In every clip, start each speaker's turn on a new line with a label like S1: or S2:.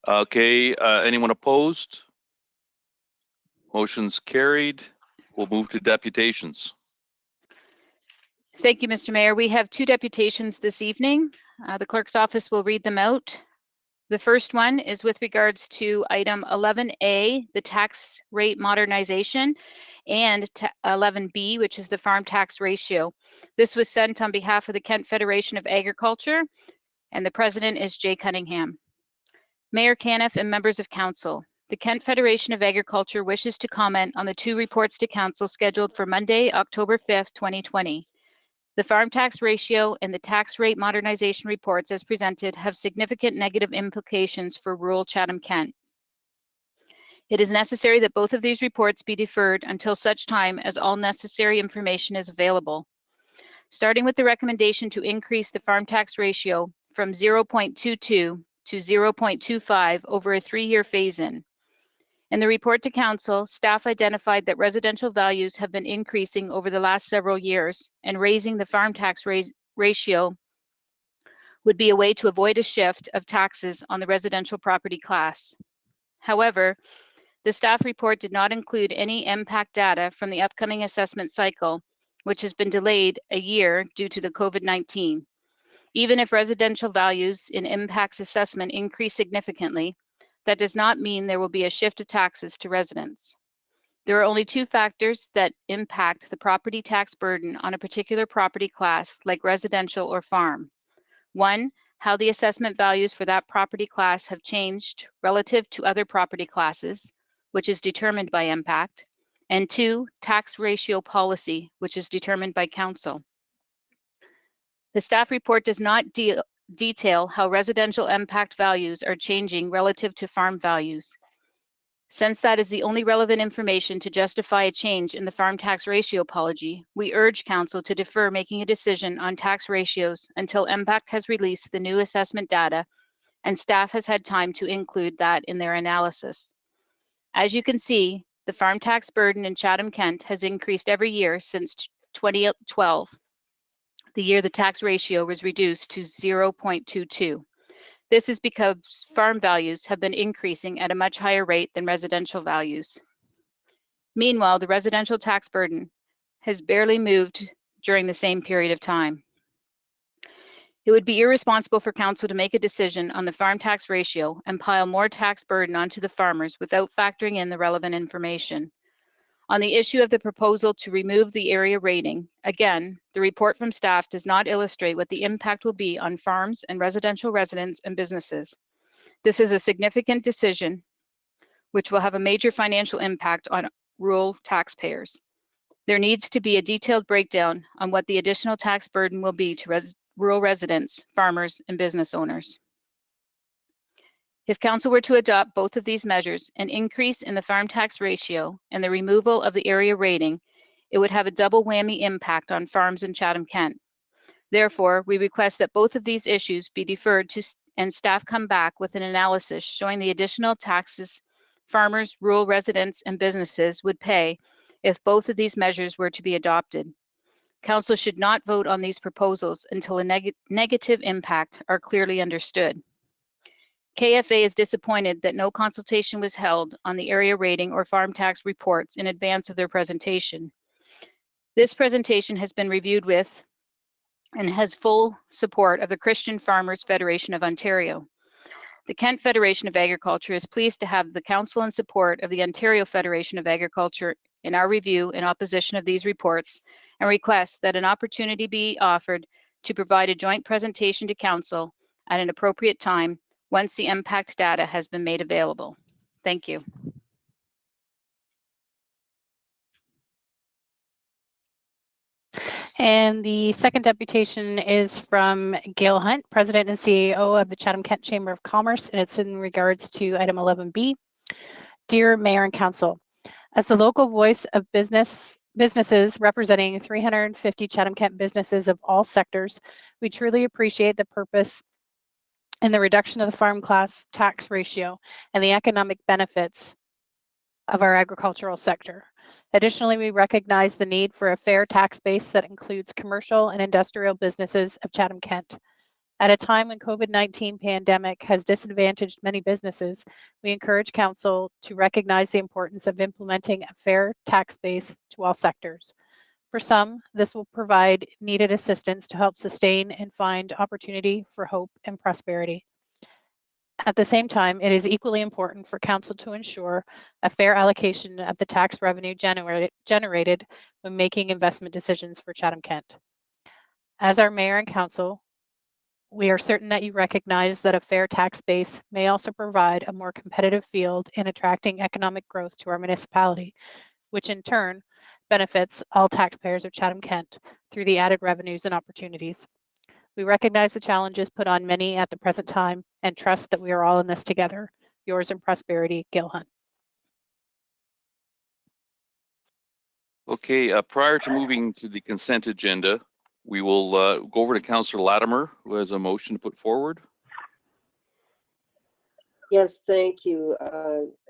S1: Okay, anyone opposed? Motion's carried. We'll move to deputations.
S2: Thank you, Mr. Mayor. We have two deputations this evening. The clerk's office will read them out. The first one is with regards to item 11A, the tax rate modernization, and 11B, which is the farm tax ratio. This was sent on behalf of the Kent Federation of Agriculture, and the president is Jay Cunningham. Mayor Caniff and members of council, the Kent Federation of Agriculture wishes to comment on the two reports to council scheduled for Monday, October 5th, 2020. The farm tax ratio and the tax rate modernization reports as presented have significant negative implications for rural Chatham-Kent. It is necessary that both of these reports be deferred until such time as all necessary information is available. Starting with the recommendation to increase the farm tax ratio from 0.22 to 0.25 over a 3-year phase-in. In the report to council, staff identified that residential values have been increasing over the last several years, and raising the farm tax ratio would be a way to avoid a shift of taxes on the residential property class. However, the staff report did not include any impact data from the upcoming assessment cycle, which has been delayed a year due to the COVID-19. Even if residential values in impacts assessment increase significantly, that does not mean there will be a shift of taxes to residents. There are only two factors that impact the property tax burden on a particular property class, like residential or farm. One, how the assessment values for that property class have changed relative to other property classes, which is determined by impact. And two, tax ratio policy, which is determined by council. The staff report does not detail how residential impact values are changing relative to farm values. Since that is the only relevant information to justify a change in the farm tax ratio policy, we urge council to defer making a decision on tax ratios until MPAC has released the new assessment data and staff has had time to include that in their analysis. As you can see, the farm tax burden in Chatham-Kent has increased every year since 2012. The year the tax ratio was reduced to 0.22. This is because farm values have been increasing at a much higher rate than residential values. Meanwhile, the residential tax burden has barely moved during the same period of time. It would be irresponsible for council to make a decision on the farm tax ratio and pile more tax burden onto the farmers without factoring in the relevant information. On the issue of the proposal to remove the area rating, again, the report from staff does not illustrate what the impact will be on farms and residential residents and businesses. This is a significant decision which will have a major financial impact on rural taxpayers. There needs to be a detailed breakdown on what the additional tax burden will be to rural residents, farmers, and business owners. If council were to adopt both of these measures, an increase in the farm tax ratio and the removal of the area rating, it would have a double whammy impact on farms in Chatham-Kent. Therefore, we request that both of these issues be deferred to and staff come back with an analysis showing the additional taxes farmers, rural residents, and businesses would pay if both of these measures were to be adopted. Council should not vote on these proposals until a negative impact are clearly understood. KFA is disappointed that no consultation was held on the area rating or farm tax reports in advance of their presentation. This presentation has been reviewed with and has full support of the Christian Farmers Federation of Ontario. The Kent Federation of Agriculture is pleased to have the council and support of the Ontario Federation of Agriculture in our review in opposition of these reports, and requests that an opportunity be offered to provide a joint presentation to council at an appropriate time once the impact data has been made available. Thank you.
S3: And the second deputation is from Gail Hunt, President and CEO of the Chatham-Kent Chamber of Commerce, and it's in regards to item 11B. Dear Mayor and Council, as the local voice of businesses representing 350 Chatham-Kent businesses of all sectors, we truly appreciate the purpose and the reduction of the farm class tax ratio and the economic benefits of our agricultural sector. Additionally, we recognize the need for a fair tax base that includes commercial and industrial businesses of Chatham-Kent. At a time when COVID-19 pandemic has disadvantaged many businesses, we encourage Council to recognize the importance of implementing a fair tax base to all sectors. For some, this will provide needed assistance to help sustain and find opportunity for hope and prosperity. At the same time, it is equally important for Council to ensure a fair allocation of the tax revenue generated when making investment decisions for Chatham-Kent. As our Mayor and Council, we are certain that you recognize that a fair tax base may also provide a more competitive field in attracting economic growth to our municipality, which in turn benefits all taxpayers of Chatham-Kent through the added revenues and opportunities. We recognize the challenges put on many at the present time and trust that we are all in this together. Yours in prosperity, Gil Hunt.
S1: Okay, prior to moving to the consent agenda, we will go over to Councillor Latimer, who has a motion to put forward.
S4: Yes, thank you,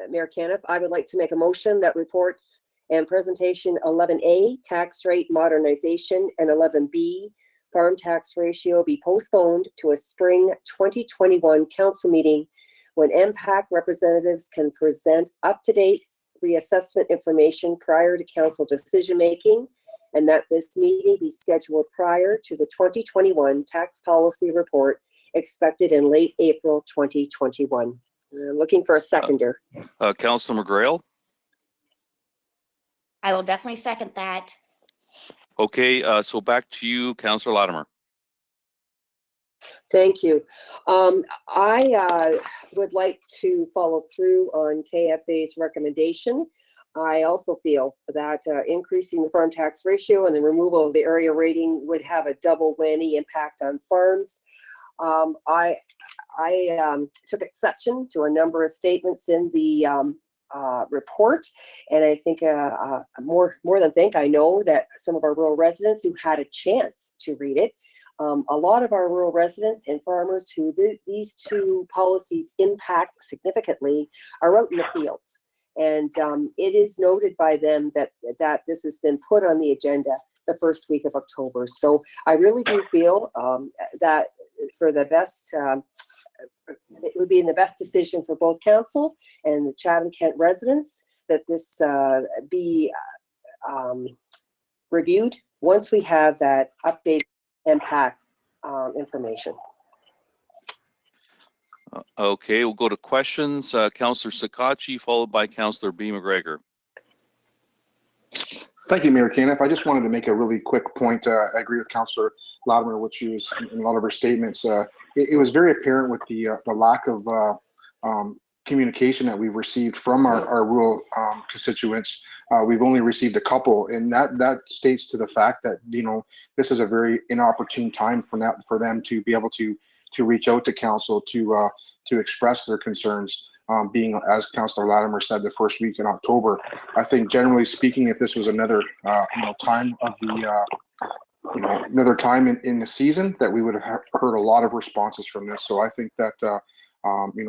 S4: Mayor Caniff. I would like to make a motion that reports and presentation 11A, tax rate modernization, and 11B, farm tax ratio be postponed to a spring 2021 council meeting when MPAC representatives can present up-to-date reassessment information prior to council decision-making, and that this meeting be scheduled prior to the 2021 tax policy report expected in late April 2021. I'm looking for a seconder.
S1: Councillor McGrail.
S5: I will definitely second that.
S1: Okay, so back to you, Councillor Latimer.
S4: Thank you. I would like to follow through on KFA's recommendation. I also feel that increasing the farm tax ratio and the removal of the area rating would have a double whammy impact on farms. I took exception to a number of statements in the report, and I think more than think, I know that some of our rural residents who had a chance to read it, a lot of our rural residents and farmers who these two policies impact significantly are out in the fields. And it is noted by them that this has been put on the agenda the first week of October. So I really do feel that for the best, it would be in the best decision for both council and the Chatham-Kent residents that this be reviewed once we have that updated impact information.
S1: Okay, we'll go to questions. Councillor Sakachi, followed by Councillor B. McGregor.
S6: Thank you, Mayor Caniff. I just wanted to make a really quick point. I agree with Councillor Latimer, which she was in a lot of her statements. It was very apparent with the lack of communication that we've received from our rural constituents. We've only received a couple, and that states to the fact that this is a very inopportune time for them to be able to reach out to council to express their concerns. Being, as Councillor Latimer said, the first week in October. I think generally speaking, if this was another time of the another time in the season, that we would have heard a lot of responses from this. So I think that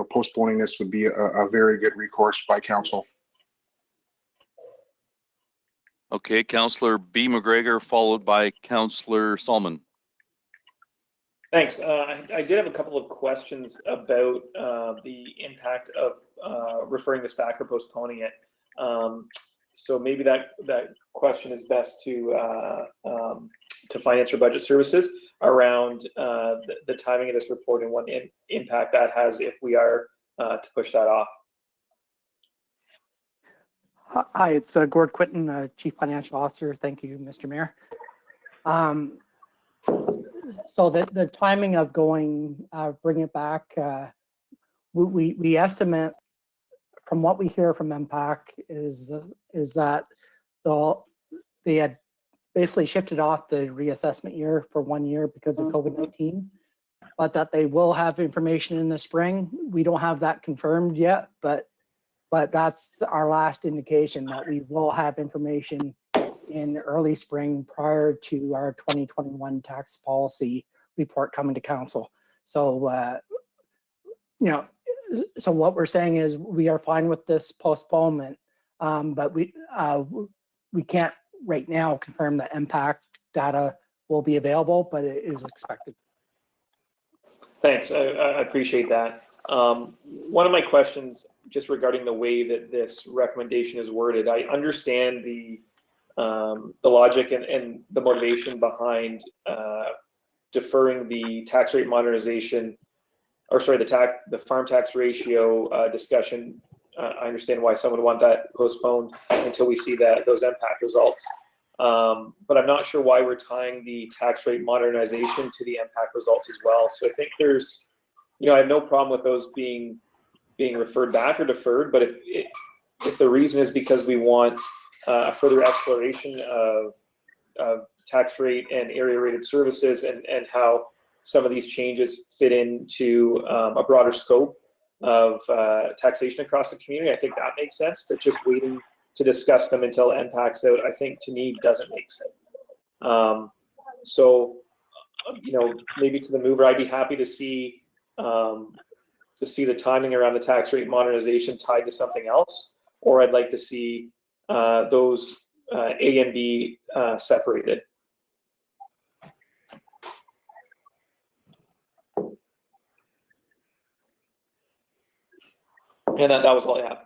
S6: postponing this would be a very good recourse by council.
S1: Okay, Councillor B. McGregor, followed by Councillor Solomon.
S7: Thanks. I did have a couple of questions about the impact of referring this back or postponing it. So maybe that question is best to Finance or Budget Services around the timing of this report and what impact that has if we are to push that off.
S8: Hi, it's Gord Quinton, Chief Financial Officer. Thank you, Mr. Mayor. So the timing of bring it back, we estimate from what we hear from MPAC is that they had basically shifted off the reassessment year for 1 year because of COVID-19, but that they will have information in the spring. We don't have that confirmed yet, but that's our last indication that we will have information in early spring prior to our 2021 tax policy report coming to council. So, so what we're saying is we are fine with this postponement, but we can't right now confirm that impact data will be available, but it is expected.
S7: Thanks. I appreciate that. One of my questions, just regarding the way that this recommendation is worded, I understand the logic and the motivation behind deferring the tax rate modernization, or sorry, the farm tax ratio discussion. I understand why someone would want that postponed until we see those impact results. But I'm not sure why we're tying the tax rate modernization to the impact results as well. So I think there's, I have no problem with those being referred back or deferred, but if the reason is because we want further exploration of tax rate and area rated services and how some of these changes fit into a broader scope of taxation across the community, I think that makes sense. But just waiting to discuss them until impacts out, I think to me doesn't make sense. So, maybe to the mover, I'd be happy to see the timing around the tax rate modernization tied to something else, or I'd like to see those A and B separated. And that was all I have.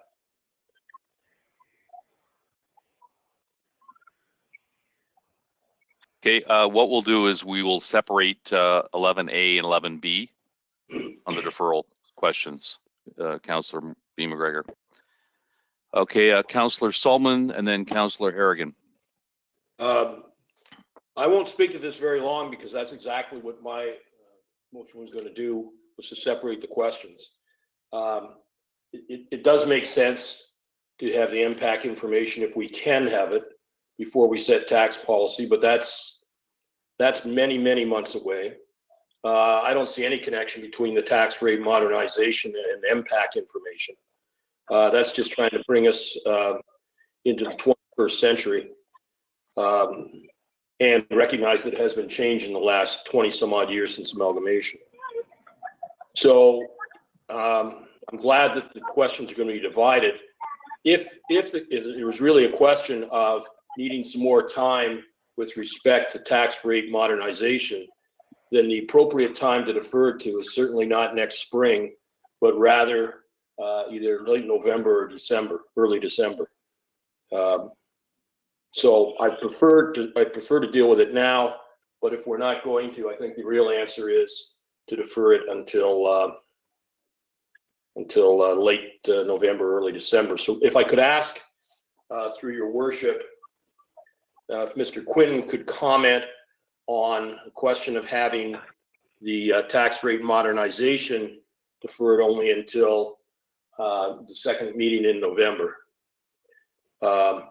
S1: Okay, what we'll do is we will separate 11A and 11B on the deferral questions. Councillor B. McGregor. Okay, Councillor Solomon and then Councillor Harrigan.
S9: I won't speak to this very long because that's exactly what my motion was going to do, was to separate the questions. It does make sense to have the impact information if we can have it before we set tax policy, but that's many, many months away. I don't see any connection between the tax rate modernization and impact information. That's just trying to bring us into the 21st century and recognize that it has been changed in the last 20 some odd years since amalgamation. So I'm glad that the questions are going to be divided. If there was really a question of needing some more time with respect to tax rate modernization, then the appropriate time to defer it to is certainly not next spring, but rather either late November or December, early December. So I prefer to deal with it now, but if we're not going to, I think the real answer is to defer it until late November, early December. So if I could ask through your worship, if Mr. Quinton could comment on the question of having the tax rate modernization deferred only until the second meeting in November.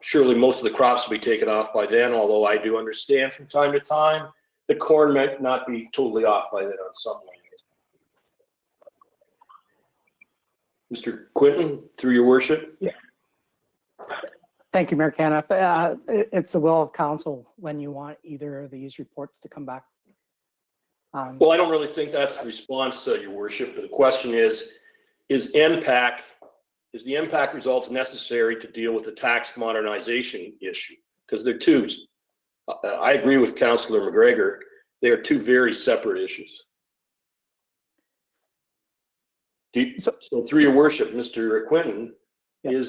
S9: Surely most of the crops will be taken off by then, although I do understand from time to time that corn might not be totally off by then on some lands. Mr. Quinton, through your worship.
S8: Yeah. Thank you, Mayor Caniff. It's the will of council when you want either of these reports to come back.
S9: Well, I don't really think that's the response to your worship. But the question is the impact results necessary to deal with the tax modernization issue? Because they're two. I agree with Councillor McGregor. They are two very separate issues. So through your worship, Mr. Quinton, yeah.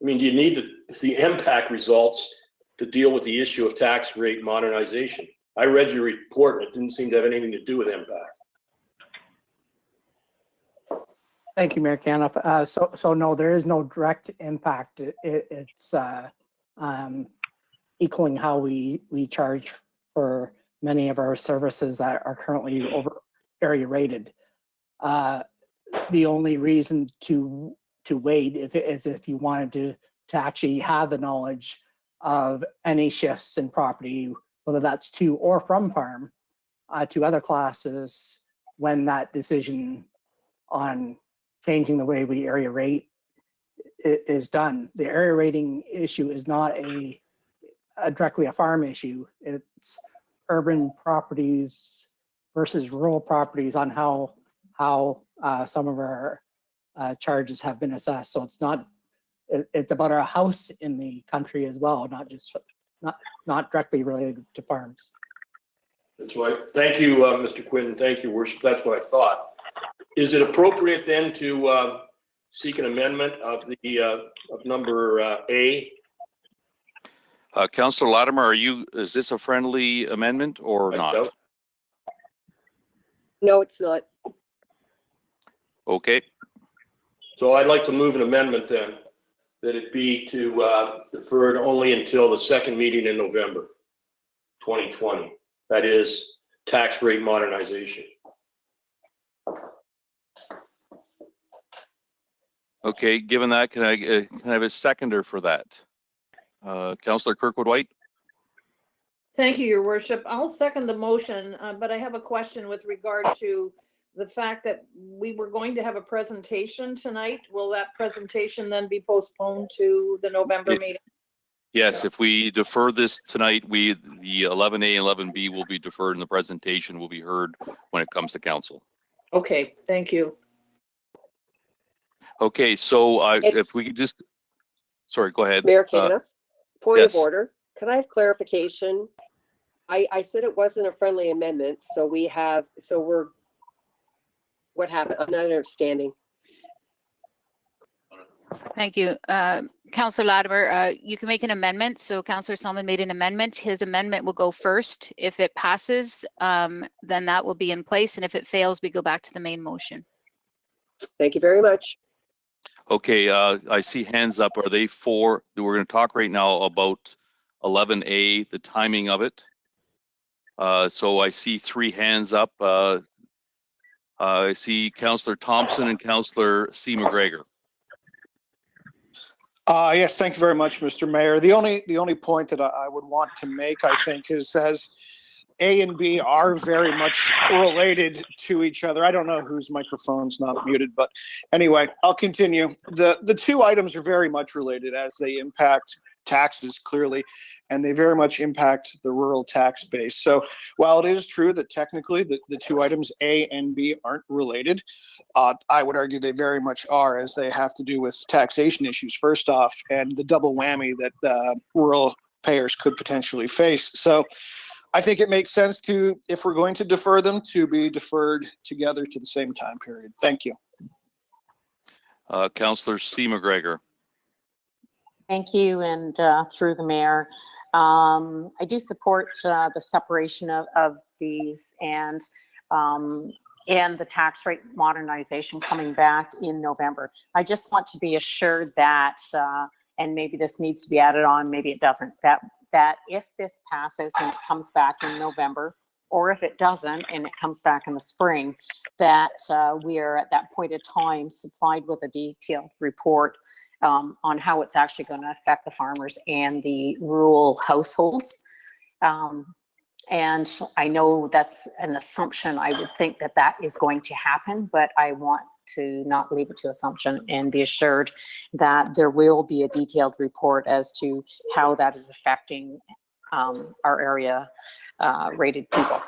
S9: Do you need the impact results to deal with the issue of tax rate modernization? I read your report and it didn't seem to have anything to do with impact.
S8: Thank you, Mayor Caniff. So no, there is no direct impact. It's equaling how we charge for many of our services that are currently over area rated. The only reason to wait is if you wanted to actually have the knowledge of any shifts in property, whether that's to or from farm to other classes, when that decision on changing the way we area rate is done. The area rating issue is not directly a farm issue. It's urban properties versus rural properties on how some of our charges have been assessed. So it's about our house in the country as well, not directly related to farms.
S9: That's right. Thank you, Mr. Quinn. Thank you, Worship. That's what I thought. Is it appropriate then to seek an amendment of the of number A?
S1: Councillor Latimer, is this a friendly amendment or
S9: I
S1: not?
S9: doubt.
S4: No, it's not.
S1: Okay.
S9: So I'd like to move an amendment then, that it be to deferred only until the second meeting in November 2020. That is tax rate modernization.
S1: Okay, given that, can I have a seconder for that? Councillor Kirkwood-White?
S10: Thank you, Your Worship. I'll second the motion, but I have a question with regard to the fact that we were going to have a presentation tonight. Will that presentation then be postponed to the November meeting?
S1: Yes, if we defer this tonight, the 11A and 11B will be deferred and the presentation will be heard when it comes to council.
S10: Okay, thank you.
S1: Okay, so if
S4: It's-
S1: we could just, sorry, go ahead.
S4: Mayor Caniff, point
S1: yes.
S4: of order. Could I have clarification? I said it wasn't a friendly amendment, so what happened? I'm not understanding.
S2: Thank you. Councillor Latimer, you can make an amendment. So Councillor Solomon made an amendment. His amendment will go first. If it passes, then that will be in place. And if it fails, we go back to the main motion.
S4: Thank you very much.
S1: Okay, I see hands up. Are they for, we're going to talk right now about 11A, the timing of it. So I see 3 hands up. I see Councillor Thompson and Councillor C. McGregor.
S11: Yes, thank you very much, Mr. Mayor. The only point that I would want to make, I think, is as A and B are very much related to each other. I don't know whose microphone's not muted, but anyway, I'll continue. The 2 items are very much related as they impact taxes clearly, and they very much impact the rural tax base. So while it is true that technically the 2 items A and B aren't related, I would argue they very much are, as they have to do with taxation issues first off, and the double whammy that rural payers could potentially face. So I think it makes sense to, if we're going to defer them, to be deferred together to the same time period. Thank you.
S1: Councillor C. McGregor.
S12: Thank you, and through the mayor, I do support the separation of these and the tax rate modernization coming back in November. I just want to be assured that, and maybe this needs to be added on, maybe it doesn't, that if this passes and it comes back in November, or if it doesn't and it comes back in the spring, that we are at that point of time supplied with a detailed report on how it's actually going to affect the farmers and the rural households. And I know that's an assumption. I would think that that is going to happen, but I want to not leave it to assumption and be assured that there will be a detailed report as to how that is affecting our area rated people,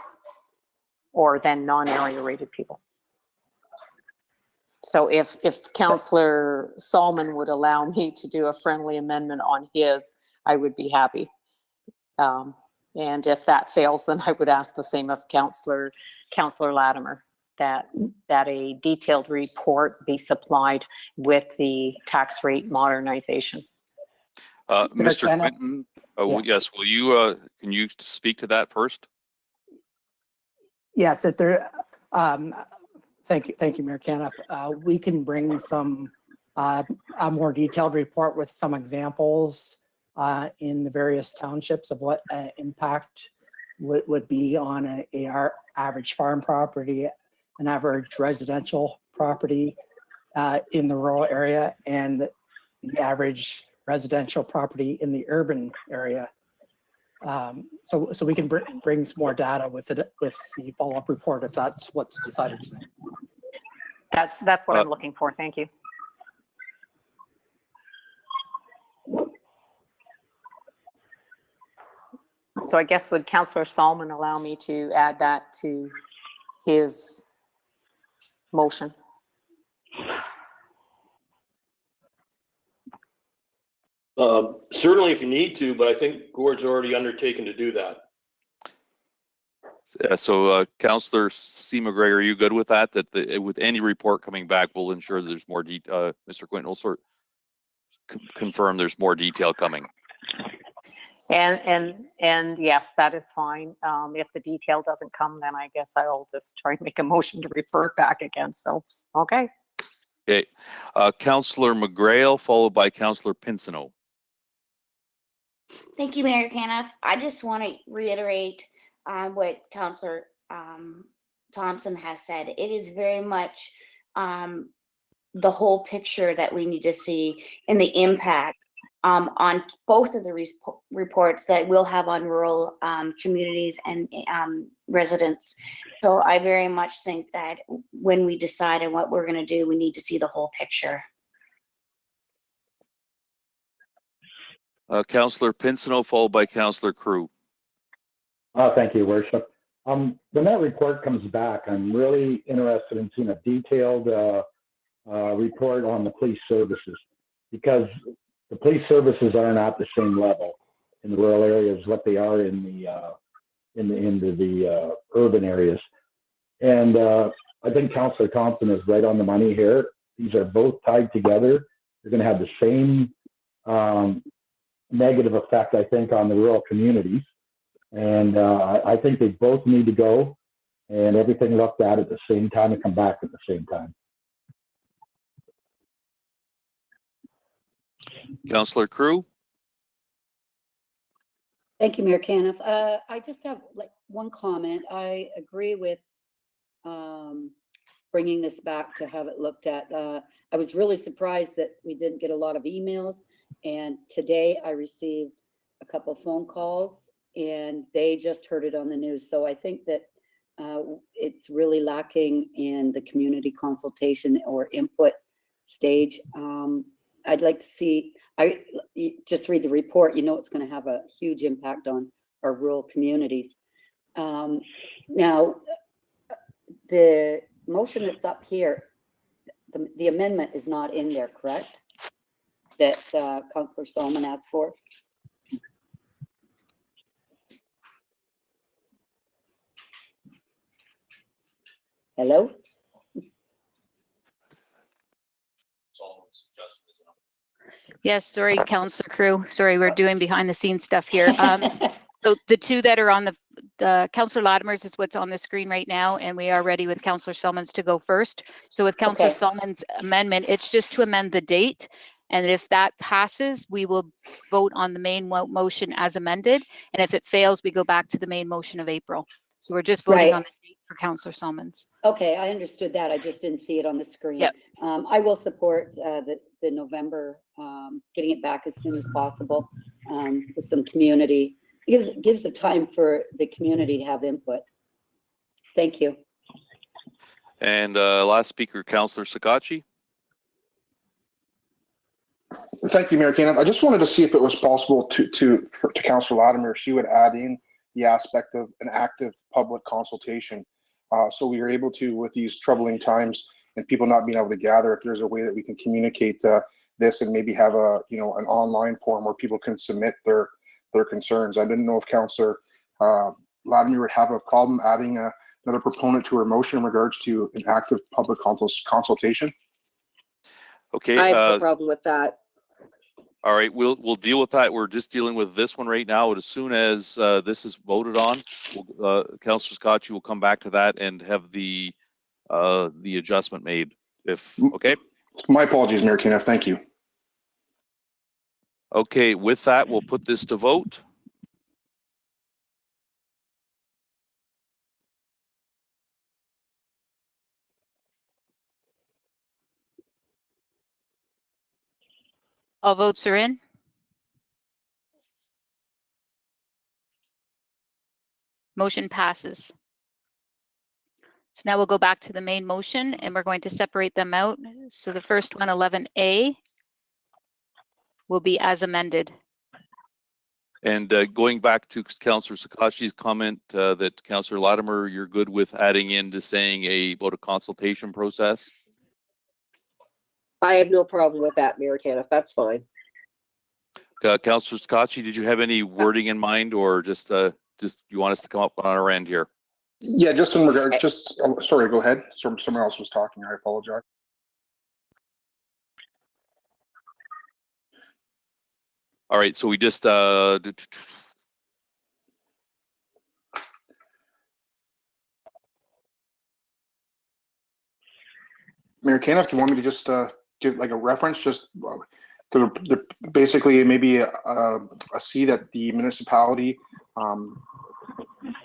S12: or then non-area rated people. So if Councillor Solomon would allow me to do a friendly amendment on his, I would be happy. And if that fails, then I would ask the same of Councillor Latimer, that a detailed report be supplied with the tax rate modernization.
S1: Mr. Quinton, yes, will you, can you speak to that first?
S8: Yes, if there, thank you, Mayor Caniff. We can bring some, a more detailed report with some examples in the various townships of what impact would be on our average farm property, an average residential property in the rural area, and the average residential property in the urban area. So we can bring some more data with the follow-up report if that's what's decided tonight.
S12: That's what I'm looking for. Thank you. So I guess would Councillor Solomon allow me to add that to his motion?
S9: Certainly if you need to, but I think Gord's already undertaken to do that.
S1: Councillor C. McGregor, are you good with that? With any report coming back, we'll ensure that there's more detail. Mr. Quinton will confirm there's more detail coming.
S12: And yes, that is fine. If the detail doesn't come, then I guess I'll just try and make a motion to refer it back again. So, okay.
S1: Okay. Councillor McGrail, followed by Councillor Pinsino.
S5: Thank you, Mayor Caniff. I just want to reiterate what Councillor Thompson has said. It is very much the whole picture that we need to see and the impact on both of the reports that we'll have on rural communities and residents. So I very much think that when we decide on what we're going to do, we need to see the whole picture.
S1: Councillor Pinsino, followed by Councillor Crew.
S13: Thank you, Worship. When that report comes back, I'm really interested in seeing a detailed report on the police services, because the police services are not the same level in the rural areas as what they are in the urban areas. And I think Councillor Thompson is right on the money here. These are both tied together. They're going to have the same negative effect, I think, on the rural communities. And I think they both need to go and everything looked at the same time and come back at the same time.
S1: Councillor Crew.
S14: Thank you, Mayor Caniff. I just have one comment. I agree with bringing this back to have it looked at. I was really surprised that we didn't get a lot of emails. And today I received a couple phone calls and they just heard it on the news. So I think that it's really lacking in the community consultation or input stage. I'd like to see, you just read the report, you know it's going to have a huge impact on our rural communities. Now, the motion that's up here, the amendment is not in there, correct? That Councillor Solomon asked for. Hello?
S2: Yes, sorry, Councillor Crew. Sorry, we're doing behind the scenes stuff here. So the two that are on the Councillor Latimer's is what's on the screen right now, and we are ready with Councillor Solomons to go first. So with Councillor Solomon's amendment, it's just to amend the date. And if that passes, we will vote on the main motion as amended. And if it fails, we go back to the main motion of April. So we're just voting on the date for Councillor Solomons.
S14: Okay, I understood that. I just didn't see it on the screen.
S2: Yep.
S14: I will support the November, getting it back as soon as possible with some community. Gives the time for the community to have input. Thank you.
S1: And last speaker, Councillor Sakachi.
S6: Thank you, Mayor Caniff. I just wanted to see if it was possible to Councillor Latimer, if she would add in the aspect of an active public consultation. So we are able to, with these troubling times and people not being able to gather, if there's a way that we can communicate this and maybe have an online forum where people can submit their concerns. I didn't know if Councillor Latimer would have a problem adding another proponent to her motion in regards to an active public consultation.
S1: Okay.
S4: I have no problem with that.
S1: All right, we'll deal with that. We're just dealing with this one right now. As soon as this is voted on, Councillor Scotchy will come back to that and have the adjustment made. Okay.
S6: My apologies, Mayor Caniff. Thank you.
S1: Okay, with that, we'll put this to vote.
S2: All votes are in. Motion passes. So now we'll go back to the main motion and we're going to separate them out. So the first one, 11A, will be as amended.
S1: And going back to Councillor Sakashi's comment that Councillor Latimer, you're good with adding in to saying about a consultation process?
S4: I have no problem with that, Mayor Caniff. That's fine.
S1: Councillor Scotchy, did you have any wording in mind, or just you want us to come up on our end here?
S6: Yeah, just in regard, sorry, go ahead. Someone else was talking. I apologize.
S1: All right, so we just,
S6: Mayor Caniff, do you want me to just give like a reference, just to basically maybe a C that the municipality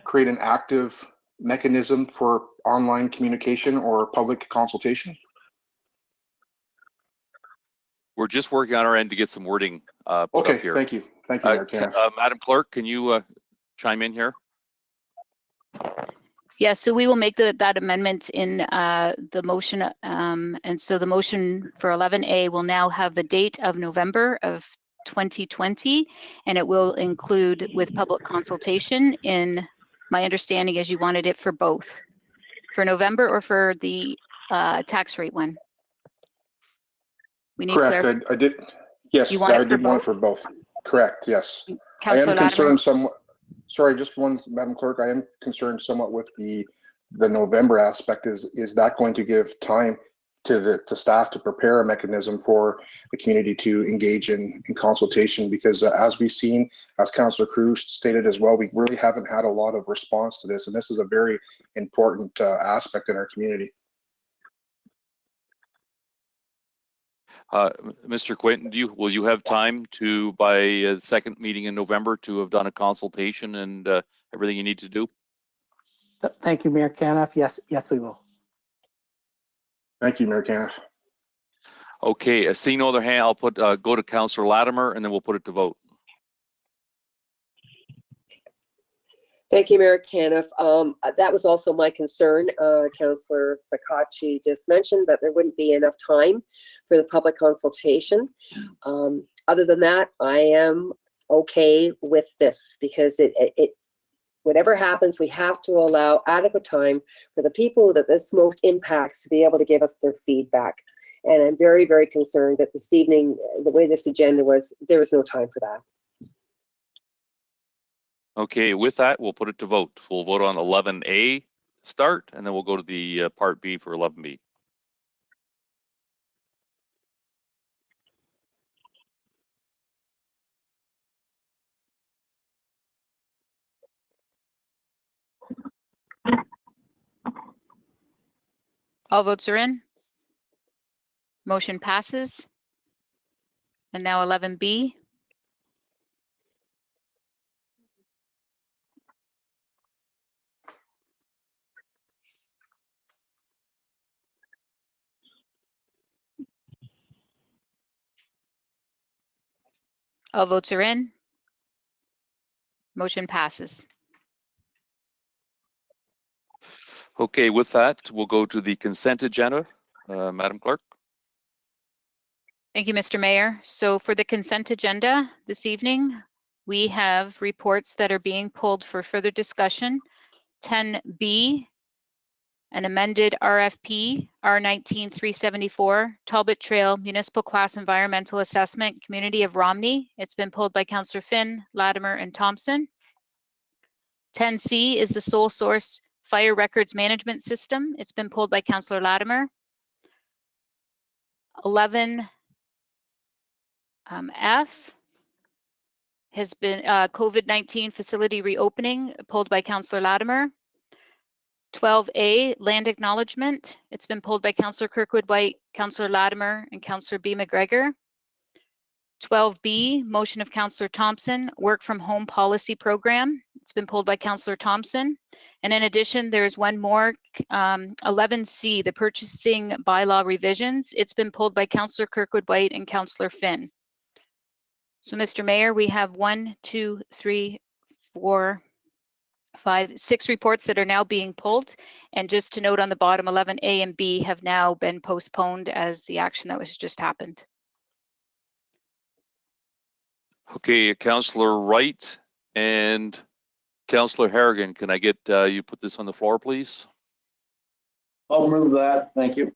S6: create an active mechanism for online communication or public consultation?
S1: we're just working on our end to get some wording put up
S6: Okay,
S1: here.
S6: thank you, Mayor Caniff.
S1: Madam Clerk, can you chime in here?
S2: Yes, so we will make that amendment in the motion. And so the motion for 11A will now have the date of November of 2020, and it will include with public consultation. In my understanding is you wanted it for both, for November or for the tax rate one? We need
S6: Correct, I did, yes,
S2: You want it
S6: I
S2: for
S6: did want it
S2: both?
S6: for both. Correct, yes. I
S2: Councillor
S6: am concerned somewhat, sorry, just one, Madam Clerk, I am concerned somewhat with the November aspect. Is that going to give time to staff to prepare a mechanism for the community to engage in consultation? Because as we've seen, as Councillor Cruz stated as well, we really haven't had a lot of response to this, and this is a very important aspect in our community.
S1: Mr. Quinton, will you have time to, by the second meeting in November, to have done a consultation and everything you need to do?
S8: Thank you, Mayor Caniff. Yes, we will.
S6: Thank you, Mayor Caniff.
S1: Okay, seeing no other hand, I'll put go to Councillor Latimer, and then we'll put it to vote.
S4: Thank you, Mayor Caniff. That was also my concern. Councillor Sakachi just mentioned that there wouldn't be enough time for the public consultation. Other than that, I am okay with this because whatever happens, we have to allow adequate time for the people that this most impacts to be able to give us their feedback. And I'm very, very concerned that this evening, the way this agenda was, there was no time for that.
S1: Okay, with that, we'll put it to vote. We'll vote on 11A start, and then we'll go to the Part B for 11B.
S2: All votes are in. Motion passes. And now 11B. All votes are in. Motion passes.
S1: Okay, with that, we'll go to the consent agenda. Madam Clerk.
S2: Thank you, Mr. Mayor. So for the consent agenda this evening, we have reports that are being pulled for further discussion. 10B, an amended RFP R19-374 Talbot Trail Municipal Class Environmental Assessment Community of Romney. It's been pulled by Councillor Finn, Latimer, and Thompson. 10C is the sole source fire records management system. It's been pulled by Councillor Latimer. 11F has been COVID-19 facility reopening, pulled by Councillor Latimer. 12A, land acknowledgement. It's been pulled by Councillor Kirkwood-White, Councillor Latimer, and Councillor B. McGregor. 12B, motion of Councillor Thompson, work from home policy program. It's been pulled by Councillor Thompson. And in addition, there's one more, 11C, the purchasing bylaw revisions. It's been pulled by Councillor Kirkwood-White and Councillor Finn. So, Mr. Mayor, we have 1, 2, 3, 4, 5, 6 reports that are now being pulled. And just to note on the bottom, 11A and B have now been postponed as the action that was just happened.
S1: Okay, Councillor Wright and Councillor Harrigan, can I get you put this on the floor, please?
S15: I'll move that. Thank you.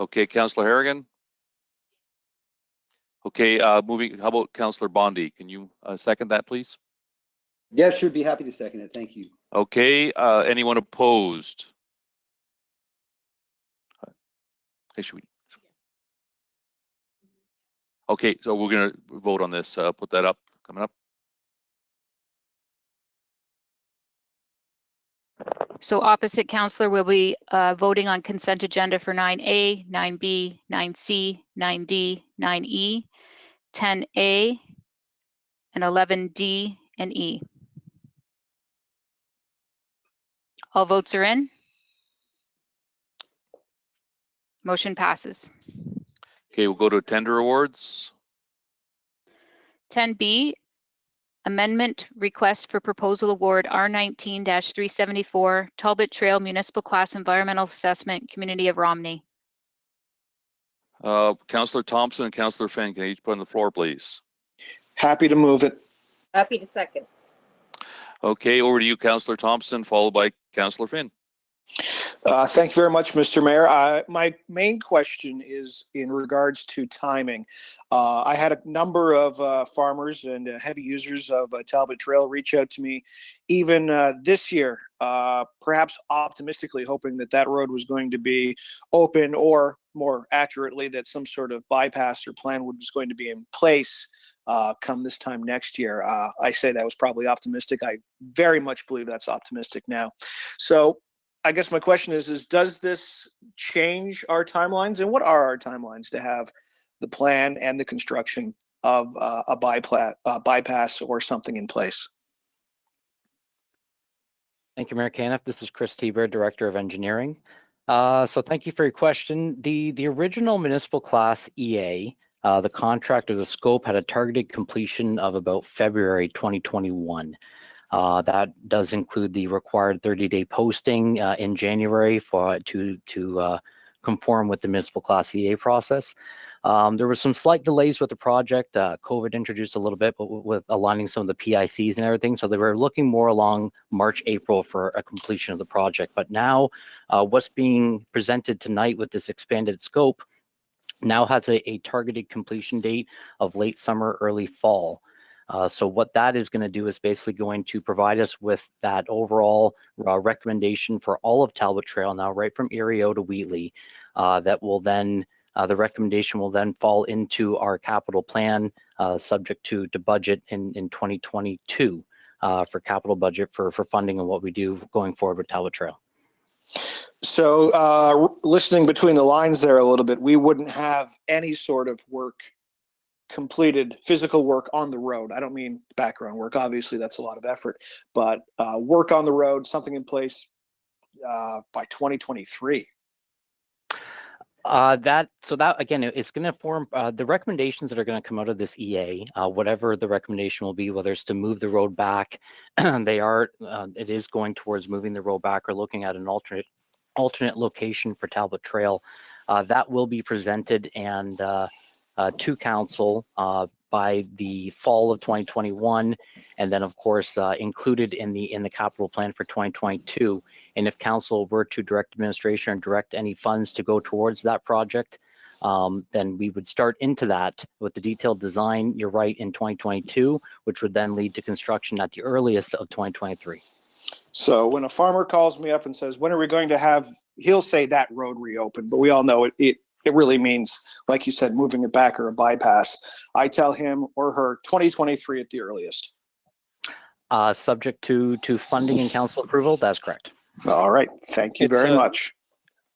S1: Okay, Councillor Harrigan. Okay, moving, how about Councillor Bondi? Can you second that, please?
S16: Yeah, sure, be happy to second it. Thank you.
S1: Okay, anyone opposed? Hey, should we? Okay, so we're gonna vote on this, put that up, coming up.
S2: So opposite councillor will be voting on consent agenda for 9A, 9B, 9C, 9D, 9E, 10A, and 11D and E. All votes are in. Motion passes.
S1: Okay, we'll go to tender awards.
S2: 10B, amendment request for proposal award R19-374 Talbot Trail Municipal Class Environmental Assessment, Community of Romney.
S1: Councillor Thompson and Councillor Finn, can you each put on the floor, please?
S11: Happy to move it.
S14: Happy to second.
S1: Okay, over to you, Councillor Thompson, followed by Councillor Finn.
S11: Thank you very much, Mr. Mayor. My main question is in regards to timing. I had a number of farmers and heavy users of Talbot Trail reach out to me even this year, perhaps optimistically hoping that that road was going to be open, or more accurately, that some sort of bypass or plan was going to be in place come this time next year. I say that was probably optimistic. I very much believe that's optimistic now. So I guess my question is does this change our timelines, and what are our timelines to have the plan and the construction of a bypass or something in place?
S17: Thank you, Mayor Caniff. This is Chris Tieber, Director of Engineering. So thank you for your question. The original municipal class EA, the contract or the scope had a targeted completion of about February 2021. That does include the required 30-day posting in January to conform with the municipal class EA process. There were some slight delays with the project. COVID introduced a little bit, but with aligning some of the PICs and everything. So they were looking more along March, April for a completion of the project. But now what's being presented tonight with this expanded scope now has a targeted completion date of late summer, early fall. So what that is going to do is basically going to provide us with that overall recommendation for all of Talbot Trail now, right from Erio to Wheatley, that will then, the recommendation will then fall into our capital plan subject to budget in 2022 for capital budget for funding and what we do going forward with Talbot Trail.
S11: So listening between the lines there a little bit, we wouldn't have any sort of work completed, physical work on the road. I don't mean background work. Obviously, that's a lot of effort, but work on the road, something in place by 2023.
S17: That again, it's going to form the recommendations that are going to come out of this EA, whatever the recommendation will be, whether it's to move the road back, it is going towards moving the road back or looking at an alternate location for Talbot Trail. That will be presented and to council by the fall of 2021, and then of course included in the capital plan for 2022. And if council were to direct administration and direct any funds to go towards that project, then we would start into that with the detailed design, you're right, in 2022, which would then lead to construction at the earliest of 2023.
S11: So when a farmer calls me up and says, when are we going to have, he'll say that road reopened, but we all know it really means, like you said, moving it back or a bypass. I tell him or her 2023 at the earliest.
S17: Subject to funding and council approval, that's correct.
S11: All right, thank you very much.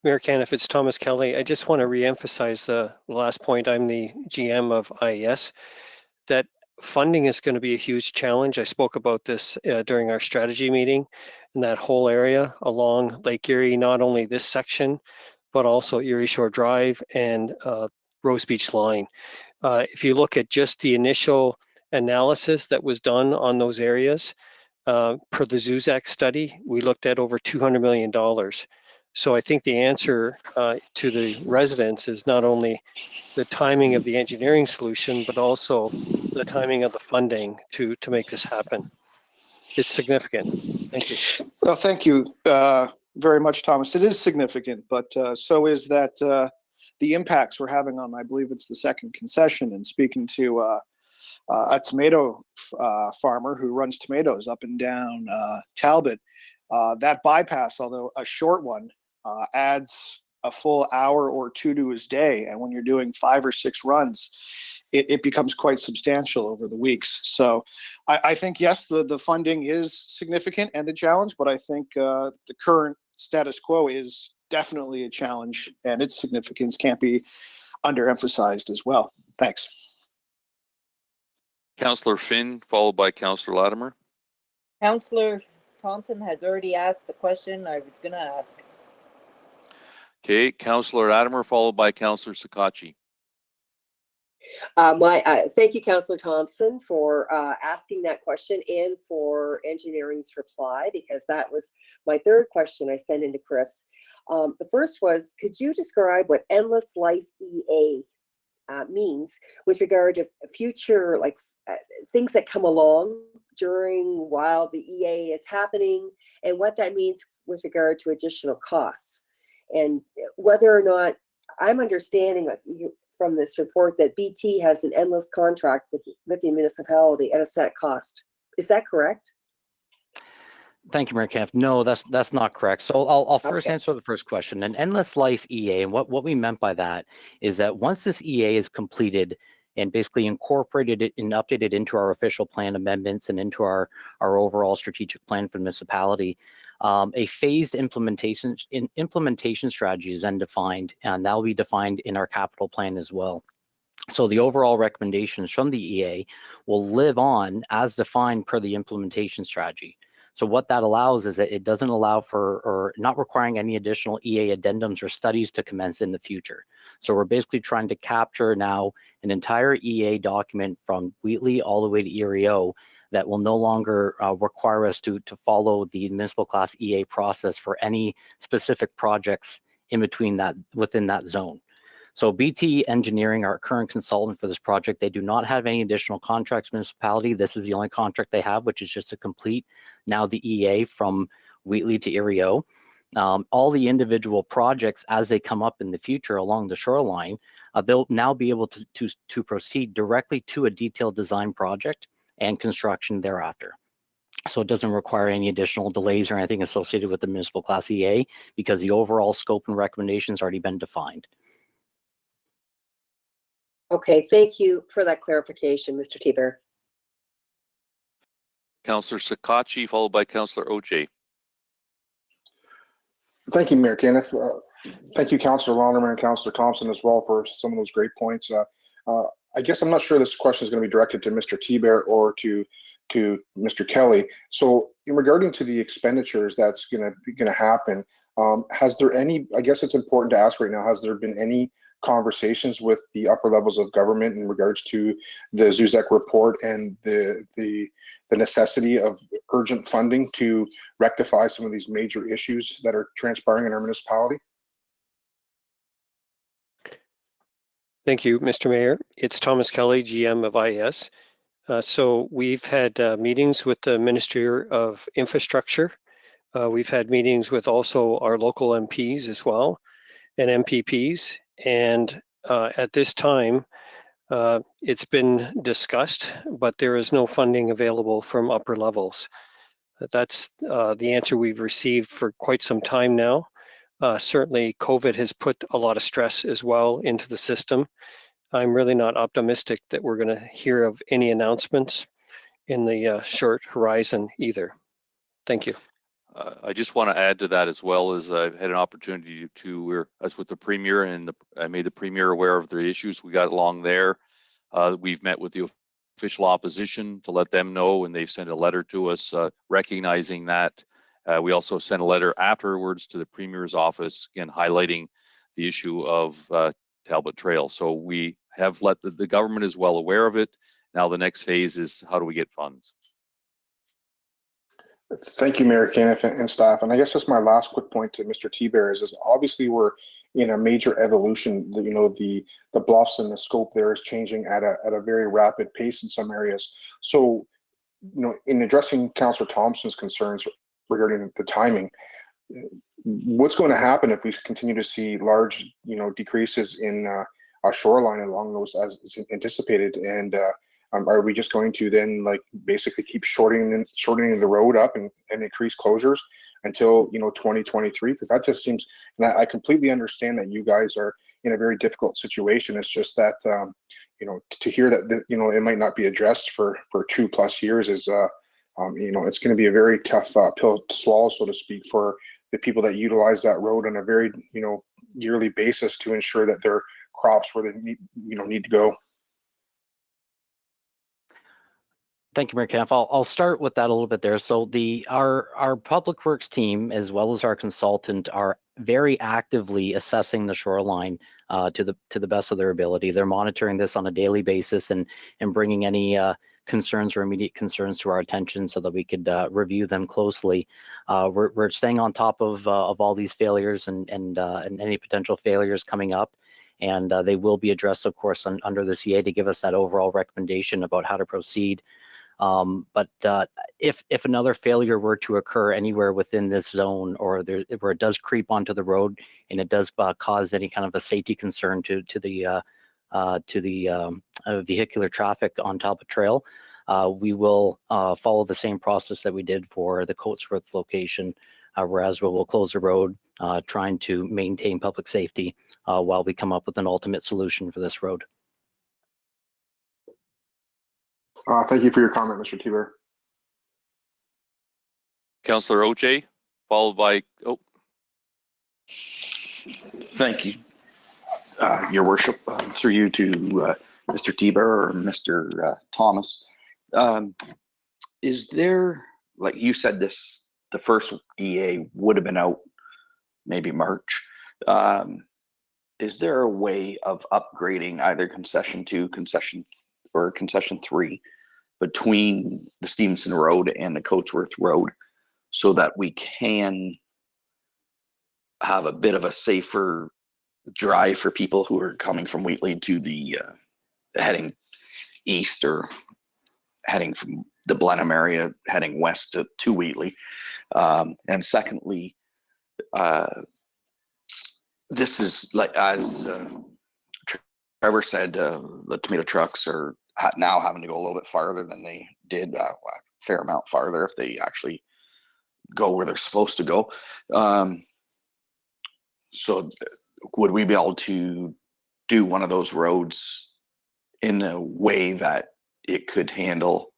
S18: Mayor Caniff, it's Thomas Kelly. I just want to reemphasize the last point. I'm the GM of IES, that funding is going to be a huge challenge. I spoke about this during our strategy meeting in that whole area along Lake Erie, not only this section, but also Erie Shore Drive and Rose Beach Line. If you look at just the initial analysis that was done on those areas, per the ZUZAC study, we looked at over $200 million. So I think the answer to the residents is not only the timing of the engineering solution, but also the timing of the funding to make this happen. It's significant. Thank you.
S11: Well, thank you very much, Thomas. It is significant, but so is that the the impacts we're having on, I believe it's the second concession, and speaking to a tomato farmer who runs tomatoes up and down Talbot, that bypass, although a short one, adds a full hour or two to his day. And when you're doing 5 or 6 runs, it becomes quite substantial over the weeks. So I think, yes, the funding is significant and a challenge, but I think the current status quo is definitely a challenge, and its significance can't be underemphasized as well. Thanks.
S1: Councillor Finn, followed by Councillor Latimer.
S19: Councillor Thompson has already asked the question I was going to ask.
S1: Okay, Councillor Latimer, followed by Councillor Sakachi.
S4: Thank you, Councillor Thompson, for asking that question and for engineering's reply, because that was my third question I sent into Chris. The first was, could you describe what endless life EA means with regard to future, like things that come along while the EA is happening, and what that means with regard to additional costs, and whether or not I'm understanding from this report that BT has an endless contract with the municipality at a set cost. Is that correct?
S17: Thank you, Mayor Kemp. No, that's not correct. So I'll first
S4: Okay.
S17: answer the first question. An endless life EA, and what we meant by that is that once this EA is completed and basically incorporated it and updated into our official plan amendments and into our overall strategic plan for the municipality, a phased implementation strategy is then defined, and that will be defined in our capital plan as well. So the overall recommendations from the EA will live on as defined per the implementation strategy. So what that allows is that it doesn't allow for, or not requiring any additional EA addendums or studies to commence in the future. So we're basically trying to capture now an entire EA document from Wheatley all the way to EREO that will no longer require us to follow the municipal class EA process for any specific projects in between that, within that zone. So BT Engineering, our current consultant for this project, they do not have any additional contracts municipality. This is the only contract they have, which is just to complete now the EA from Wheatley to EREO. All the individual projects as they come up in the future along the shoreline, they'll now be able to proceed directly to a detailed design project and construction thereafter. So it doesn't require any additional delays or anything associated with the municipal class EA because the overall scope and recommendations already been defined.
S4: Okay, thank you for that clarification, Mr. Tiber.
S1: Councillor Sakachi, followed by Councillor OJ.
S6: Thank you, Mayor Kenneth. Thank you, Councillor Latimer and Councillor Thompson as well for some of those great points. I guess I'm not sure this question is going to be directed to Mr. Tiber or to Mr. Kelly. So in regarding to the expenditures that's going to happen, has there any, I guess it's important to ask right now, has there been any conversations with the upper levels of government in regards to the Zuzek report and the necessity of urgent funding to rectify some of these major issues that are transpiring in our municipality?
S18: Thank you, Mr. Mayor. It's Thomas Kelly, GM of IES. So we've had meetings with the Ministry of Infrastructure. We've had meetings with also our local MPs as well and MPPs. And at this time, it's been discussed, but there is no funding available from upper levels. That's the answer we've received for quite some time now. Certainly, COVID has put a lot of stress as well into the system. I'm really not optimistic that we're going to hear of any announcements in the short horizon either. Thank you.
S1: I just want to add to that as well, as I've had an opportunity to, I was with the Premier and I made the Premier aware of the issues we got along there. We've met with the official opposition to let them know, and they've sent a letter to us recognizing that. We also sent a letter afterwards to the Premier's office, again, highlighting the issue of Talbot Trail. So we have let the government is well aware of it. Now the next phase is how do we get funds?
S6: Thank you, Mayor Kenneth and staff. And I guess just my last quick point to Mr. Tiber is obviously we're in a major evolution. You know, the bluffs and the scope there is changing at a very rapid pace in some areas. So, you know, in addressing Councillor Thompson's concerns regarding the timing, what's going to happen if we continue to see large, decreases in our shoreline along those as anticipated? And are we just going to then basically keep shortening the road up and increase closures until 2023? Because that just seems, and I completely understand that you guys are in a very difficult situation. It's just that to hear that it might not be addressed for 2+ years is it's going to be a very tough pill to swallow, so to speak, for the people that utilize that road on a very yearly basis to ensure that their crops where they need to go.
S17: Thank you, Mayor Kempf. I'll start with that a little bit there. So our Public Works team, as well as our consultant, are very actively assessing the shoreline to the best of their ability. They're monitoring this on a daily basis and bringing any concerns or immediate concerns to our attention so that we could review them closely. We're staying on top of all these failures and any potential failures coming up. And they will be addressed, of course, under the CA to give us that overall recommendation about how to proceed. But if another failure were to occur anywhere within this zone, or where it does creep onto the road and it does cause any kind of a safety concern to the vehicular traffic on Talbot Trail, we will follow the same process that we did for the Coatsworth location, whereas we will close the road, trying to maintain public safety while we come up with an ultimate solution for this road.
S6: Thank you for your comment, Mr. Tiber.
S1: Councillor OJ, followed by,
S20: Thank you, Your Worship. Through you to Mr. Tiber or Mr. Thomas. Is there, like you said, the first EA would have been out maybe March. Is there a way of upgrading either concession 2, concession or concession 3 between the Stevenson Road and the Coatsworth Road so that we can have a bit of a safer drive for people who are coming from Wheatley to the heading east, or heading from the Blenheim area heading west to Wheatley? And secondly, this is like, as Trevor said, the tomato trucks are now having to go a little bit farther than they did, a fair amount farther if they actually go where they're supposed to go. So would we be able to do one of those roads in a way that it could handle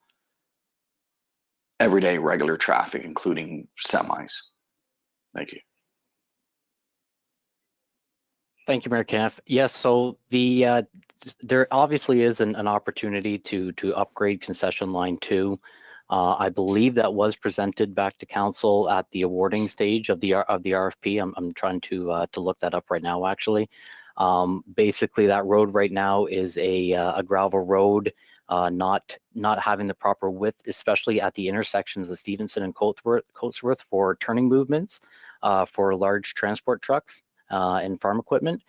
S20: everyday regular traffic, including semis? Thank you.
S17: Thank you, Mayor Kempf. Yes, so there obviously is an opportunity to upgrade concession line 2. I believe that was presented back to council at the awarding stage of the RFP. I'm trying to look that up right now, actually. Basically, that road right now is a gravel road, not having the proper width, especially at the intersections of Stevenson and Coatsworth for turning movements for large transport trucks and farm equipment.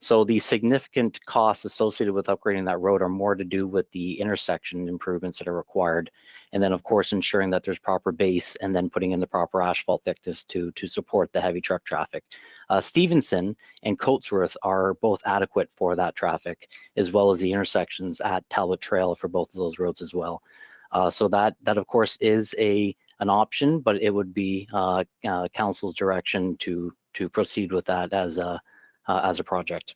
S17: So the significant costs associated with upgrading that road are more to do with the intersection improvements that are required. And then, of course, ensuring that there's proper base and then putting in the proper asphalt thickness to support the heavy truck traffic. Stevenson and Coatsworth are both adequate for that traffic, as well as the intersections at Talbot Trail for both of those roads as well. So that of course is an option, but it would be council's direction to proceed with that as a project.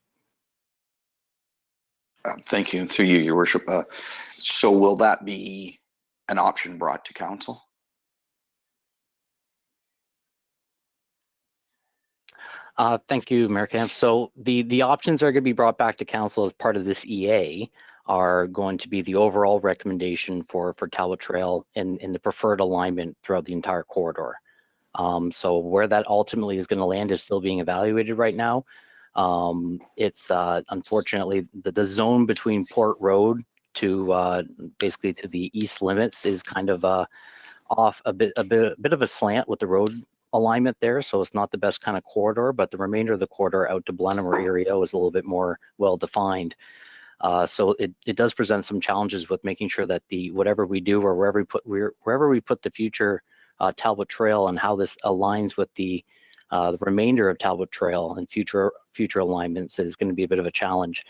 S20: Thank you. Through you, Your Worship. So will that be an option brought to council?
S17: Thank you, Mayor Kempf. So the options are going to be brought back to council as part of this EA are going to be the overall recommendation for Talbot Trail in the preferred alignment throughout the entire corridor. So where that ultimately is going to land is still being evaluated right now. It's unfortunately the zone between Port Road to basically to the east limits is kind of off a bit of a slant with the road alignment there, so it's not the best kind of corridor, but the remainder of the corridor out to Blenheim or Erio is a little bit more well defined. So it does present some challenges with making sure that whatever we do or wherever we put the future Talbot Trail and how this aligns with the The remainder of Talbot Trail and future alignments is going to be a bit of a challenge.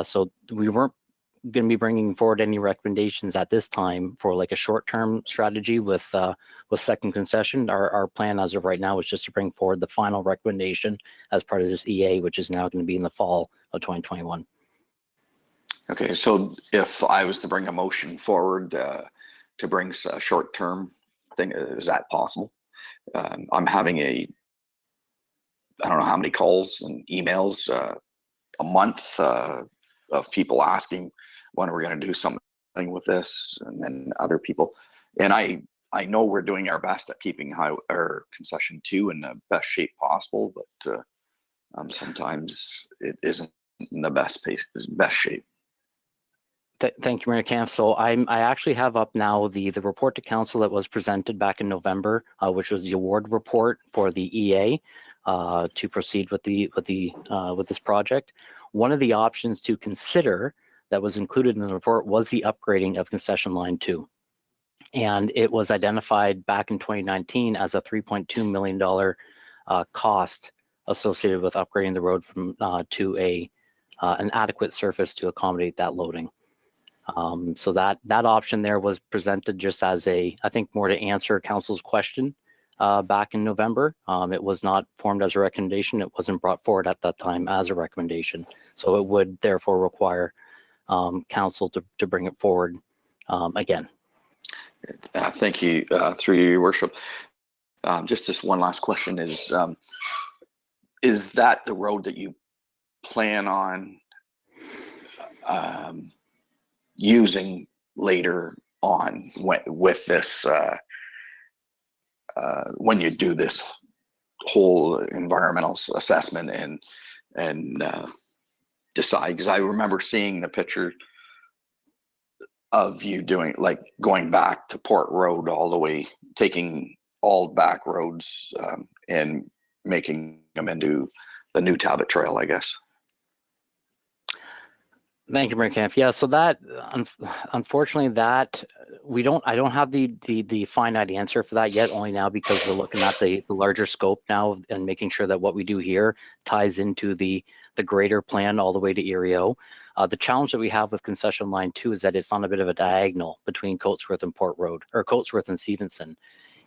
S17: So we weren't going to be bringing forward any recommendations at this time for like a short-term strategy with second concession. Our plan as of right now is just to bring forward the final recommendation as part of this EA, which is now going to be in the fall of 2021.
S20: Okay, so if I was to bring a motion forward to bring a short-term thing, is that possible? I'm having I don't know how many calls and emails a month of people asking when are we going to do something with this, and then other people. And I know we're doing our best at keeping our concession 2 in the best shape possible, but sometimes it isn't in the best shape.
S17: Thank you, Mayor Camp. So I actually have up now the report to council that was presented back in November, which was the award report for the EA to proceed with this project. One of the options to consider that was included in the report was the upgrading of concession line 2. And it was identified back in 2019 as a $3.2 million cost associated with upgrading the road from to an adequate surface to accommodate that loading. So that option there was presented just as I think more to answer council's question back in November. It was not formed as a recommendation. It wasn't brought forward at that time as a recommendation. So it would therefore require council to bring it forward again.
S20: Thank you, through you, Your Worship. Just this one last question is that the road that you plan on using later on with this when you do this whole environmental assessment and decide? Because I remember seeing the picture of you doing, like, going back to Port Road all the way, taking all back roads and making them into the new Talbot Trail, I guess.
S17: Thank you, Mayor Camp. Yeah, so that unfortunately that I don't have the finite answer for that yet, only now because we're looking at the larger scope now and making sure that what we do here ties into the greater plan all the way to Erie-O. The challenge that we have with concession line 2 is that it's on a bit of a diagonal between Coatsworth and Port Road, or Coatsworth and Stevenson.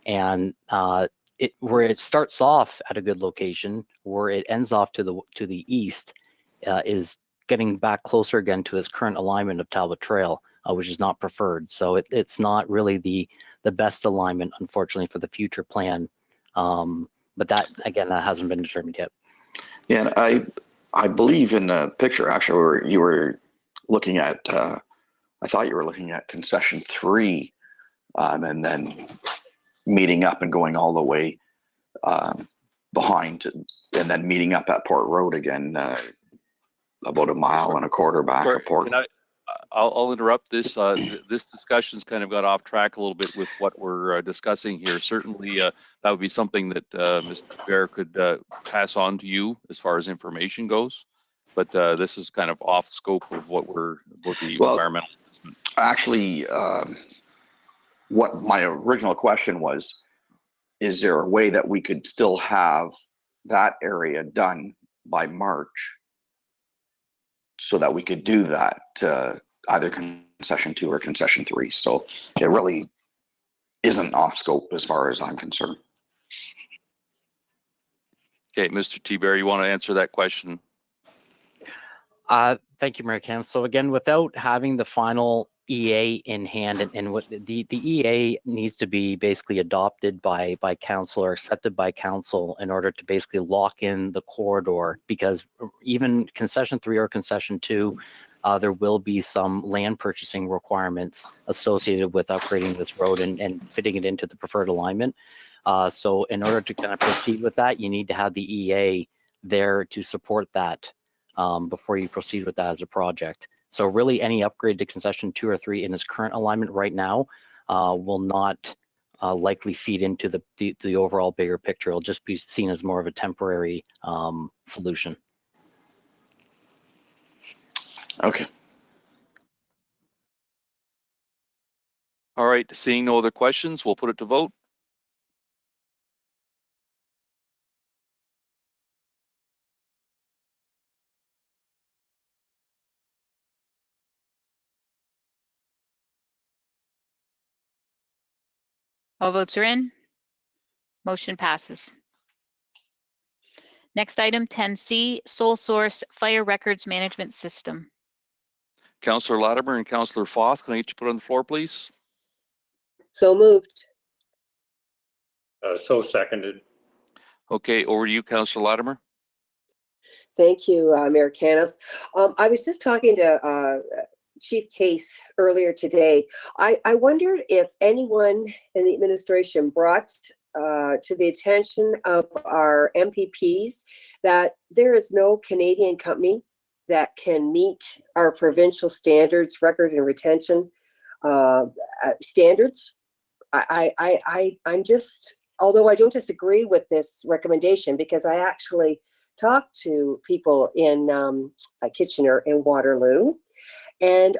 S17: And where it starts off at a good location, where it ends off to the east is getting back closer again to its current alignment of Talbot Trail, which is not preferred. So it's not really the best alignment, unfortunately, for the future plan. But that, again, that hasn't been determined yet.
S20: Yeah, and I believe in the picture, actually, where you were looking at, I thought you were looking at concession 3, and then meeting up and going all the way behind, and then meeting up at Port Road again, about a mile and a quarter back of Port.
S1: I'll interrupt this. This discussion's kind of got off track a little bit with what we're discussing here. Certainly, that would be something that Mr. Bear could pass on to you as far as information goes. But this is kind of off scope of what about the environmental assessment.
S20: Actually, what my original question was, is there a way that we could still have that area done by March, so that we could do that either concession 2 or concession 3? So it really isn't off scope as far as I'm concerned.
S1: Okay, Mr. T-Bear, you want to answer that question?
S17: Thank you, Mayor Camp. So again, without having the final EA in hand, and what the EA needs to be basically adopted by council or accepted by council in order to basically lock in the corridor, because even concession 3 or concession 2, there will be some land purchasing requirements associated with upgrading this road and fitting it into the preferred alignment. So in order to kind of proceed with that, you need to have the EA there to support that before you proceed with that as a project. So really any upgrade to concession 2 or 3 in its current alignment right now will not likely feed into the overall bigger picture. It'll just be seen as more of a temporary solution.
S20: Okay.
S1: All right, seeing no other questions, we'll put it to vote.
S2: All votes are in. Motion passes. Next item, 10C, sole source fire records management system.
S1: Councillor Latimer and Councillor Foss, can I each put on the floor, please?
S4: So moved.
S9: So seconded.
S1: Okay, over to you, Councillor Latimer.
S4: Thank you, Mayor Caniff. I was just talking to Chief Case earlier today. I wondered if anyone in the administration brought to the attention of our MPPs that there is no Canadian company that can meet our provincial standards, record and retention standards. I'm just, although I don't disagree with this recommendation, because I actually talked to people in Kitchener and Waterloo, and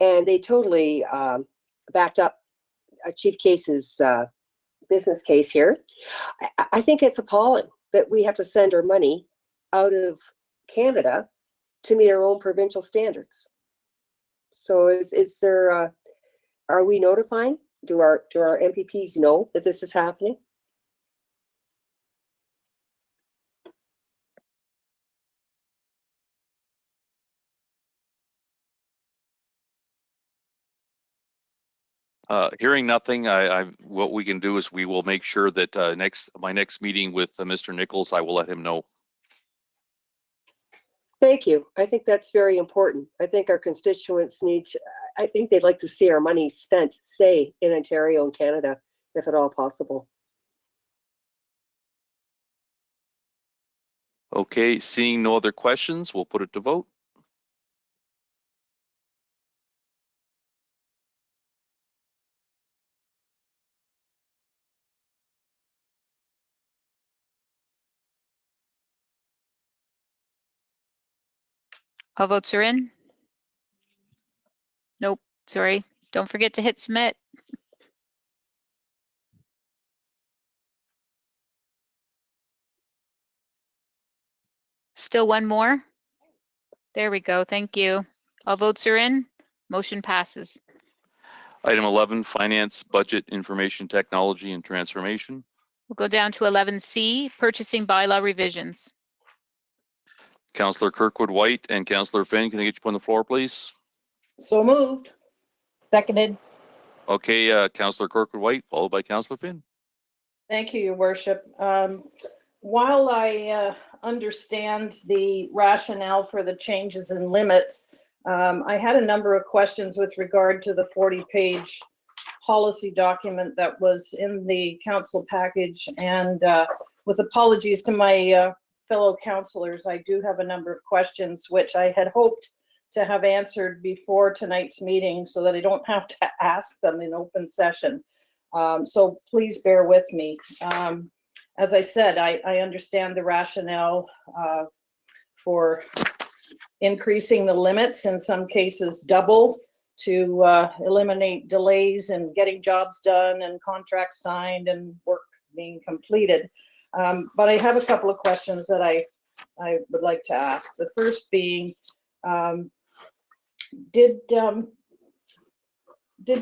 S4: and they totally backed up Chief Case's business case here. I think it's appalling that we have to send our money out of Canada to meet our own provincial standards. So is there, are we notifying? Do our MPPs know that this is happening?
S1: Hearing nothing, what we can do is we will make sure that my next meeting with Mr. Nichols, I will let him know.
S4: Thank you. I think that's very important. I think our constituents I think they'd like to see our money stay in Ontario and Canada, if at all possible.
S1: Okay, seeing no other questions, we'll put it to vote.
S2: All votes are in. Nope, sorry. Don't forget to hit submit. Still one more. There we go. Thank you. All votes are in. Motion passes.
S1: Item 11, Finance, Budget, Information Technology, and Transformation.
S2: We'll go down to 11C, purchasing bylaw revisions.
S1: Councillor Kirkwood White and Councillor Finn, can I get you on the floor, please?
S10: So moved.
S19: Seconded.
S1: Okay, Councillor Kirkwood White, followed by Councillor Finn.
S10: Thank you, Your Worship. While I understand the rationale for the changes in limits, I had a number of questions with regard to the 40-page policy document that was in the council package. And with apologies to my fellow councillors, I do have a number of questions which I had hoped to have answered before tonight's meeting so that I don't have to ask them in open session. So please bear with me. As I said, I understand the rationale for increasing the limits, in some cases double, to eliminate delays in getting jobs done and contracts signed and work being completed. But I have a couple of questions that I would like to ask. The first being, did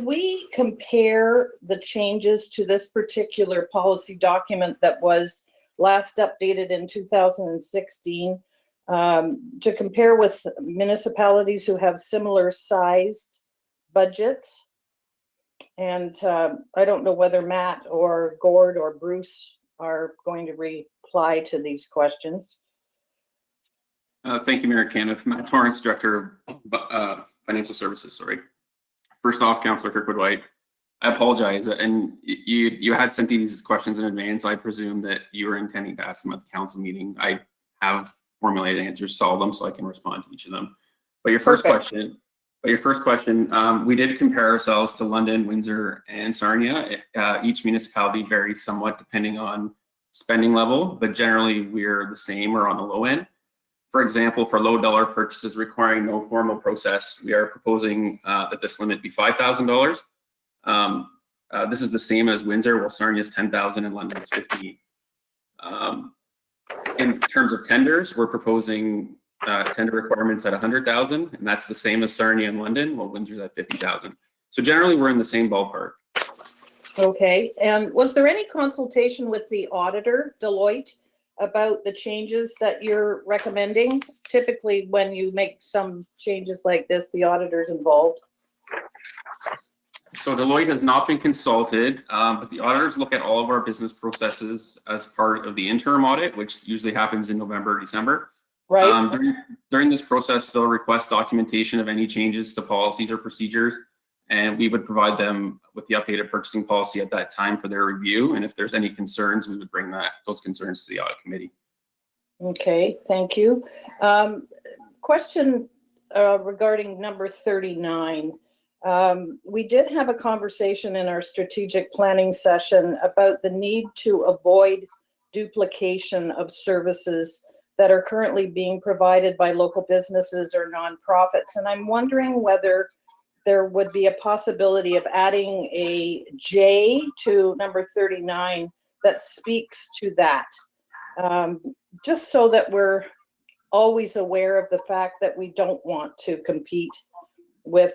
S10: we compare the changes to this particular policy document that was last updated in 2016 to compare with municipalities who have similar sized budgets? And I don't know whether Matt or Gord or Bruce are going to reply to these questions.
S21: Thank you, Mayor Caniff. Matt Torrance, Director of Financial Services, sorry. First off, Councillor Kirkwood White, I apologize. And you had sent these questions in advance. I presume that you were intending to ask them at the council meeting. I have formulated answers to all of them so I can respond to each of them. But your first question, we did compare ourselves to London, Windsor, and Sarnia. Each municipality varies somewhat depending on spending level, but generally we're the same or on the low end. For example, for low dollar purchases requiring no formal process, we are proposing that this limit be $5,000. This is the same as Windsor, while Sarnia is 10,000 and London is 15. In terms of tenders, we're proposing tender requirements at 100,000, and that's the same as Sarnia and London, while Windsor's at 50,000. So generally, we're in the same ballpark.
S10: Okay, and was there any consultation with the auditor, Deloitte, about the changes that you're recommending? Typically, when you make some changes like this, the auditor's involved.
S21: So Deloitte has not been consulted, but the auditors look at all of our business processes as part of the interim audit, which usually happens in November, December.
S10: Right.
S21: During this process, they'll request documentation of any changes to policies or procedures, and we would provide them with the updated purchasing policy at that time for their review. And if there's any concerns, we would bring those concerns to the audit committee.
S10: Okay, thank you. Question regarding number 39. We did have a conversation in our strategic planning session about the need to avoid duplication of services that are currently being provided by local businesses or nonprofits. And I'm wondering whether there would be a possibility of adding a J to number 39 that speaks to that. Just so that we're always aware of the fact that we don't want to compete with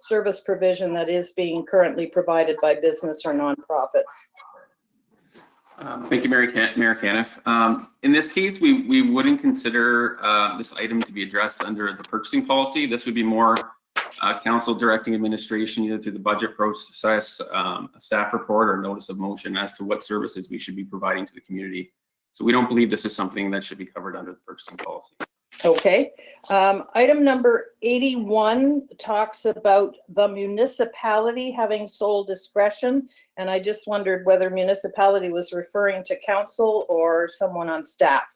S10: service provision that is being currently provided by business or nonprofits.
S21: Thank you, Mayor Caniff. In this case, we wouldn't consider this item to be addressed under the purchasing policy. This would be more council directing administration either through the budget process, a staff report, or notice of motion as to what services we should be providing to the community. So we don't believe this is something that should be covered under the purchasing policy.
S10: Okay. Item number 81 talks about the municipality having sole discretion. And I just wondered whether municipality was referring to council or someone on staff.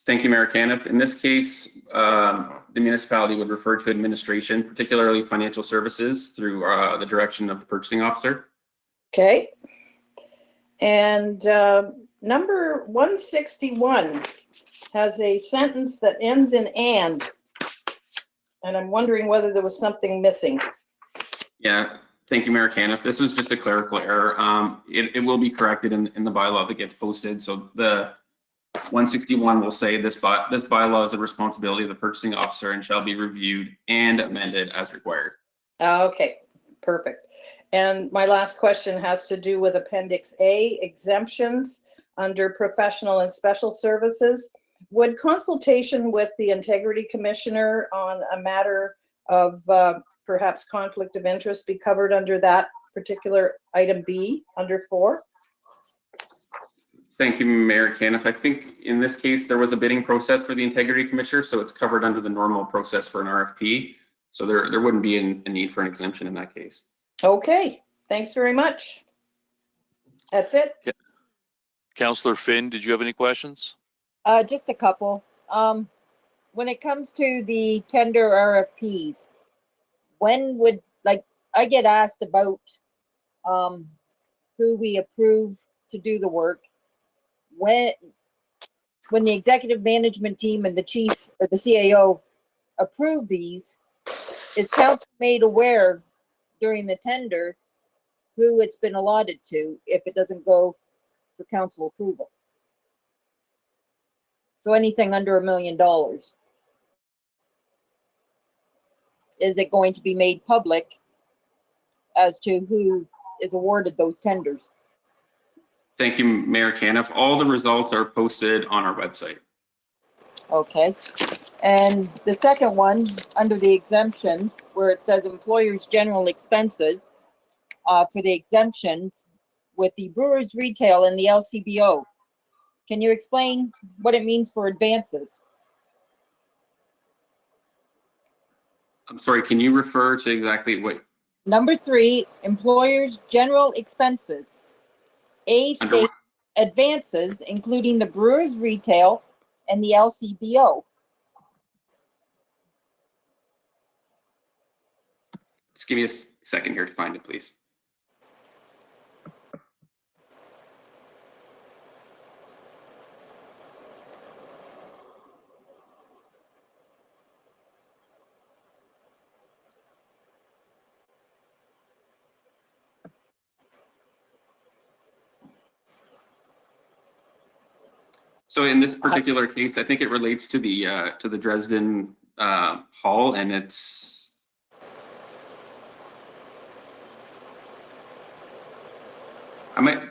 S21: Thank you, Mayor Caniff. In this case, the municipality would refer to administration, particularly financial services, through the direction of the purchasing officer.
S10: Okay. And number 161 has a sentence that ends in and I'm wondering whether there was something missing.
S21: Yeah, thank you, Mayor Caniff. This is just a clerical error. It will be corrected in the bylaw that gets posted. So the 161 will say this bylaw is the responsibility of the purchasing officer and shall be reviewed and amended as required.
S10: Okay, perfect. And my last question has to do with Appendix A, exemptions under professional and special services. Would consultation with the Integrity Commissioner on a matter of perhaps conflict of interest be covered under that particular item B under 4?
S21: Thank you, Mayor Caniff. I think in this case, there was a bidding process for the Integrity Commissioner, so it's covered under the normal process for an RFP. So there wouldn't be a need for an exemption in that case.
S10: Okay, thanks very much. That's it.
S1: Yeah. Councillor Finn, did you have any questions?
S19: Just a couple. When it comes to the tender RFPs, when would, like, I get asked about who we approve to do the work. When the executive management team and the chief or the CAO approve these, is council made aware during the tender who it's been allotted to if it doesn't go for council approval? So anything under $1 million, is it going to be made public as to who is awarded those tenders?
S21: Thank you, Mayor Caniff. All the results are posted on our website.
S19: Okay. And the second one, under the exemptions, where it says employers' general expenses for the exemptions with the brewers retail and the LCBO. Can you explain what it means for advances?
S21: I'm sorry, can you refer to exactly what?
S19: Number 3, employers' general expenses. A state advances, including the brewers retail and the LCBO.
S21: Just give me a second here to find it, please. So in this particular case, I think it relates to the Dresden Hall, and it's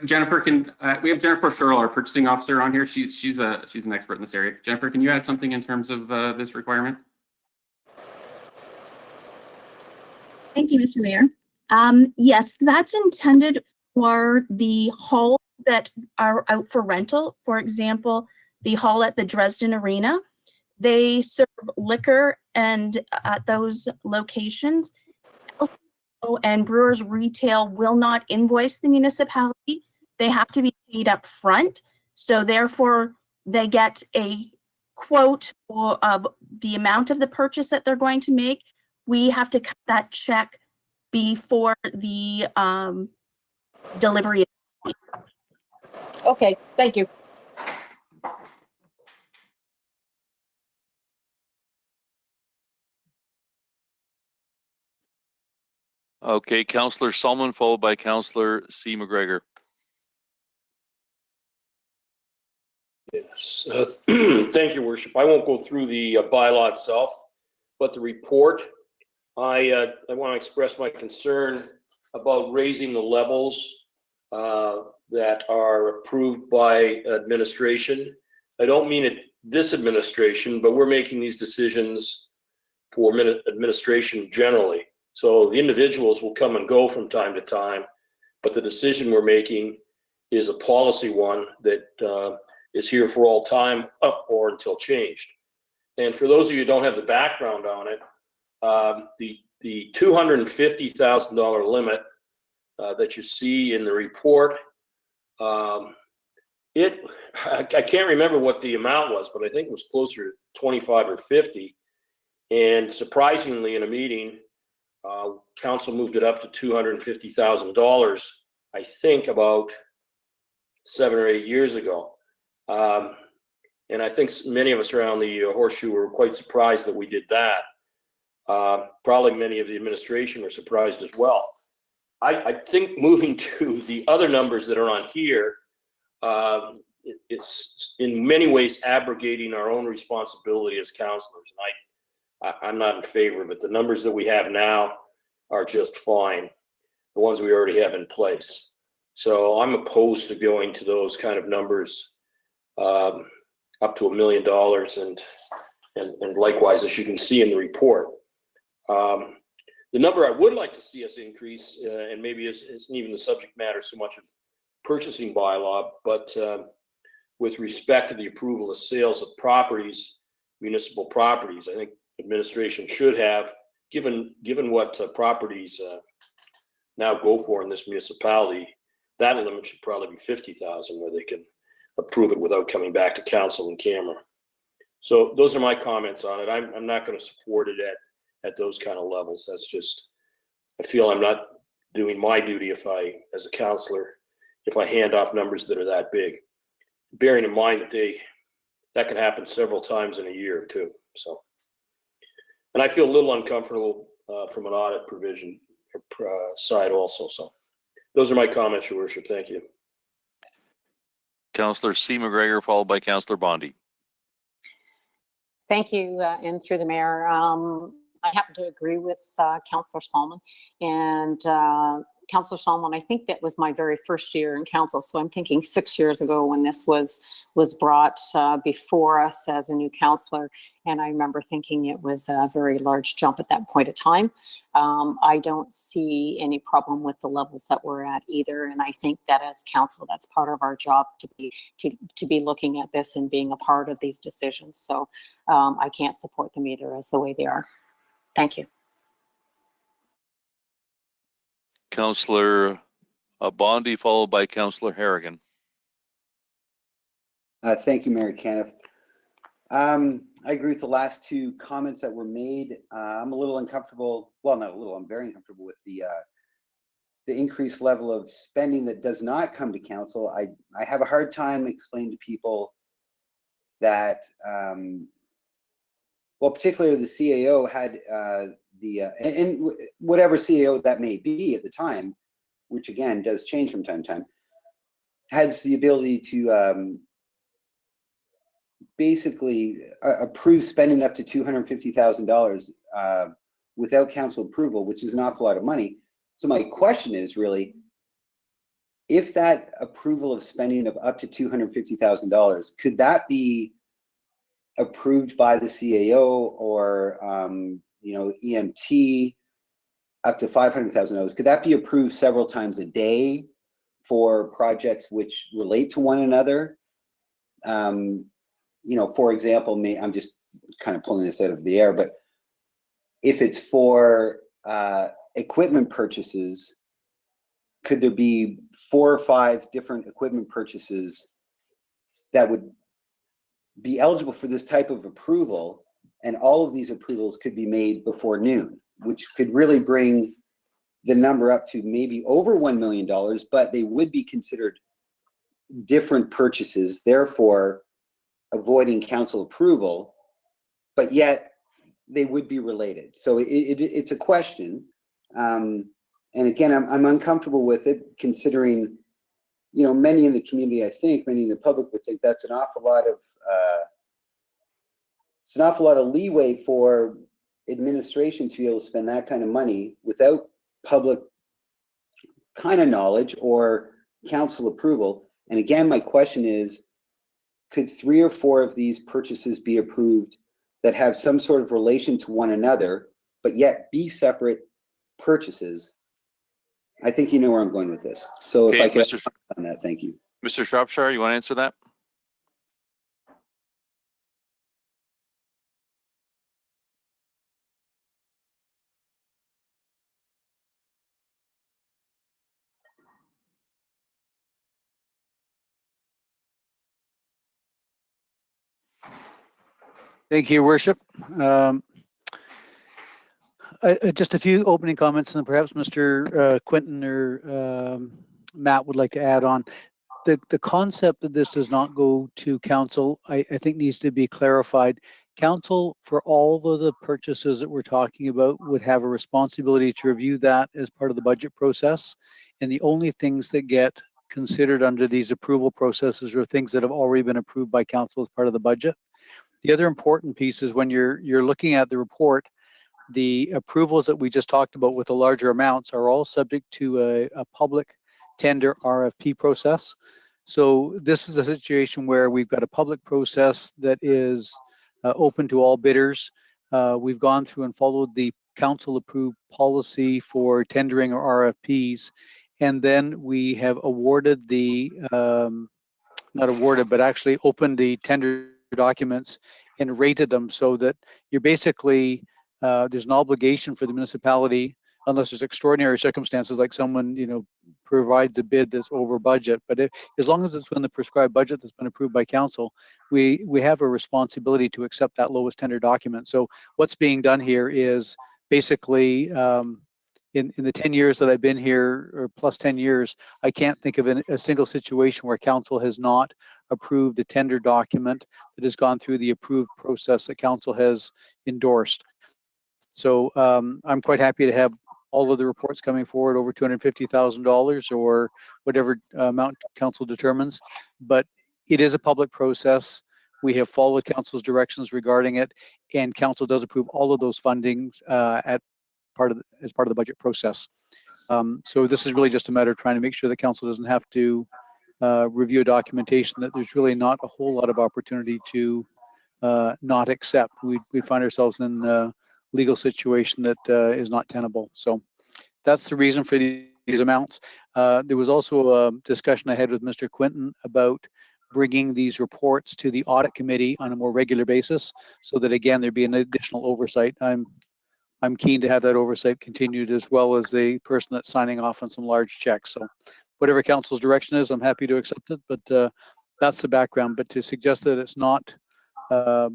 S21: Jennifer, we have Jennifer Sherrill, our purchasing officer, on here. She's an expert in this area. Jennifer, can you add something in terms of this requirement?
S3: Thank you, Mr. Mayor. Yes, that's intended for the halls that are out for rental. For example, the hall at the Dresden Arena. They serve liquor and at those locations. And Brewers Retail will not invoice the municipality. They have to be paid up front. So therefore, they get a quote of the amount of the purchase that they're going to make. We have to cut that check before the delivery.
S19: Okay, thank you.
S1: Okay, Councillor Solomon, followed by Councillor C. McGregor.
S9: Yes, thank you, Worship. I won't go through the bylaw itself, but the report, I want to express my concern about raising the levels that are approved by administration. I don't mean this administration, but we're making these decisions for administration generally. So the individuals will come and go from time to time, but the decision we're making is a policy one that is here for all time up or until changed. And for those of you who don't have the background on it, the $250,000 limit that you see in the report, I can't remember what the amount was, but I think it was closer to 25 or 50. And surprisingly, in a meeting, council moved it up to $250,000, I think about 7 or 8 years ago. And I think many of us around the Horseshoe were quite surprised that we did that. Probably many of the administration were surprised as well. I think moving to the other numbers that are on here, it's in many ways abrogating our own responsibility as councillors. And I'm not in favor of it. The numbers that we have now are just fine, the ones we already have in place. So I'm opposed to going to those kind of numbers up to $1 million, and likewise, as you can see in the report. The number I would like to see us increase, and maybe isn't even the subject matter so much of purchasing bylaw, but with respect to the approval of sales of properties, municipal properties, I think administration should have, given what properties now go for in this municipality, that limit should probably be 50,000, where they can approve it without coming back to council and camera. So those are my comments on it. I'm not going to support it at those kind of levels. That's just, I feel I'm not doing my duty as a councillor, if I hand off numbers that are that big, bearing in mind that can happen several times in a year too. So, and I feel a little uncomfortable from an audit provision side also. So those are my comments, Your Worship. Thank you.
S1: Councillor C. McGregor, followed by Councillor Bondy.
S12: Thank you, and through the mayor. I happen to agree with Councillor Solomon, and Councillor Solomon, I think that was my very first year in council. So I'm thinking 6 years ago when this was brought before us as a new councillor. And I remember thinking it was a very large jump at that point of time. I don't see any problem with the levels that we're at either. And I think that as council, that's part of our job to be looking at this and being a part of these decisions. So I can't support them either as the way they are. Thank you.
S1: Councillor Bondy, followed by Councillor Harrigan.
S16: Thank you, Mayor Caniff. I agree with the last two comments that were made. I'm a little uncomfortable. Well, not a little. I'm very uncomfortable with the increased level of spending that does not come to council. I have a hard time explaining to people that, well, particularly the CAO had and whatever CAO that may be at the time, which again does change from time to time, has the ability to basically approve spending up to $250,000 without council approval, which is an awful lot of money. So my question is really, if that approval of spending of up to $250,000, could that be approved by the CAO or, EMT up to $500,000? Could that be approved several times a day for projects which relate to one another? For example, I'm just kind of pulling this out of the air, but if it's for equipment purchases, could there be 4 or 5 different equipment purchases that would be eligible for this type of approval, and all of these approvals could be made before noon, which could really bring the number up to maybe over $1 million, but they would be considered different purchases, therefore avoiding council approval, but yet they would be related. So it's a question. And again, I'm uncomfortable with it, considering, many in the community, I think, many in the public would think that's an awful lot of leeway for administration to be able to spend that kind of money without public kind of knowledge or council approval. And again, my question is, could 3 or 4 of these purchases be approved that have some sort of relation to one another, but yet be separate purchases? I think you know where I'm going with this. So
S1: Okay,
S16: if I could
S1: Mr.
S16: on that, thank you.
S1: Mr. Shropshire, you want to answer that?
S7: Thank you, Your Worship. Just a few opening comments, and then perhaps Mr. Quinton or Matt would like to add on. The concept that this does not go to council, I think needs to be clarified. Council, for all of the purchases that we're talking about, would have a responsibility to review that as part of the budget process. And the only things that get considered under these approval processes are things that have already been approved by council as part of the budget. The other important piece is when you're looking at the report, the approvals that we just talked about with the larger amounts are all subject to a public tender RFP process. So this is a situation where we've got a public process that is open to all bidders. We've gone through and followed the council approved policy for tendering or RFPs. And then we have awarded not awarded, but actually opened the tender documents and rated them so that you're basically, there's an obligation for the municipality, unless there's extraordinary circumstances like someone, provides a bid that's over budget. But as long as it's within the prescribed budget that's been approved by council, we have a responsibility to accept that lowest tender document. So what's being done here is basically, in the 10 years that I've been here, or plus 10 years, I can't think of a single situation where council has not approved a tender document that has gone through the approved process that council has endorsed. So I'm quite happy to have all of the reports coming forward over $250,000 or whatever amount council determines. But it is a public process. We have followed council's directions regarding it, and council does approve all of those fundings as part of the budget process. So this is really just a matter of trying to make sure that council doesn't have to review a documentation that there's really not a whole lot of opportunity to not accept. We find ourselves in a legal situation that is not tenable. So that's the reason for these amounts. There was also a discussion I had with Mr. Quinton about bringing these reports to the audit committee on a more regular basis, so that again there'd be an additional oversight. I'm keen to have that oversight continued, as well as the person that's signing off on some large checks. So whatever council's direction is, I'm happy to accept it, but that's the background. But to suggest that it's not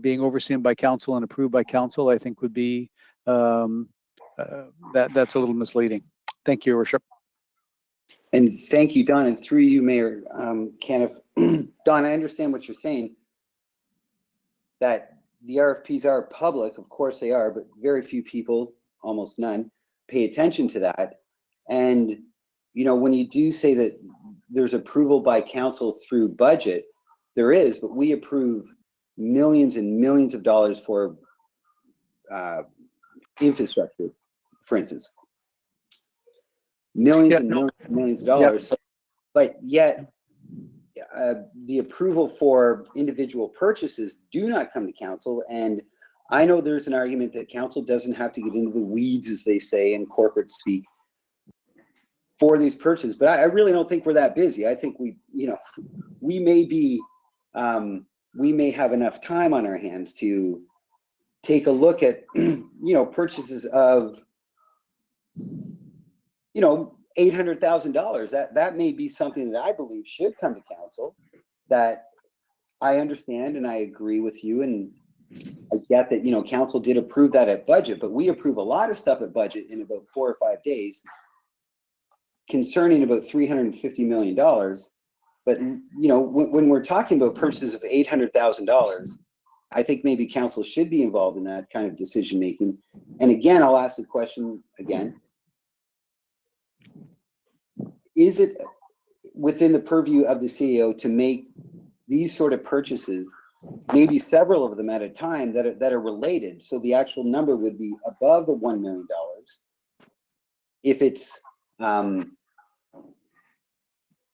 S7: being overseen by council and approved by council, I think would be, that's a little misleading. Thank you, Your Worship.
S16: And thank you, Don, and through you, Mayor Caniff. Don, I understand what you're saying, that the RFPs are public, of course they are, but very few people, almost none, pay attention to that. And, when you do say that there's approval by council through budget, there is, but we approve millions and millions of dollars for infrastructure, for instance. Millions and millions of dollars. but yet the approval for individual purchases do not come to council. And I know there's an argument that council doesn't have to get into the weeds, as they say in corporate speak, for these purchases, but I really don't think we're that busy. I think we may have enough time on our hands to take a look at, purchases of, $800,000. That may be something that I believe should come to council, that I understand and I agree with you. And I get that, council did approve that at budget, but we approve a lot of stuff at budget in about 4 or 5 days concerning about $350 million. But, when we're talking about purchases of $800,000, I think maybe council should be involved in that kind of decision making. And again, I'll ask the question again. Is it within the purview of the CEO to make these sort of purchases, maybe several of them at a time, that are related? So the actual number would be above the $1 million. If it's,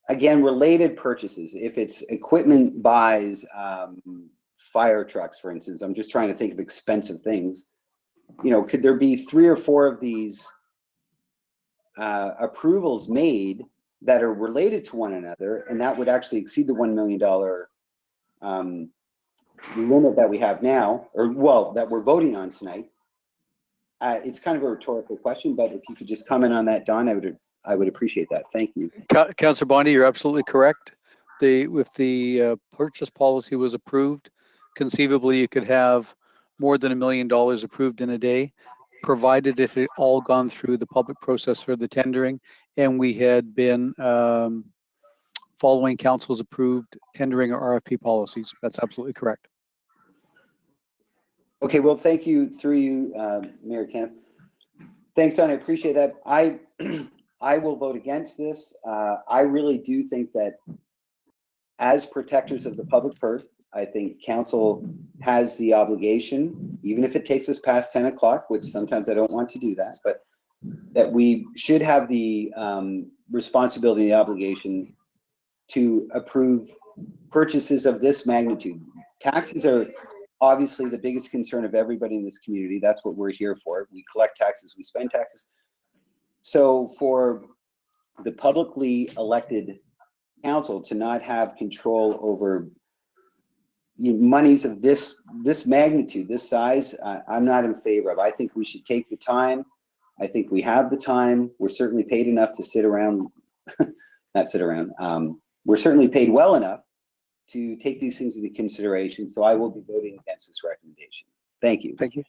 S16: again, related purchases, if it's equipment buys, fire trucks, for instance, I'm just trying to think of expensive things. Could there be 3 or 4 of these approvals made that are related to one another, and that would actually exceed the $1 million limit that we have now, or that we're voting on tonight? It's kind of a rhetorical question, but if you could just comment on that, Don, I would appreciate that. Thank you.
S7: Councillor Bondi, you're absolutely correct. If the purchase policy was approved, conceivably you could have more than $1 million approved in a day, provided it had all gone through the public process for the tendering and we had been following council's approved tendering or RFP policies. That's absolutely correct.
S16: Okay, well, thank you, through you, Mayor Kenneth. Thanks, Don, I appreciate that. I will vote against this. I really do think that as protectors of the public purse, I think council has the obligation, even if it takes us past 10 o'clock, which sometimes I don't want to do that, but that we should have the responsibility and the obligation to approve purchases of this magnitude. Taxes are obviously the biggest concern of everybody in this community. That's what we're here for. We collect taxes, we spend taxes. So for the publicly elected council to not have control over monies of this magnitude, this size, I'm not in favor of. I think we should take the time. I think we have the time. We're certainly paid enough to sit around, not sit around. We're certainly paid well enough to take these things into consideration. So I will be voting against this recommendation. Thank you.
S7: Thank you.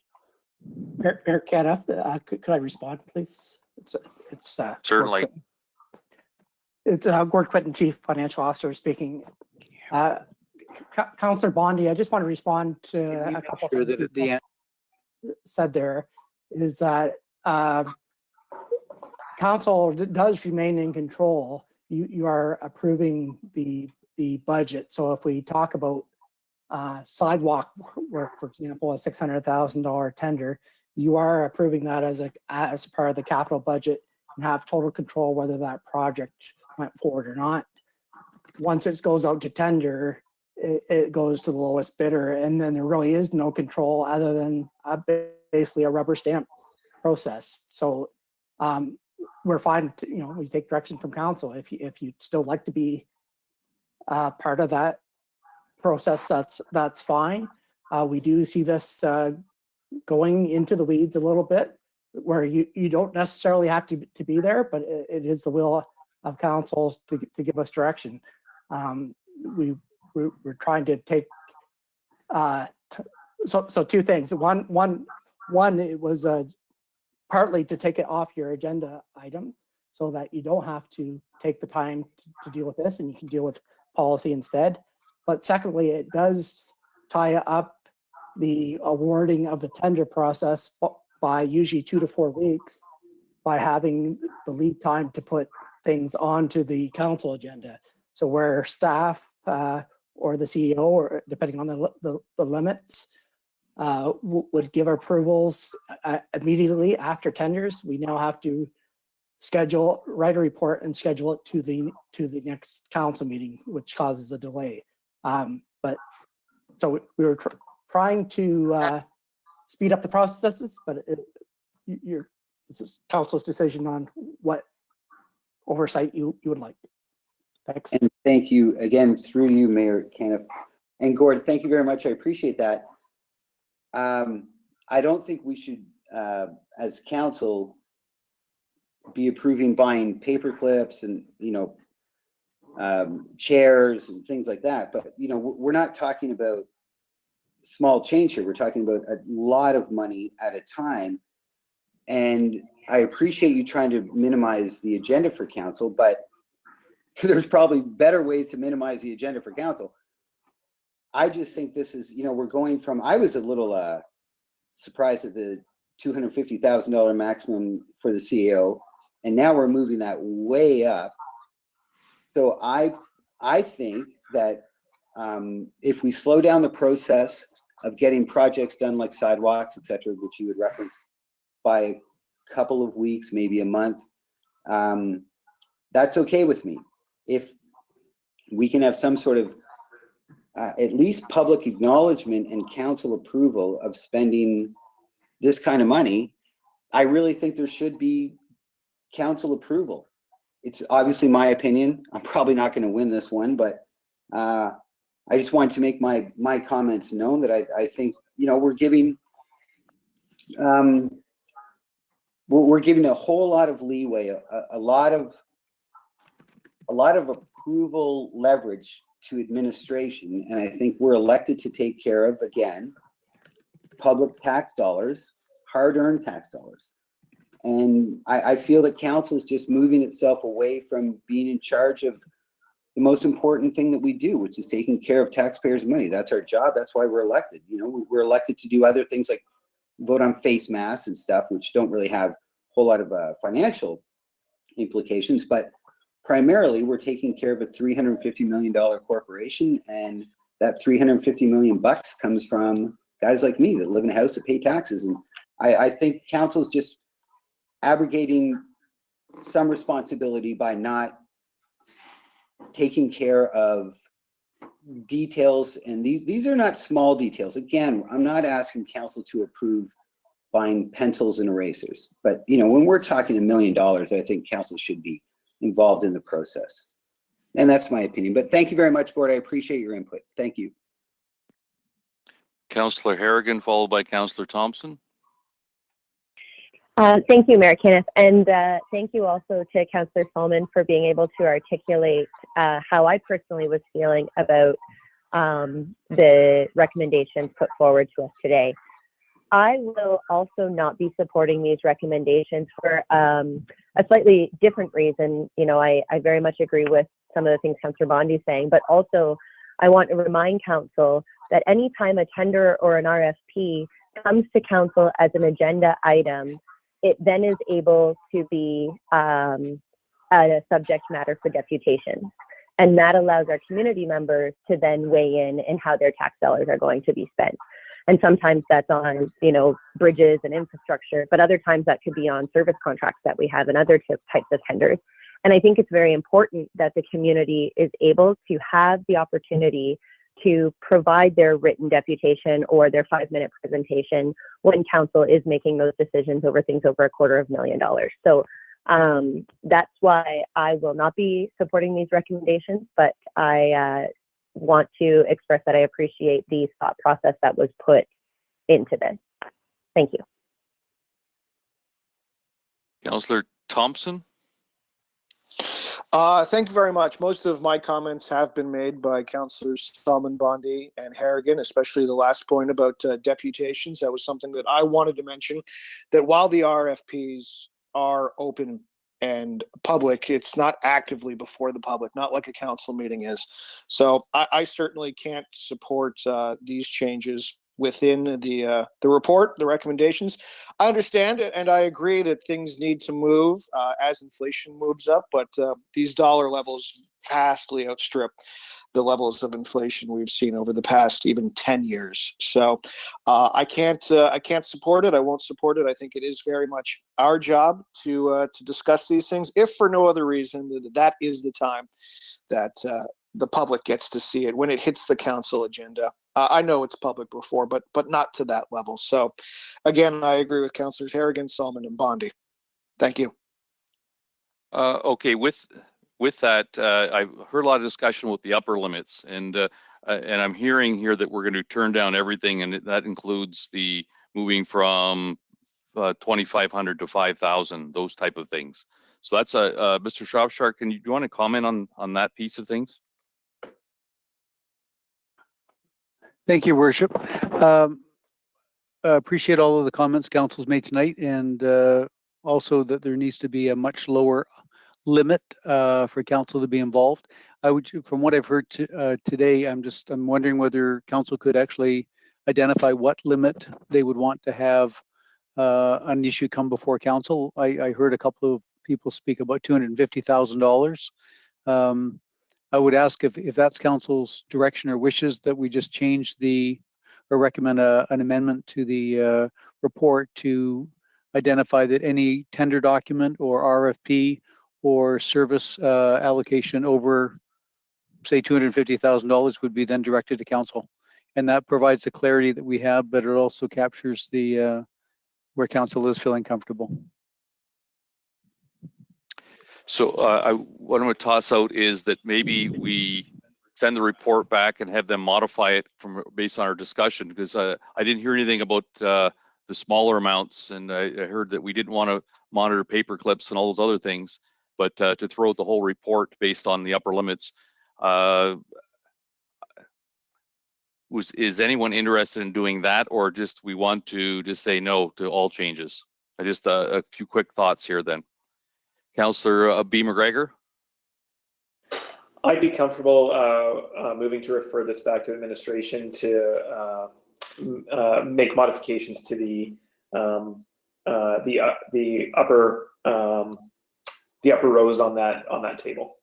S8: Mayor Kenneth, could I respond, please? It's
S1: Certainly.
S8: It's Gord Quinton, Chief Financial Officer speaking. Councillor Bondi, I just want to respond to a couple of things that said there, is that council does remain in control. You are approving the budget. So if we talk about sidewalk work, for example, a $600,000 tender, you are approving that as part of the capital budget and have total control whether that project went forward or not. Once it goes out to tender, it goes to the lowest bidder, and then there really is no control other than basically a rubber stamp process. So we're fine to, we take direction from council. If you'd still like to be part of that process, that's fine. We do see this going into the weeds a little bit, where you don't necessarily have to be there, but it is the will of council to give us direction. We're trying to take so 2 things. One, it was partly to take it off your agenda item so that you don't have to take the time to deal with this and you can deal with policy instead. But secondly, it does tie up the awarding of the tender process by usually 2 to 4 weeks by having the lead time to put things onto the council agenda. So where staff or the CEO, or depending on the limits, would give approvals immediately after tenders, we now have to write a report and schedule it to the next council meeting, which causes a delay. But so we were trying to speed up the processes, but this is council's decision on what oversight you would like. Thanks.
S16: And thank you again through you, Mayor Caniff. And Gord, thank you very much. I appreciate that. I don't think we should, as council, be approving buying paper clips and, chairs and things like that. But, we're not talking about small change here. We're talking about a lot of money at a time. And I appreciate you trying to minimize the agenda for council, but there's probably better ways to minimize the agenda for council. I just think this is, we're going from, I was a little surprised at the $250,000 maximum for the CAO, and now we're moving that way up. So I think that if we slow down the process of getting projects done like sidewalks, et cetera, which you would reference, by a couple of weeks, maybe a month, that's okay with me. If we can have some sort of at least public acknowledgement and council approval of spending this kind of money, I really think there should be council approval. It's obviously my opinion. I'm probably not going to win this one, but I just wanted to make my comments known that I think, we're giving we're giving a whole lot of leeway, a lot of approval leverage to administration, and I think we're elected to take care of, again, public tax dollars, hard-earned tax dollars. And I feel that council is just moving itself away from being in charge of the most important thing that we do, which is taking care of taxpayers' money. That's our job. That's why we're elected. We're elected to do other things like vote on face masks and stuff, which don't really have a whole lot of financial implications, but primarily we're taking care of a $350 million corporation, and that $350 million bucks comes from guys like me that live in a house that pay taxes. And I think council's just abrogating some responsibility by not taking care of details, and these are not small details. Again, I'm not asking council to approve buying pencils and erasers, but when we're talking $1 million, I think council should be involved in the process. And that's my opinion. But thank you very much, Gord. I appreciate your input. Thank you.
S1: Councillor Harrigan, followed by Councillor Thompson.
S5: Thank you, Mayor Kenneth, and thank you also to Councillor Solomon for being able to articulate how I personally was feeling about the recommendations put forward to us today. I will also not be supporting these recommendations for a slightly different reason. I very much agree with some of the things Councillor Bondi's saying, but also I want to remind council that anytime a tender or an RFP comes to council as an agenda item, it then is able to be a subject matter for deputation. And that allows our community members to then weigh in how their tax dollars are going to be spent. And sometimes that's on, bridges and infrastructure, but other times that could be on service contracts that we have and other types of tenders. And I think it's very important that the community is able to have the opportunity to provide their written deputation or their 5-minute presentation when council is making those decisions over things over $250,000. So that's why I will not be supporting these recommendations, but I want to express that I appreciate the thought process that was put into this. Thank you.
S1: Councillor Thompson.
S11: Thank you very much. Most of my comments have been made by Councillors Solomon, Bondi, and Harrigan, especially the last point about deputations. That was something that I wanted to mention, that while the RFPs are open and public, it's not actively before the public, not like a council meeting is. So I certainly can't support these changes within the report, the recommendations. I understand and I agree that things need to move as inflation moves up, but these dollar levels vastly outstrip the levels of inflation we've seen over the past even 10 years. So I can't support it. I won't support it. I think it is very much our job to discuss these things, if for no other reason that is the time that the public gets to see it when it hits the council agenda. I know it's public before, but not to that level. So again, I agree with Councillors Harrigan, Solomon, and Bondi. Thank you.
S1: Okay, with that, I've heard a lot of discussion with the upper limits, and I'm hearing here that we're going to turn down everything, and that includes the moving from 2,500 to 5,000, those type of things. So that's Mr. Shropshire, do you want to comment on that piece of things?
S7: Thank you, Worship. Appreciate all of the comments council's made tonight, and also that there needs to be a much lower limit for council to be involved. From what I've heard today, I'm wondering whether council could actually identify what limit they would want to have an issue come before council. I heard a couple of people speak about $250,000. I would ask if that's council's direction or wishes that we just change or recommend an amendment to the report to identify that any tender document or RFP or service allocation over, say, $250,000 would be then directed to council. And that provides the clarity that we have, but it also captures the where council is feeling comfortable.
S1: So what I'm going to toss out is that maybe we send the report back and have them modify it based on our discussion, because I didn't hear anything about the smaller amounts, and I heard that we didn't want to monitor paper clips and all those other things, but to throw out the whole report based on the upper limits. Is anyone interested in doing that, or just we want to just say no to all changes? Just a few quick thoughts here then. Councillor B. McGregor?
S13: I'd be comfortable moving to refer this back to administration to make modifications to the upper rows on that table.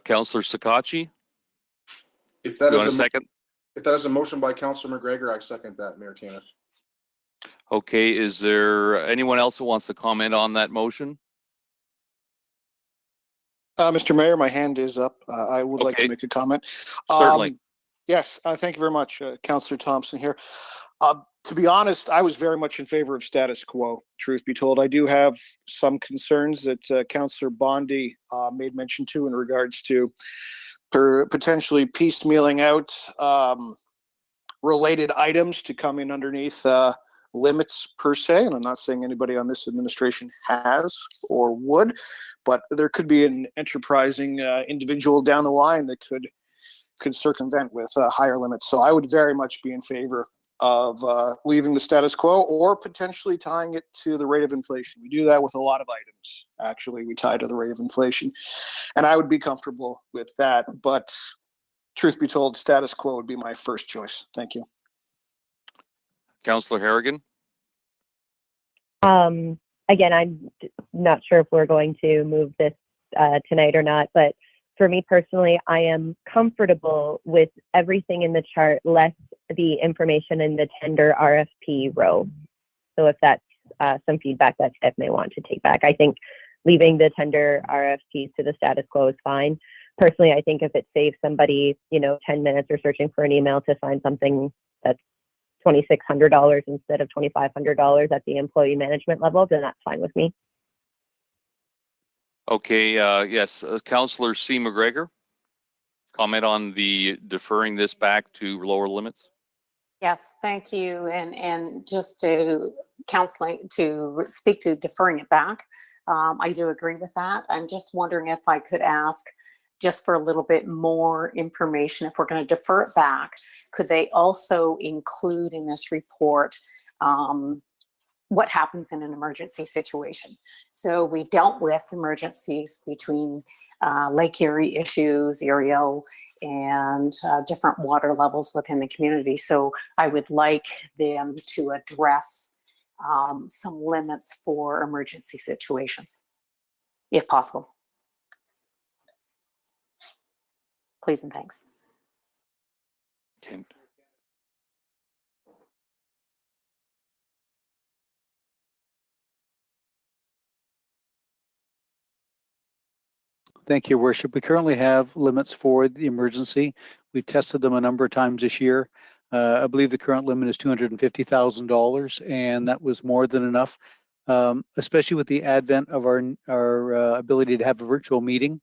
S1: Councillor Sakachi?
S6: If that is
S1: a second?
S6: If that is a motion by Councillor McGregor, I second that, Mayor Caniff.
S1: Okay, is there anyone else that wants to comment on that motion?
S11: Mr. Mayor, my hand is up. I would like to make a comment.
S1: Certainly.
S11: Yes, thank you very much, Councillor Thompson here. To be honest, I was very much in favor of status quo, truth be told. I do have some concerns that Councillor Bondi made mention to in regards to potentially piecemealing out related items to come in underneath limits per se. And I'm not saying anybody on this administration has or would, but there could be an enterprising individual down the line that could circumvent with higher limits. So I would very much be in favor of leaving the status quo or potentially tying it to the rate of inflation. We do that with a lot of items. Actually, we tie to the rate of inflation, and I would be comfortable with that. But truth be told, status quo would be my first choice. Thank you.
S1: Councillor Harrigan?
S5: Again, I'm not sure if we're going to move this tonight or not, but for me personally, I am comfortable with everything in the chart, less the information in the tender RFP row. So if that's some feedback that Tiff may want to take back, I think leaving the tender RFPs to the status quo is fine. Personally, I think if it saves somebody, 10 minutes or searching for an email to find something that's $2,600 instead of $2,500 at the employee management level, then that's fine with me.
S1: Okay, yes, Councillor C. McGregor, comment on the deferring this back to lower limits.
S12: Yes, thank you. And just to speak to deferring it back, I do agree with that. I'm just wondering if I could ask just for a little bit more information. If we're going to defer it back, could they also include in this report what happens in an emergency situation? So we've dealt with emergencies between Lake Erie issues, Erio, and different water levels within the community. So I would like them to address some limits for emergency situations, if possible. Please and thanks.
S1: Okay.
S7: Thank you, Your Worship. We currently have limits for the emergency. We've tested them a number of times this year. I believe the current limit is $250,000, and that was more than enough, especially with the advent of our ability to have a virtual meeting.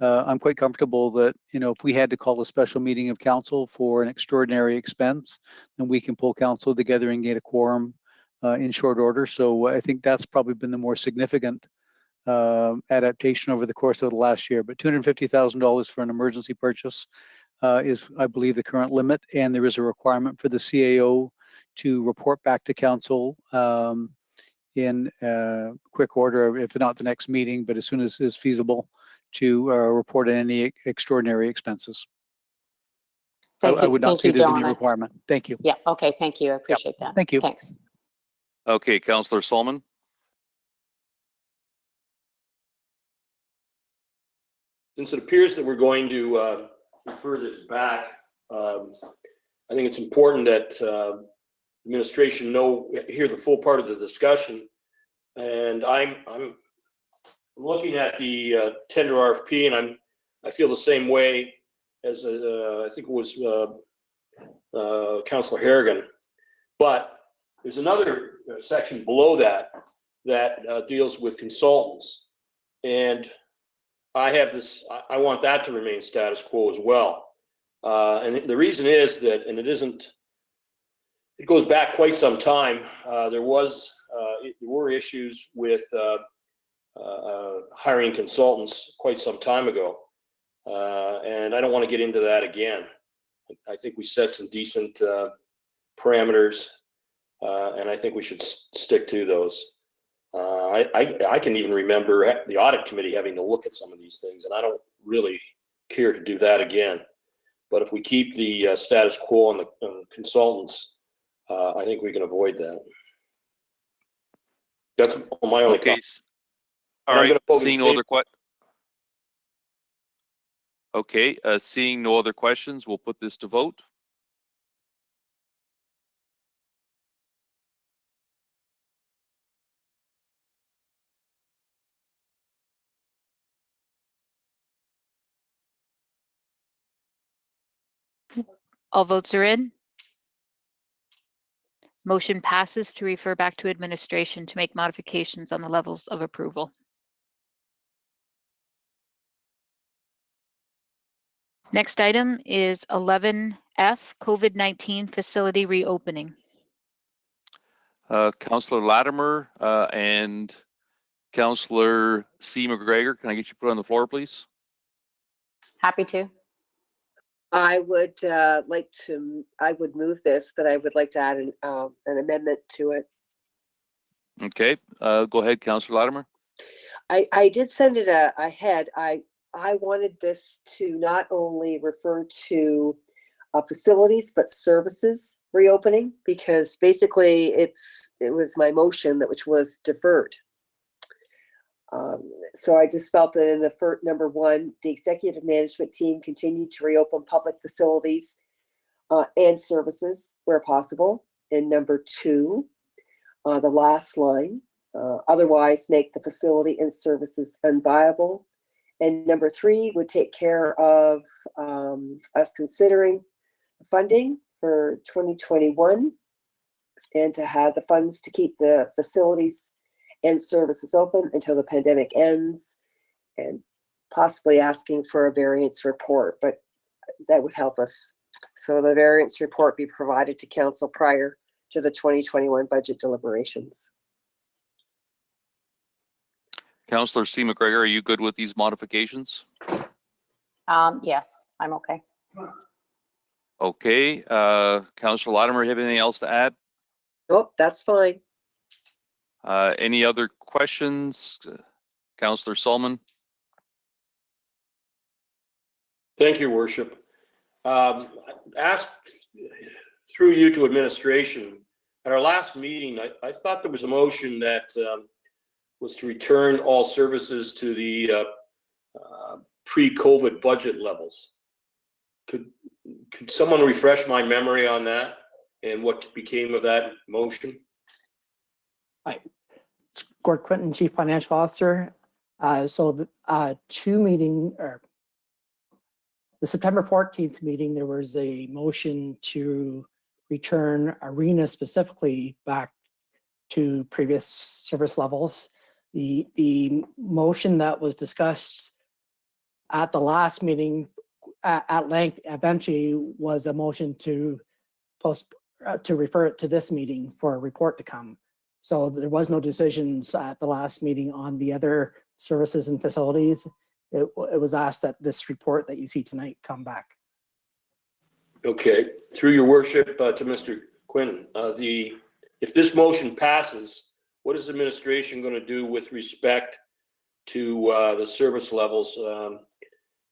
S7: I'm quite comfortable that, if we had to call a special meeting of council for an extraordinary expense, then we can pull council together and get a quorum in short order. So I think that's probably been the more significant adaptation over the course of the last year. But $250,000 for an emergency purchase is, I believe, the current limit, and there is a requirement for the CAO to report back to council in quick order, if not the next meeting, but as soon as is feasible, to report on any extraordinary expenses. I would not say there's any requirement. Thank you.
S12: Yeah, okay, thank you. I appreciate that.
S7: Thank you.
S12: Thanks.
S1: Okay, Councillor Solomon.
S9: Since it appears that we're going to refer this back, I think it's important that administration hear the full part of the discussion. And I'm looking at the tender RFP, and I feel the same way as I think it was Councillor Harrigan. But there's another section below that deals with consultants, and I want that to remain status quo as well. And the reason is that, and it goes back quite some time. There were issues with hiring consultants quite some time ago. And I don't want to get into that again. I think we set some decent parameters, and I think we should stick to those. I can even remember the audit committee having to look at some of these things, and I don't really care to do that again. But if we keep the status quo on the consultants, I think we can avoid that. That's my only
S1: case. All right. Seeing no other questions. Okay. Seeing no other questions, we'll put this to vote.
S2: All votes are in. Motion passes to refer back to administration to make modifications on the levels of approval. Next item is 11F, COVID-19 facility reopening.
S1: Councillor Latimer and Councillor C. McGregor, can I get you put on the floor, please?
S12: Happy to.
S4: I would I would move this, but I would like to add an amendment to it.
S1: Okay, go ahead, Councillor Latimer.
S4: I did send it ahead. I wanted this to not only refer to facilities, but services reopening, because basically it was my motion which was deferred. So I just felt that in the first, number one, the executive management team continued to reopen public facilities and services where possible. And number two, the last line, otherwise make the facility and services unviable. And number three would take care of us considering funding for 2021 and to have the funds to keep the facilities and services open until the pandemic ends, and possibly asking for a variance report, but that would help us. So the variance report be provided to council prior to the 2021 budget deliberations.
S1: Councillor C. McGregor, are you good with these modifications?
S12: Yes, I'm okay.
S1: Okay, Councillor Latimer, have anything else to add?
S4: Nope, that's fine.
S1: Any other questions? Councillor Solomon.
S9: Thank you, Worship. Asked through you to administration, at our last meeting, I thought there was a motion that was to return all services to the pre-COVID budget levels. Could someone refresh my memory on that and what became of that motion?
S8: Hi, Gord Quinton, Chief Financial Officer. So the the September 14th meeting, there was a motion to return Arena specifically back to previous service levels. The motion that was discussed at the last meeting at length eventually was a motion to refer it to this meeting for a report to come. So there was no decisions at the last meeting on the other services and facilities. It was asked that this report that you see tonight come back.
S9: Okay, through your worship to Mr. Quinton, if this motion passes, what is the administration going to do with respect to the service levels?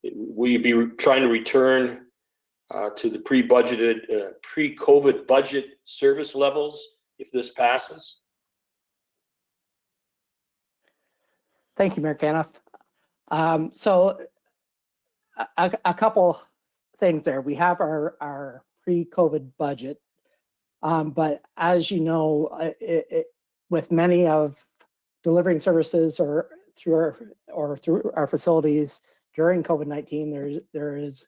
S9: Will you be trying to return to the pre-budgeted, pre-COVID budget service levels if this passes?
S8: Thank you, Mayor Caniff. So a couple things there. We have our pre-COVID budget, but as you know, with many of delivering services or through our facilities during COVID-19, there is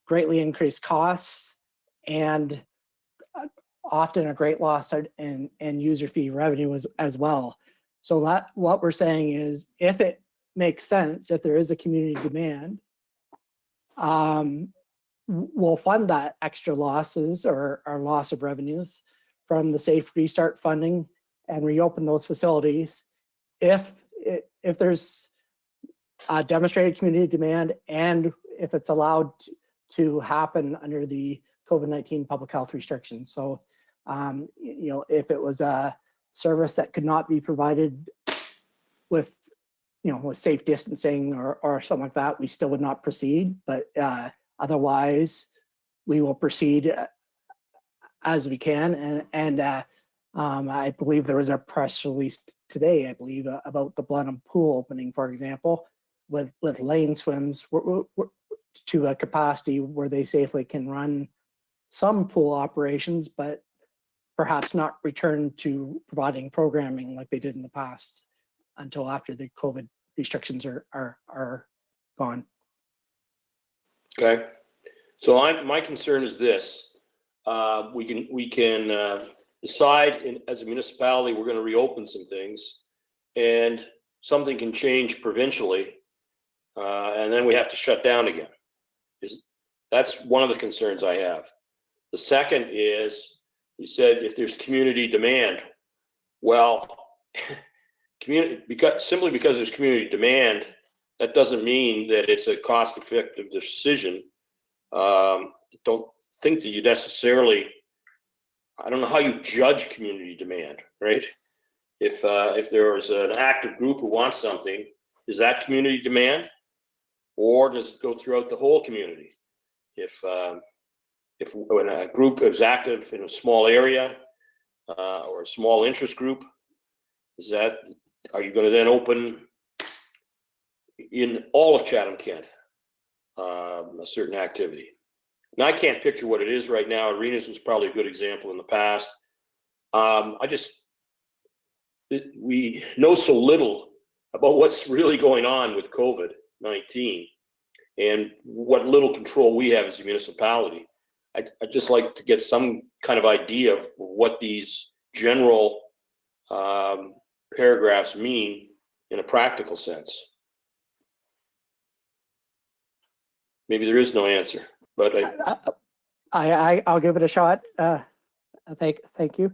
S8: greatly increased costs and often a great loss in user fee revenue as well. So what we're saying is, if it makes sense, if there is a community demand, we'll fund that extra losses or loss of revenues from the Safe Restart funding and reopen those facilities if there's a demonstrated community demand and if it's allowed to happen under the COVID-19 public health restrictions. So, if it was a service that could not be provided with safe distancing or something like that, we still would not proceed. But otherwise, we will proceed as we can. And I believe there was a press release today, I believe, about the Blenheim pool opening, for example, with lane swims to a capacity where they safely can run some pool operations, but perhaps not return to providing programming like they did in the past until after the COVID restrictions are gone.
S9: Okay, so my concern is this: we can decide as a municipality we're going to reopen some things, and something can change provincially, and then we have to shut down again. That's one of the concerns I have. The second is, you said if there's community demand. Well, simply because there's community demand, that doesn't mean that it's a cost-effective decision. Don't think that you necessarily, I don't know how you judge community demand, right? If there is an active group who wants something, is that community demand? Or does it go throughout the whole community? If when a group is active in a small area or a small interest group, are you going to then open in all of Chatham-Kent a certain activity? Now, I can't picture what it is right now. Arenas was probably a good example in the past. We know so little about what's really going on with COVID-19 and what little control we have as a municipality. I'd just like to get some kind of idea of what these general paragraphs mean in a practical sense. Maybe there is no answer, but
S8: I'll give it a shot. Thank you.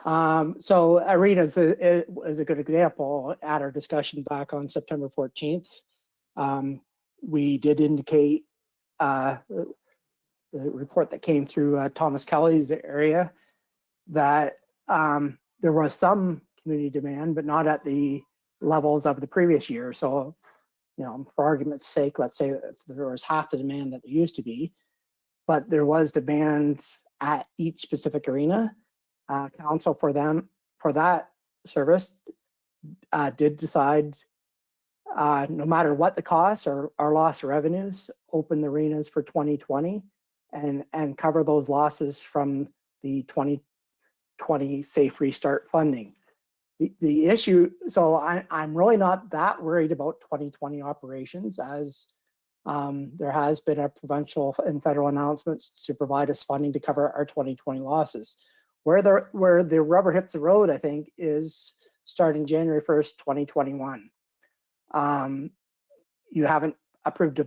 S8: So Arenas is a good example. At our discussion back on September 14th, we did indicate the report that came through Thomas Kelly's area that there was some community demand, but not at the levels of the previous year. So, for argument's sake, let's say that there was half the demand that there used to be, but there was demand at each specific arena. Council for that service did decide no matter what the costs or our lost revenues, open the arenas for 2020 and cover those losses from the 2020 Safe Restart funding. The issue, so I'm really not that worried about 2020 operations, as there has been a provincial and federal announcements to provide us funding to cover our 2020 losses. Where the rubber hits the road, I think, is starting January 1st, 2021. You haven't approved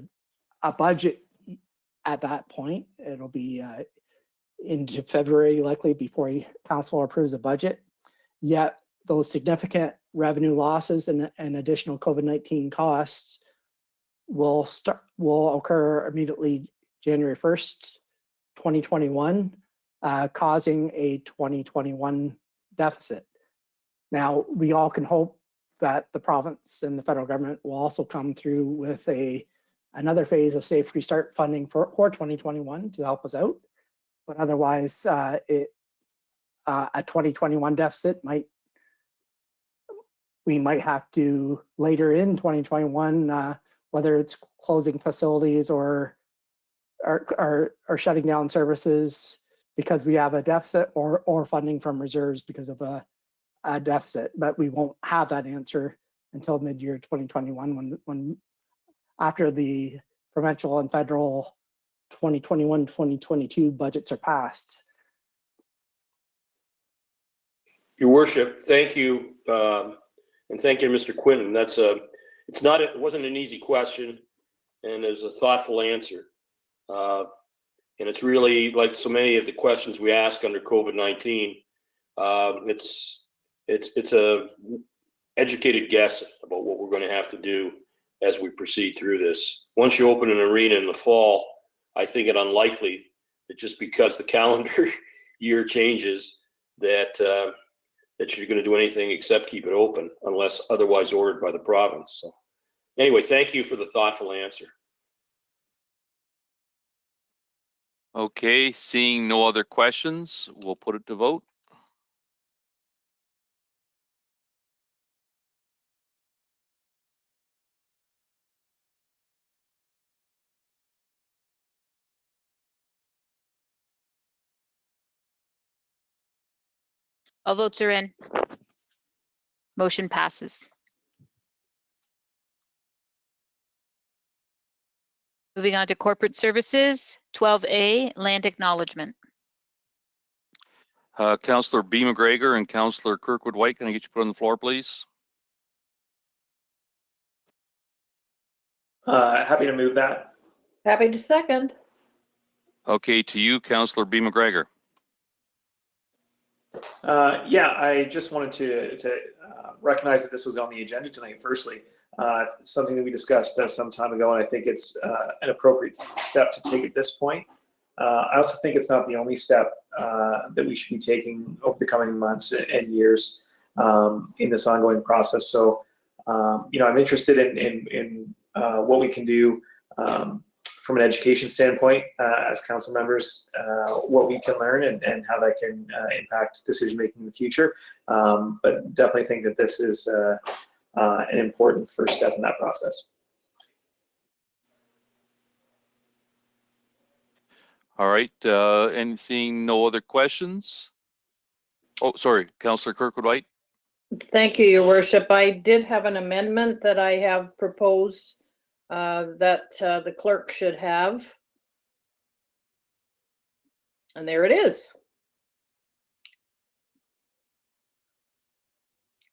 S8: a budget at that point. It'll be into February likely before council approves a budget. Yet those significant revenue losses and additional COVID-19 costs will occur immediately January 1st, 2021, causing a 2021 deficit. Now, we all can hope that the province and the federal government will also come through with another phase of Safe Restart funding for 2021 to help us out. But otherwise, a 2021 deficit we might have to later in 2021, whether it's closing facilities or shutting down services because we have a deficit, or funding from reserves because of a deficit. But we won't have that answer until mid-year 2021 when after the provincial and federal 2021-2022 budgets are passed.
S9: Your Worship, thank you, and thank you, Mr. Quinton. It wasn't an easy question, and it was a thoughtful answer. And it's really like so many of the questions we ask under COVID-19. It's a educated guess about what we're going to have to do as we proceed through this. Once you open an arena in the fall, I think it unlikely that just because the calendar year changes that you're going to do anything except keep it open unless otherwise ordered by the province. So anyway, thank you for the thoughtful answer.
S1: Okay, seeing no other questions, we'll put it to vote.
S2: All votes are in. Motion passes. Moving on to corporate services, 12A, land acknowledgement.
S1: Councillor B. McGregor and Councillor Kirkwood White, can I get you put on the floor, please?
S13: Happy to move that.
S10: Happy to second.
S1: Okay, to you, Councillor B. McGregor.
S13: Yeah, I just wanted to recognize that this was on the agenda tonight, firstly. Something that we discussed some time ago, and I think it's an appropriate step to take at this point. I also think it's not the only step that we should be taking over the coming months and years in this ongoing process. So, I'm interested in what we can do from an education standpoint as council members, what we can learn and how that can impact decision making in the future. But definitely think that this is an important first step in that process.
S1: All right, and seeing no other questions. Oh, sorry, Councillor Kirkwood White.
S10: Thank you, Your Worship. I did have an amendment that I have proposed that the clerk should have. And there it is.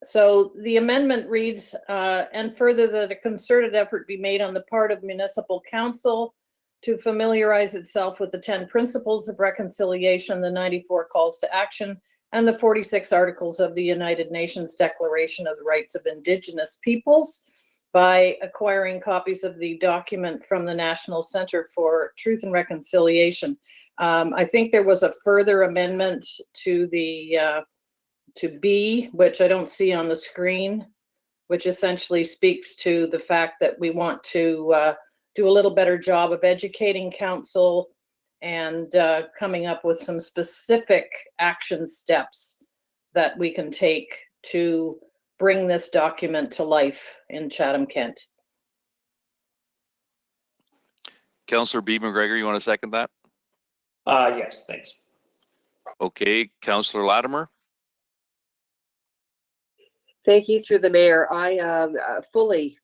S10: So the amendment reads, and further that a concerted effort be made on the part of municipal council to familiarize itself with the 10 principles of reconciliation, the 94 calls to action, and the 46 articles of the United Nations Declaration of the Rights of Indigenous Peoples by acquiring copies of the document from the National Center for Truth and Reconciliation. I think there was a further amendment to the to B, which I don't see on the screen, which essentially speaks to the fact that we want to do a little better job of educating council and coming up with some specific action steps that we can take to bring this document to life in Chatham-Kent.
S1: Councillor B. McGregor, you want to second that?
S13: Yes, thanks.
S1: Okay, Councillor Latimer.
S4: Thank you through the mayor. I fully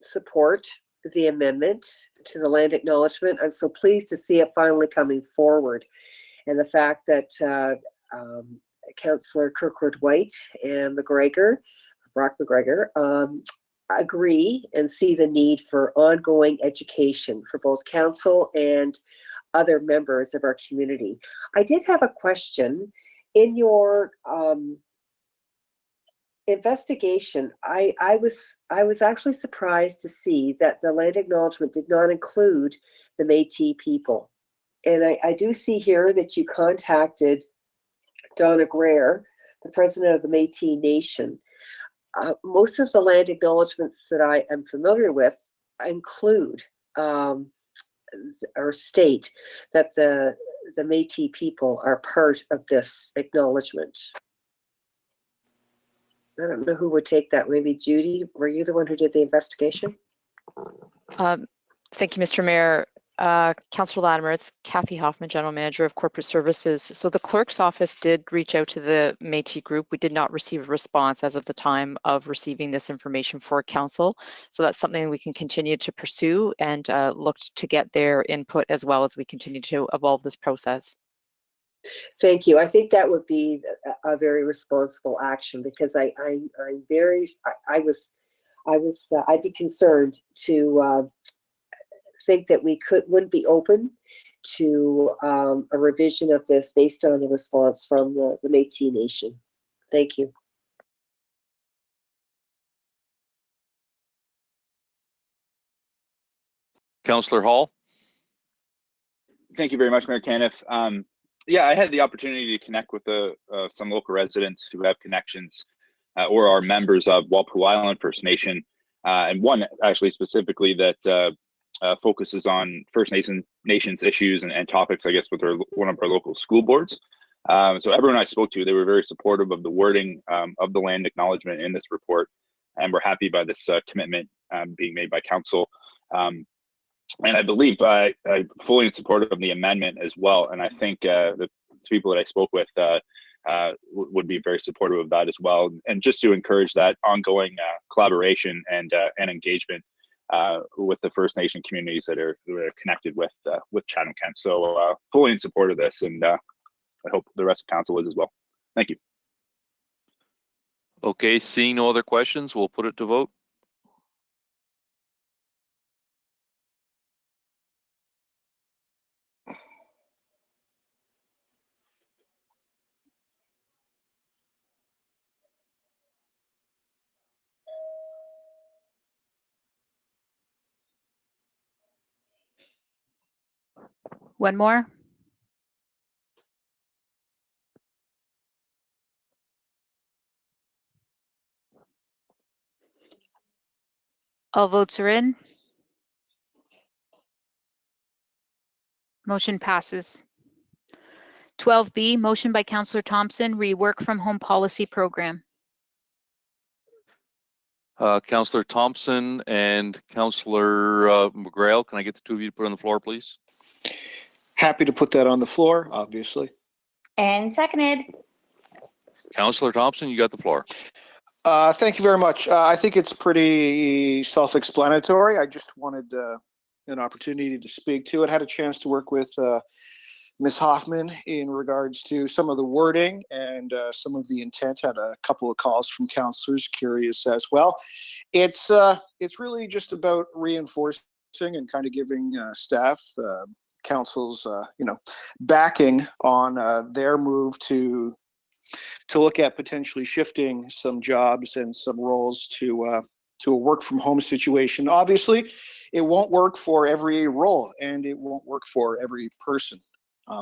S4: support the amendment to the land acknowledgement. I'm so pleased to see it finally coming forward. And the fact that Councillor Kirkwood-White and Brock McGregor, agree and see the need for ongoing education for both council and other members of our community. I did have a question. In your investigation, I was actually surprised to see that the land acknowledgement did not include the Métis people. And I do see here that you contacted Donna Greer, the president of the Métis Nation. Most of the land acknowledgements that I am familiar with include or state that the Métis people are part of this acknowledgement. I don't know who would take that. Maybe Judy, were you the one who did the investigation?
S15: Thank you, Mr. Mayor. Councillor Latimer, it's Kathy Hoffman, General Manager of Corporate Services. So the clerk's office did reach out to the Métis group. We did not receive a response as of the time of receiving this information for council. So that's something we can continue to pursue and look to get their input as well as we continue to evolve this process.
S4: Thank you. I think that would be a very responsible action, because I'd be concerned to think that we wouldn't be open to a revision of this based on the response from the Métis Nation. Thank you.
S1: Councillor Hall.
S22: Thank you very much, Mayor Caniff. Yeah, I had the opportunity to connect with some local residents who have connections or are members of Walpole Island First Nation, and one actually specifically that focuses on First Nations issues and topics, I guess, with one of our local school boards. So everyone I spoke to, they were very supportive of the wording of the land acknowledgement in this report, and we're happy by this commitment being made by council. And I believe I'm fully in support of the amendment as well. And I think the people that I spoke with would be very supportive of that as well. And just to encourage that ongoing collaboration and engagement with the First Nation communities that are connected with Chatham-Kent. So fully in support of this, and I hope the rest of council is as well. Thank you.
S1: Okay, seeing no other questions, we'll put it to vote.
S2: One more. All votes are in. Motion passes. 12B, motion by Councillor Thompson, rework from home policy program.
S1: Councillor Thompson and Councillor McGrail, can I get the two of you to put on the floor, please?
S11: Happy to put that on the floor, obviously.
S23: And seconded.
S1: Councillor Thompson, you got the floor.
S11: Thank you very much. I think it's pretty self-explanatory. I just wanted an opportunity to speak to it. Had a chance to work with Ms. Hoffman in regards to some of the wording and some of the intent. Had a couple of calls from councillors curious as well. It's really just about reinforcing and kind of giving staff council's backing on their move to look at potentially shifting some jobs and some roles to a work from home situation. Obviously, it won't work for every role and it won't work for every person.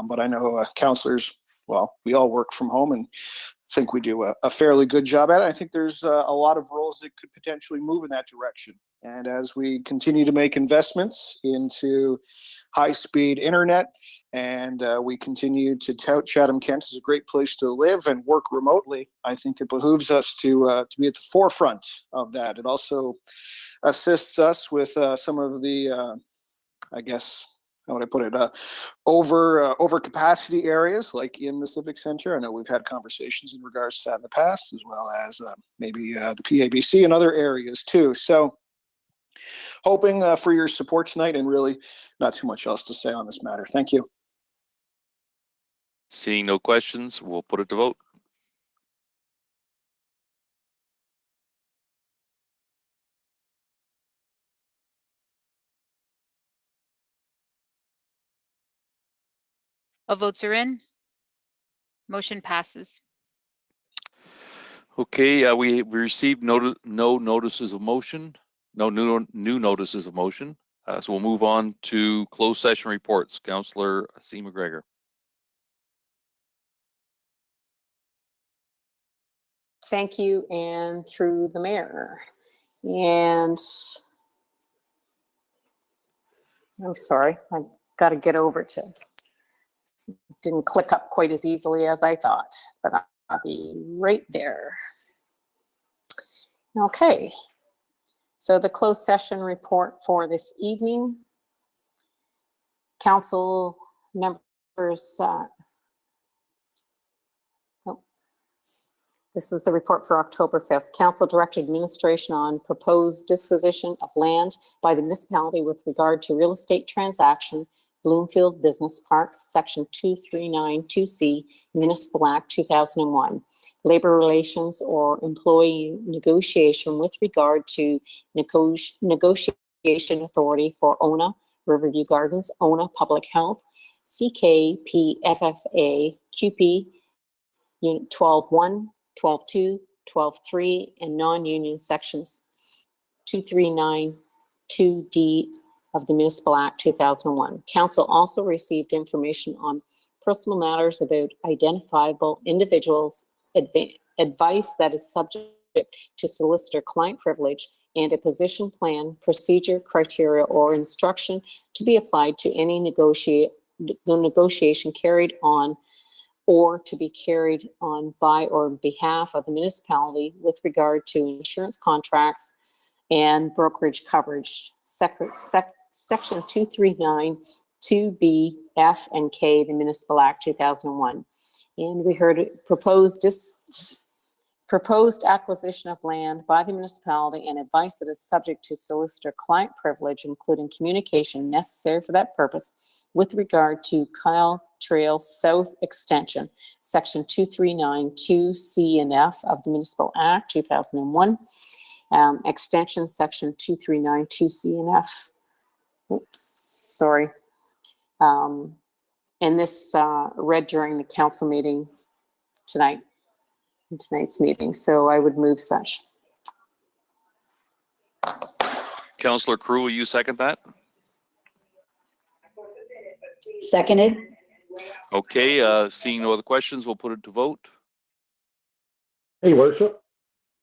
S11: But I know councillors, well, we all work from home and think we do a fairly good job at it. I think there's a lot of roles that could potentially move in that direction. And as we continue to make investments into high-speed internet. And we continue to tout Chatham-Kent as a great place to live and work remotely. I think it behooves us to be at the forefront of that. It also assists us with some of the, I guess, how would I put it, over capacity areas like in the Civic Center. I know we've had conversations in regards to that in the past, as well as maybe the PABC and other areas too. So hoping for your support tonight, and really not too much else to say on this matter. Thank you.
S1: Seeing no questions, we'll put it to vote.
S2: All votes are in. Motion passes.
S1: Okay, we received no notices of motion, no new notices of motion. So we'll move on to closed session reports. Councillor C. McGregor.
S12: Thank you, and through the mayor. And I'm sorry, I've got to get over to, didn't click up quite as easily as I thought, but I'll be right there. Okay, so the closed session report for this evening. Council members, this is the report for October 5th. Council directed administration on proposed disposition of land by the municipality with regard to real estate transaction, Bloomfield Business Park, Section 2392C, Municipal Act 2001. Labor relations or employee negotiation with regard to negotiation authority for ONA, Riverview Gardens, ONA Public Health, CKPFFA, QP, Unit 12.1, 12.2, 12.3, and non-union sections 2392D of the Municipal Act 2001. Council also received information on personal matters about identifiable individuals, advice that is subject to solicitor-client privilege, and a position plan, procedure, criteria, or instruction to be applied to any negotiation carried on or to be carried on by or on behalf of the municipality with regard to insurance contracts and brokerage coverage. Section 239, 2B, F, and K, the Municipal Act 2001. And we heard proposed acquisition of land by the municipality and advice that is subject to solicitor-client privilege, including communication necessary for that purpose with regard to Kyle Trail South Extension, Section 2392C and F of the Municipal Act 2001. Extension Section 2392C and F. Oops, sorry. And this read during the council meeting tonight, in tonight's meeting. So I would move such.
S1: Councillor Crew, will you second that?
S14: Seconded.
S1: Okay, seeing no other questions, we'll put it to vote.
S17: Hey, Worship.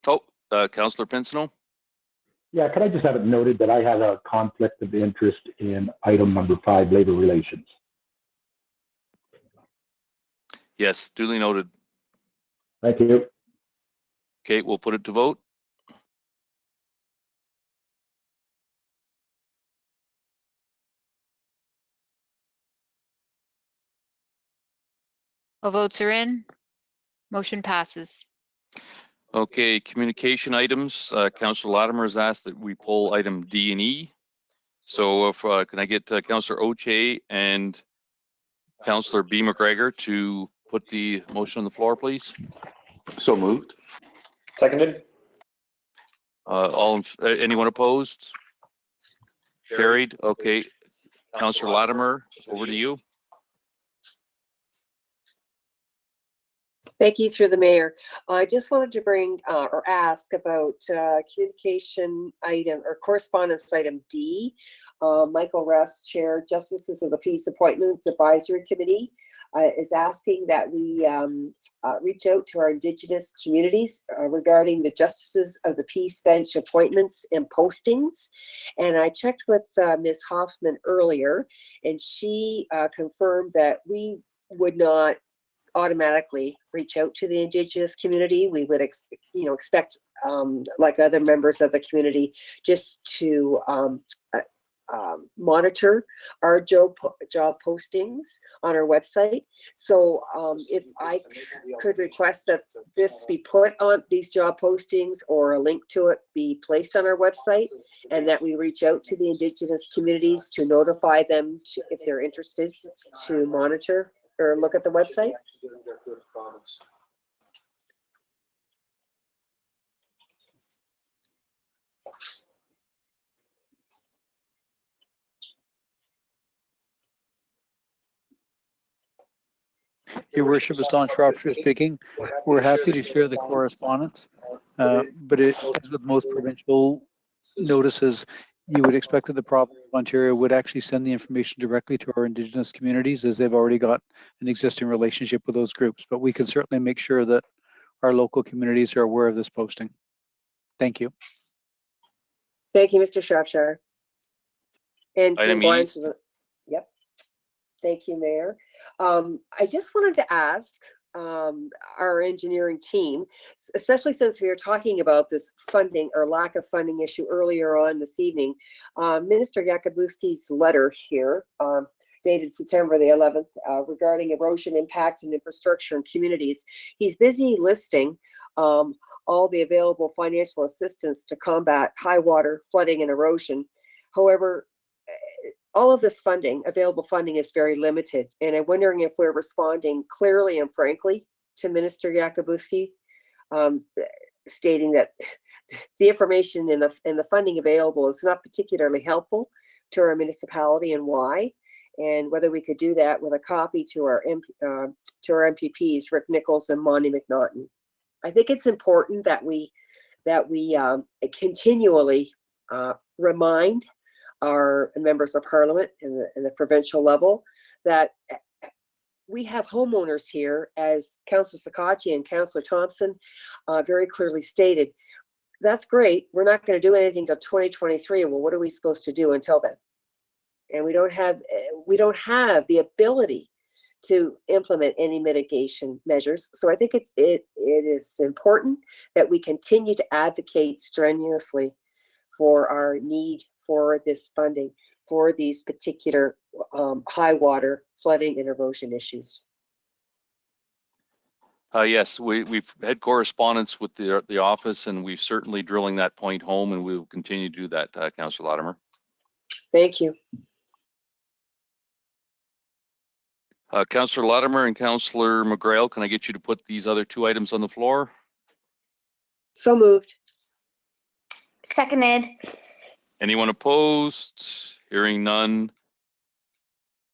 S1: Oh, Councillor Pinsino.
S17: Yeah, could I just have it noted that I have a conflict of interest in item number 5, labor relations?
S1: Yes, duly noted.
S17: Thank you.
S1: Okay, we'll put it to vote.
S2: All votes are in. Motion passes.
S1: Okay, communication items. Councillor Latimer has asked that we pull item D and E. So if can I get Councillor Oche and Councillor B. McGregor to put the motion on the floor, please?
S20: So moved.
S13: Seconded.
S1: Anyone opposed? Carried. Okay. Councillor Latimer, over to you.
S4: Thank you, through the mayor. I just wanted to bring or ask about communication item or correspondence item D. Michael Rest, Chair, Justices of the Peace Appointments Advisory Committee. is asking that we reach out to our Indigenous communities regarding the justices of the peace bench appointments and postings. And I checked with Ms. Hoffman earlier, and she confirmed that we would not automatically reach out to the Indigenous community. We would expect like other members of the community just to monitor our job postings on our website. So if I could request that this be put on these job postings, or a link to it be placed on our website, and that we reach out to the Indigenous communities to notify them if they're interested to monitor or look at the website.
S7: Your worship, is Don Shropshire speaking. We're happy to share the correspondence, but as with most provincial notices, you would expect that the province of Ontario would actually send the information directly to our Indigenous communities, as they've already got an existing relationship with those groups. But we can certainly make sure that our local communities are aware of this posting. Thank you.
S4: Thank you, Mr. Shropshire. And
S1: Item E.
S4: Yep. Thank you, Mayor. I just wanted to ask our engineering team, especially since we were talking about this funding or lack of funding issue earlier on this evening, Minister Yakubuski's letter here, dated September the 11th, regarding erosion impacts and infrastructure in communities. He's busy listing all the available financial assistance to combat high water, flooding, and erosion. However, all of this funding, available funding, is very limited. And I'm wondering if we're responding clearly and frankly to Minister Yakubuski, stating that the information and the funding available is not particularly helpful to our municipality, and why, and whether we could do that with a copy to our MPPs, Rick Nichols and Monty McNaughton. I think it's important that we continually remind our members of parliament in the provincial level that we have homeowners here, as Councillor Sakachi and Councillor Thompson very clearly stated. That's great. We're not going to do anything till 2023. Well, what are we supposed to do until then? And we don't have the ability to implement any mitigation measures. So I think it is important that we continue to advocate strenuously for our need for this funding for these particular high water, flooding, and erosion issues.
S1: Yes, we've had correspondence with the office, and we've certainly drilling that point home, and we will continue to do that, Councillor Latimer.
S4: Thank you.
S1: Councillor Latimer and Councillor McGrail, can I get you to put these other two items on the floor?
S4: So moved.
S23: Seconded.
S1: Anyone opposed? Hearing none.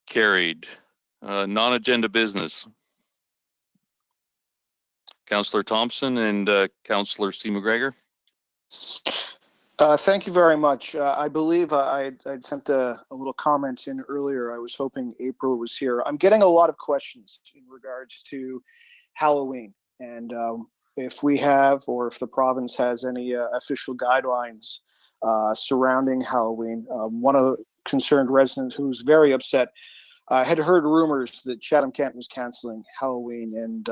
S1: Carried. Non-agenda business. Councillor Thompson and Councillor C. McGregor.
S11: Thank you very much. I believe I'd sent a little comment in earlier. I was hoping April was here. I'm getting a lot of questions in regards to Halloween, and if we have, or if the province has any official guidelines surrounding Halloween. One of the concerned residents who's very upset had heard rumors that Chatham-Kent was canceling Halloween, and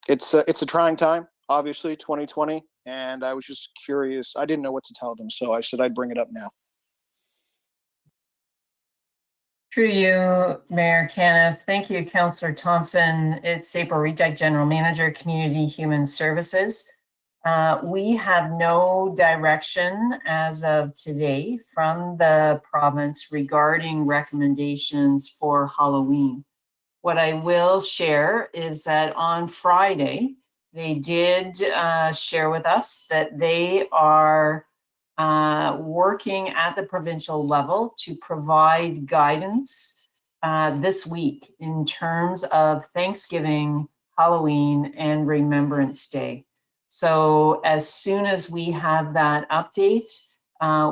S11: it's a trying time, obviously, 2020. And I was just curious. I didn't know what to tell them, so I said I'd bring it up now.
S3: Through you, Mayor Caniff. Thank you, Councillor Thompson. It's April Redike, General Manager, Community Human Services. We have no direction as of today from the province regarding recommendations for Halloween. What I will share is that on Friday, they did share with us that they are working at the provincial level to provide guidance this week in terms of Thanksgiving, Halloween, and Remembrance Day. So as soon as we have that update,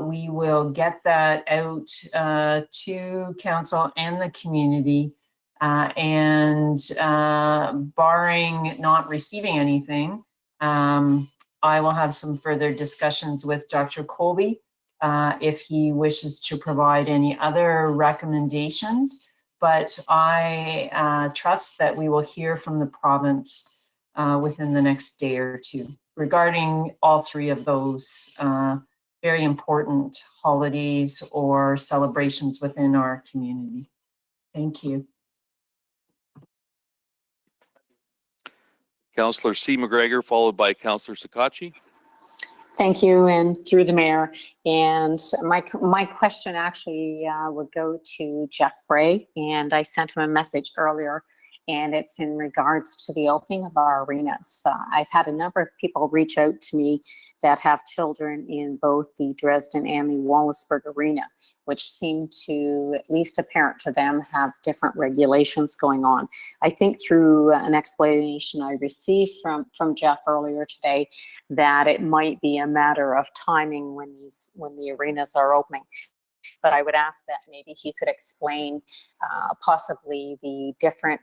S3: we will get that out to council and the community Barring not receiving anything, I will have some further discussions with Dr. Colby if he wishes to provide any other recommendations. But I trust that we will hear from the province within the next day or two regarding all three of those very important holidays or celebrations within our community. Thank you.
S1: Councillor C. McGregor, followed by Councillor Sakachi.
S12: Thank you, and through the mayor. And my question actually would go to Jeff Bray, and I sent him a message earlier, and it's in regards to the opening of our arenas. I've had a number of people reach out to me that have children in both the Dresden and the Wallaceburg arena, which seem to, at least apparent to them, have different regulations going on. I think through an explanation I received from Jeff earlier today, that it might be a matter of timing when the arenas are opening. But I would ask that maybe he could explain possibly the different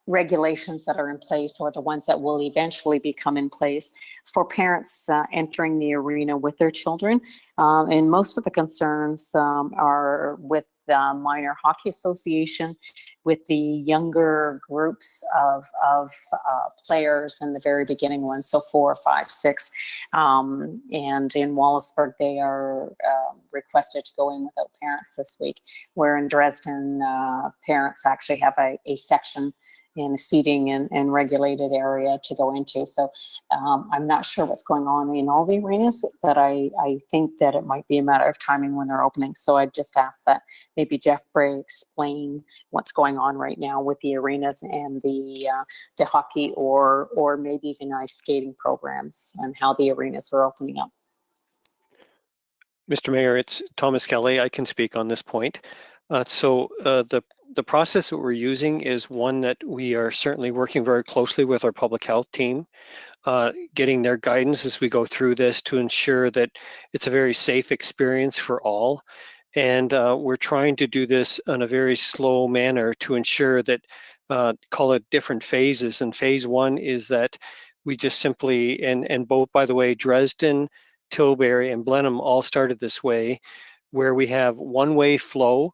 S12: regulations that are in place, or the ones that will eventually become in place for parents entering the arena with their children. And most of the concerns are with the Minor Hockey Association, with the younger groups of players in the very beginning ones, so 4, 5, 6. And in Wallaceburg, they are requested to go in without parents this week, where in Dresden, parents actually have a section in a seating and regulated area to go into. So I'm not sure what's going on in all the arenas, but I think that it might be a matter of timing when they're opening. So I just ask that maybe Jeff Bray explain what's going on right now with the arenas and the hockey or maybe even ice skating programs, and how the arenas are opening up.
S18: Mr. Mayor, it's Thomas Kelly. I can speak on this point. The process that we're using is one that we are certainly working very closely with our public health team, getting their guidance as we go through this to ensure that it's a very safe experience for all. And we're trying to do this in a very slow manner to ensure that, call it different phases. And phase 1 is that we just simply, and both, by the way, Dresden, Tilbury, and Blenheim all started this way, where we have one-way flow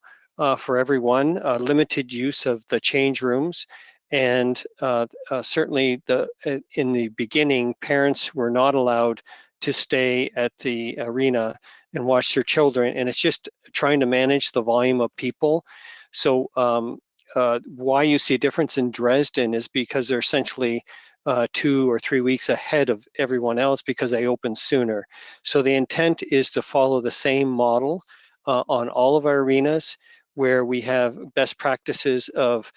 S18: for everyone, limited use of the change rooms. And certainly in the beginning, parents were not allowed to stay at the arena and watch their children. And it's just trying to manage the volume of people. So why you see a difference in Dresden is because they're essentially 2 or 3 weeks ahead of everyone else because they open sooner. So the intent is to follow the same model on all of our arenas, where we have best practices of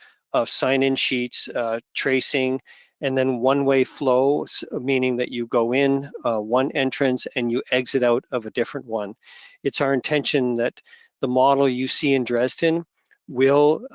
S18: sign-in sheets, tracing, and then one-way flow, meaning that you go in one entrance and you exit out of a different one. It's our intention that the model you see in Dresden will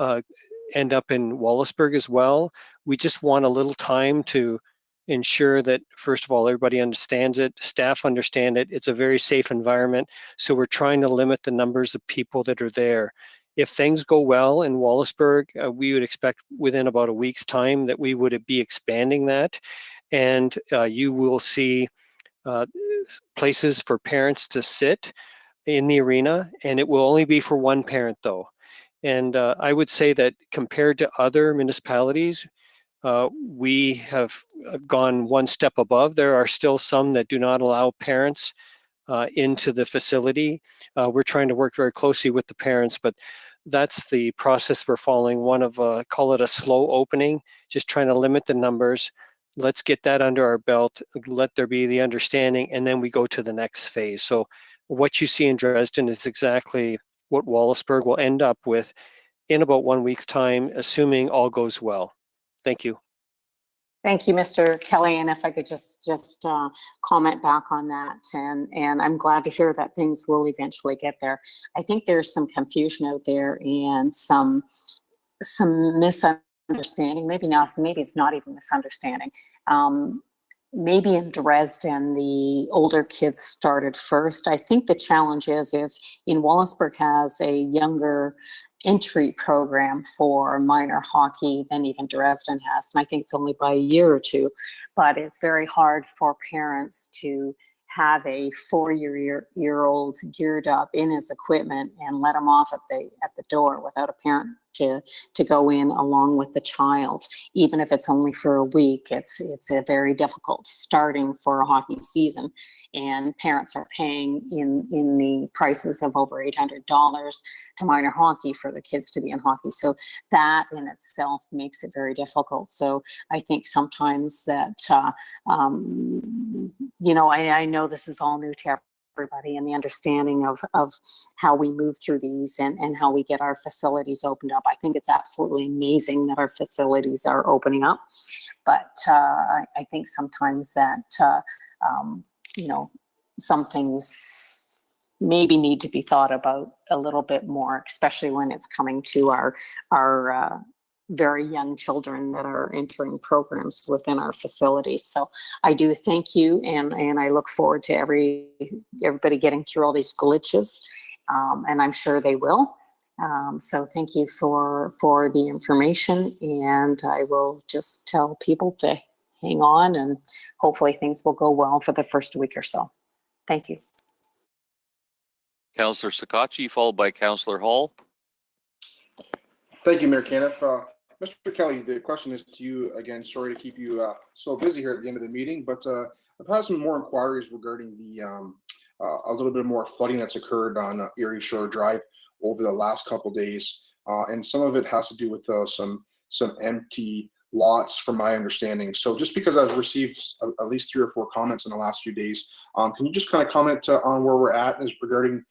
S18: end up in Wallaceburg as well. We just want a little time to ensure that, first of all, everybody understands it, staff understand it, it's a very safe environment. So we're trying to limit the numbers of people that are there. If things go well in Wallaceburg, we would expect within about a week's time that we would be expanding that. And you will see places for parents to sit in the arena, and it will only be for one parent though. And I would say that compared to other municipalities, we have gone one step above. There are still some that do not allow parents into the facility. We're trying to work very closely with the parents, but that's the process we're following. One of, call it a slow opening, just trying to limit the numbers. Let's get that under our belt, let there be the understanding, and then we go to the next phase. So what you see in Dresden is exactly what Wallaceburg will end up with in about 1 week's time, assuming all goes well. Thank you.
S12: Thank you, Mr. Kelly. And if I could just comment back on that, and I'm glad to hear that things will eventually get there. I think there's some confusion out there and some misunderstanding. Maybe not. So maybe it's not even misunderstanding. maybe in Dresden, the older kids started first. I think the challenge is in Wallaceburg has a younger entry program for minor hockey than even Dresden has. And I think it's only by a year or two, but it's very hard for parents to have a 4-year-old geared up in his equipment and let him off at the door without a parent to go in along with the child. Even if it's only for a week, it's a very difficult starting for a hockey season. And parents are paying in the prices of over $800 to minor hockey for the kids to be in hockey. So that in itself makes it very difficult. So I think sometimes that, you know, I know this is all new to everybody, and the understanding of how we move through these and how we get our facilities opened up. I think it's absolutely amazing that our facilities are opening up. But I think sometimes that, you know, some things maybe need to be thought about a little bit more, especially when it's coming to our very young children that are entering programs within our facilities. So I do thank you, and I look forward to everybody getting through all these glitches, and I'm sure they will. So thank you for the information, and I will just tell people to hang on, and hopefully things will go well for the first week or so. Thank you.
S1: Councillor Sakachi, followed by Councillor Hall.
S6: Thank you, Mayor Kenneth. Mr. Kelly, the question is to you again. Sorry to keep you so busy here at the end of the meeting, but I've had some more inquiries regarding the a little bit more flooding that's occurred on Erie Shore Drive over the last couple days, and some of it has to do with some empty lots, from my understanding. So just because I've received at least 3 or 4 comments in the last few days, can you just kind of comment on where we're at as regarding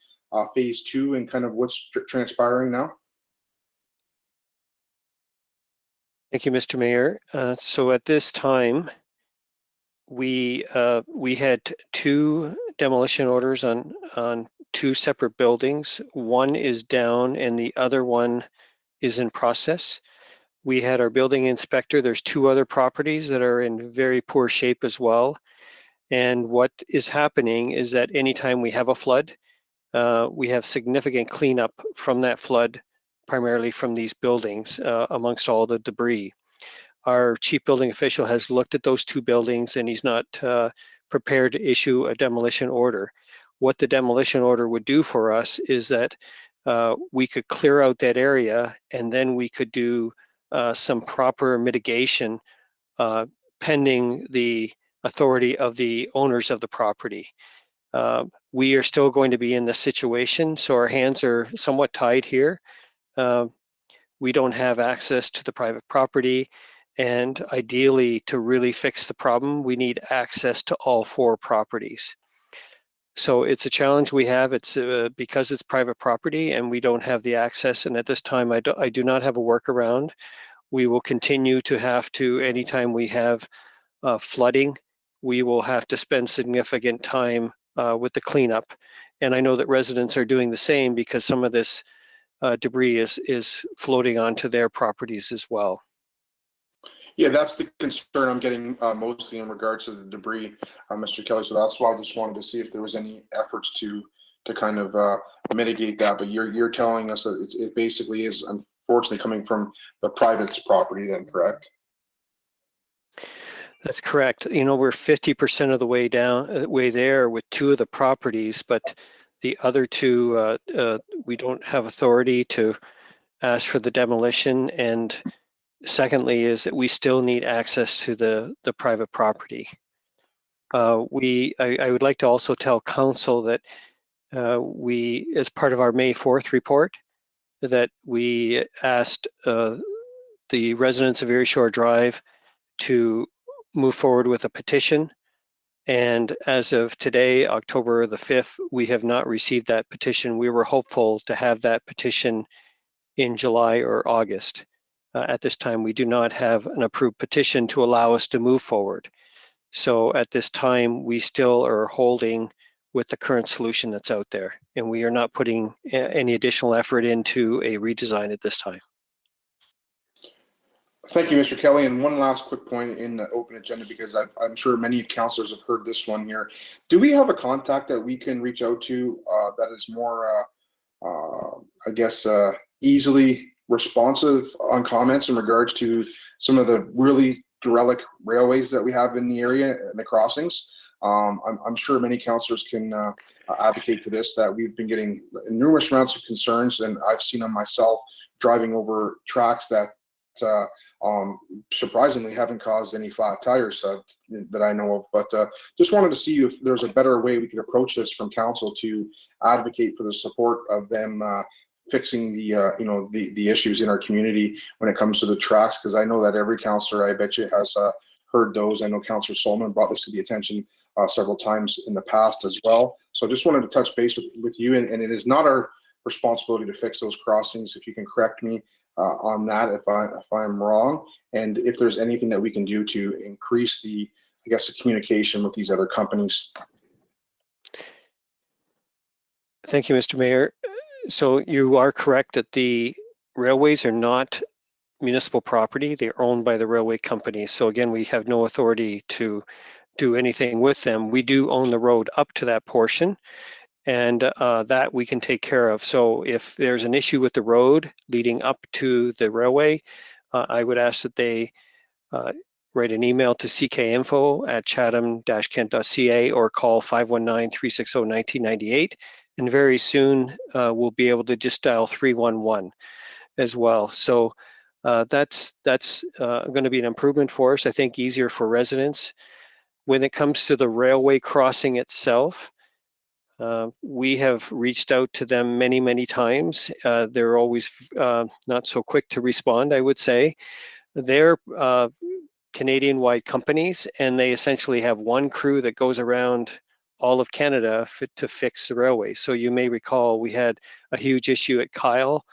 S6: phase 2 and kind of what's transpiring now?
S18: Thank you, Mr. Mayor. So at this time, we had 2 demolition orders on 2 separate buildings. One is down and the other one is in process. We had our building inspector. There's 2 other properties that are in very poor shape as well. And what is happening is that anytime we have a flood, we have significant cleanup from that flood, primarily from these buildings, amongst all the debris. Our chief building official has looked at those 2 buildings, and he's not prepared to issue a demolition order. What the demolition order would do for us is that we could clear out that area, and then we could do some proper mitigation pending the authority of the owners of the property. We are still going to be in this situation, so our hands are somewhat tied here. We don't have access to the private property, and ideally, to really fix the problem, we need access to all 4 properties. So it's a challenge we have. It's because it's private property and we don't have the access, and at this time I do not have a workaround. We will continue to have to, anytime we have flooding, we will have to spend significant time with the cleanup. And I know that residents are doing the same because some of this debris is floating onto their properties as well.
S6: Yeah, that's the concern I'm getting mostly in regards to the debris, Mr. Kelly. So that's why I just wanted to see if there was any efforts to kind of mitigate that. But you're telling us that it basically is unfortunately coming from the private's property then, correct?
S18: That's correct. You know, we're 50% of the way there with 2 of the properties, but the other 2, we don't have authority to ask for the demolition. And secondly is that we still need access to the private property. I would like to also tell council that we, as part of our May 4th report, that we asked the residents of Erie Shore Drive to move forward with a petition. And as of today, October the 5th, we have not received that petition. We were hopeful to have that petition in July or August. At this time, we do not have an approved petition to allow us to move forward. So at this time, we still are holding with the current solution that's out there, and we are not putting any additional effort into a redesign at this time.
S6: Thank you, Mr. Kelly. And one last quick point in the open agenda, because I'm sure many councillors have heard this one here. Do we have a contact that we can reach out to that is more, I guess, easily responsive on comments in regards to some of the really derelict railways that we have in the area and the crossings? I'm sure many councillors can advocate to this, that we've been getting numerous amounts of concerns, and I've seen them myself driving over tracks that surprisingly haven't caused any flat tires that I know of. But just wanted to see if there's a better way we could approach this from council to advocate for the support of them fixing the issues in our community when it comes to the tracks, because I know that every councillor, I bet you, has heard those. I know Councillor Solomon brought this to the attention several times in the past as well. So just wanted to touch base with you, and it is not our responsibility to fix those crossings. If you can correct me on that if I'm wrong, and if there's anything that we can do to increase the communication with these other companies.
S18: Thank you, Mr. Mayor. So you are correct that the railways are not municipal property. They're owned by the railway company. So again, we have no authority to do anything with them. We do own the road up to that portion, and that we can take care of. So if there's an issue with the road leading up to the railway, I would ask that they write an email to ckinfo@chatham-kent.ca or call 519-360-1998. And very soon we'll be able to just dial 311 as well. So that's going to be an improvement for us, I think, easier for residents. When it comes to the railway crossing itself, we have reached out to them many, many times. They're always not so quick to respond, I would say. They're Canadian-wide companies, and they essentially have one crew that goes around all of Canada to fix the railway. So you may recall we had a huge issue at Kyle,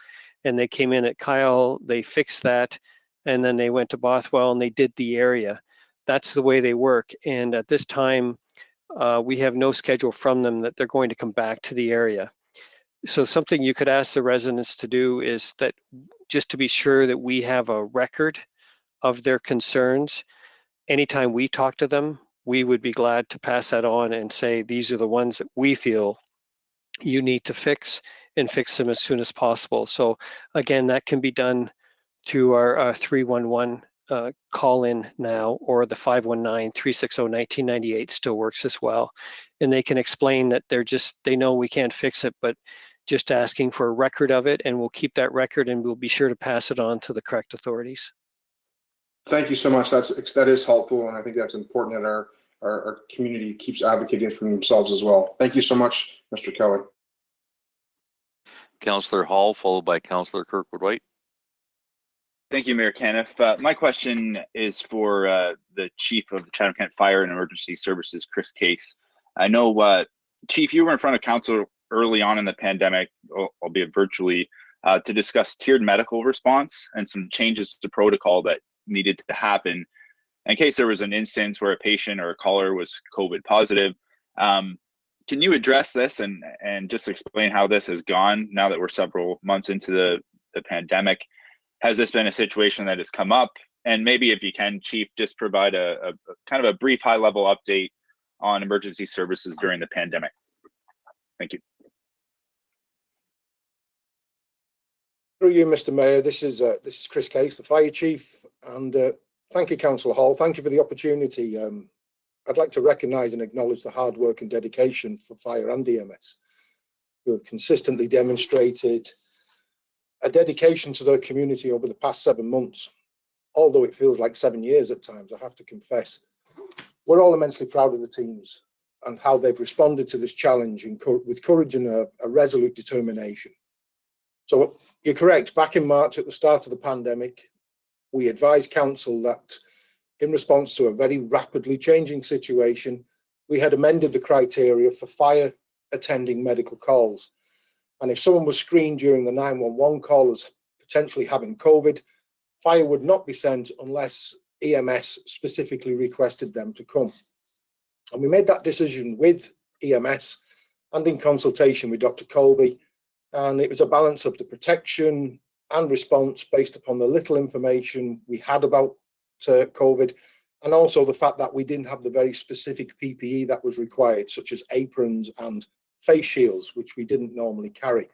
S18: and they came in at Kyle, they fixed that, and then they went to Bothwell and they did the area. That's the way they work. And at this time, we have no schedule from them that they're going to come back to the area. So something you could ask the residents to do is that, just to be sure that we have a record of their concerns, anytime we talk to them, we would be glad to pass that on and say, these are the ones that we feel you need to fix, and fix them as soon as possible. So again, that can be done through our 311 call in now, or the 519-360-1998 still works as well. And they can explain that they know we can't fix it, but just asking for a record of it, and we'll keep that record and we'll be sure to pass it on to the correct authorities.
S6: Thank you so much. That is helpful, and I think that's important that our community keeps advocating for themselves as well. Thank you so much, Mr. Kelly.
S1: Councillor Hall, followed by Councillor Kirkwood-White.
S22: Thank you, Mayor Kenneth. My question is for the Chief of the Chatham-Kent Fire and Emergency Services, Chris Case. I know, Chief, you were in front of council early on in the pandemic, albeit virtually, to discuss tiered medical response and some changes to protocol that needed to happen in case there was an instance where a patient or a caller was COVID positive. Can you address this and just explain how this has gone now that we're several months into the pandemic? Has this been a situation that has come up? And maybe if you can, Chief, just provide a kind of a brief high-level update on emergency services during the pandemic. Thank you.
S16: Through you, Mr. Mayor, this is Chris Case, the Fire Chief, and thank you, Councillor Hall. Thank you for the opportunity. I'd like to recognise and acknowledge the hard work and dedication for fire and EMS, who have consistently demonstrated a dedication to their community over the past 7 months. Although it feels like 7 years at times, I have to confess. We're all immensely proud of the teams and how they've responded to this challenge with courage and a resolute determination. So you're correct, back in March at the start of the pandemic, we advised council that in response to a very rapidly changing situation, we had amended the criteria for fire attending medical calls. And if someone was screened during the 911 call as potentially having COVID, fire would not be sent unless EMS specifically requested them to come. And we made that decision with EMS and in consultation with Dr. Colby. And it was a balance of the protection and response based upon the little information we had about COVID, and also the fact that we didn't have the very specific PPE that was required, such as aprons and face shields, which we didn't normally carry.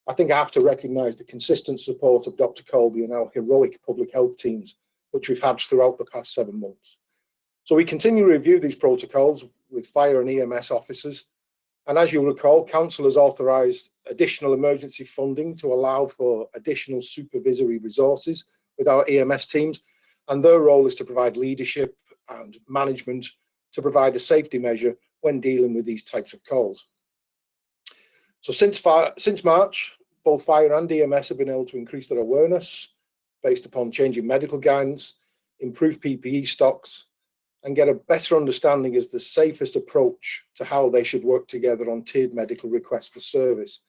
S16: I think I have to recognise the consistent support of Dr. Colby and our heroic public health teams, which we've had throughout the past 7 months. So we continue to review these protocols with fire and EMS officers. And as you'll recall, Council has authorised additional emergency funding to allow for additional supervisory resources with our EMS teams. And their role is to provide leadership and management to provide a safety measure when dealing with these types of calls. So since March, both fire and EMS have been able to increase their awareness based upon changing medical guidance, improve PPE stocks, and get a better understanding as the safest approach to how they should work together on tiered medical requests for service.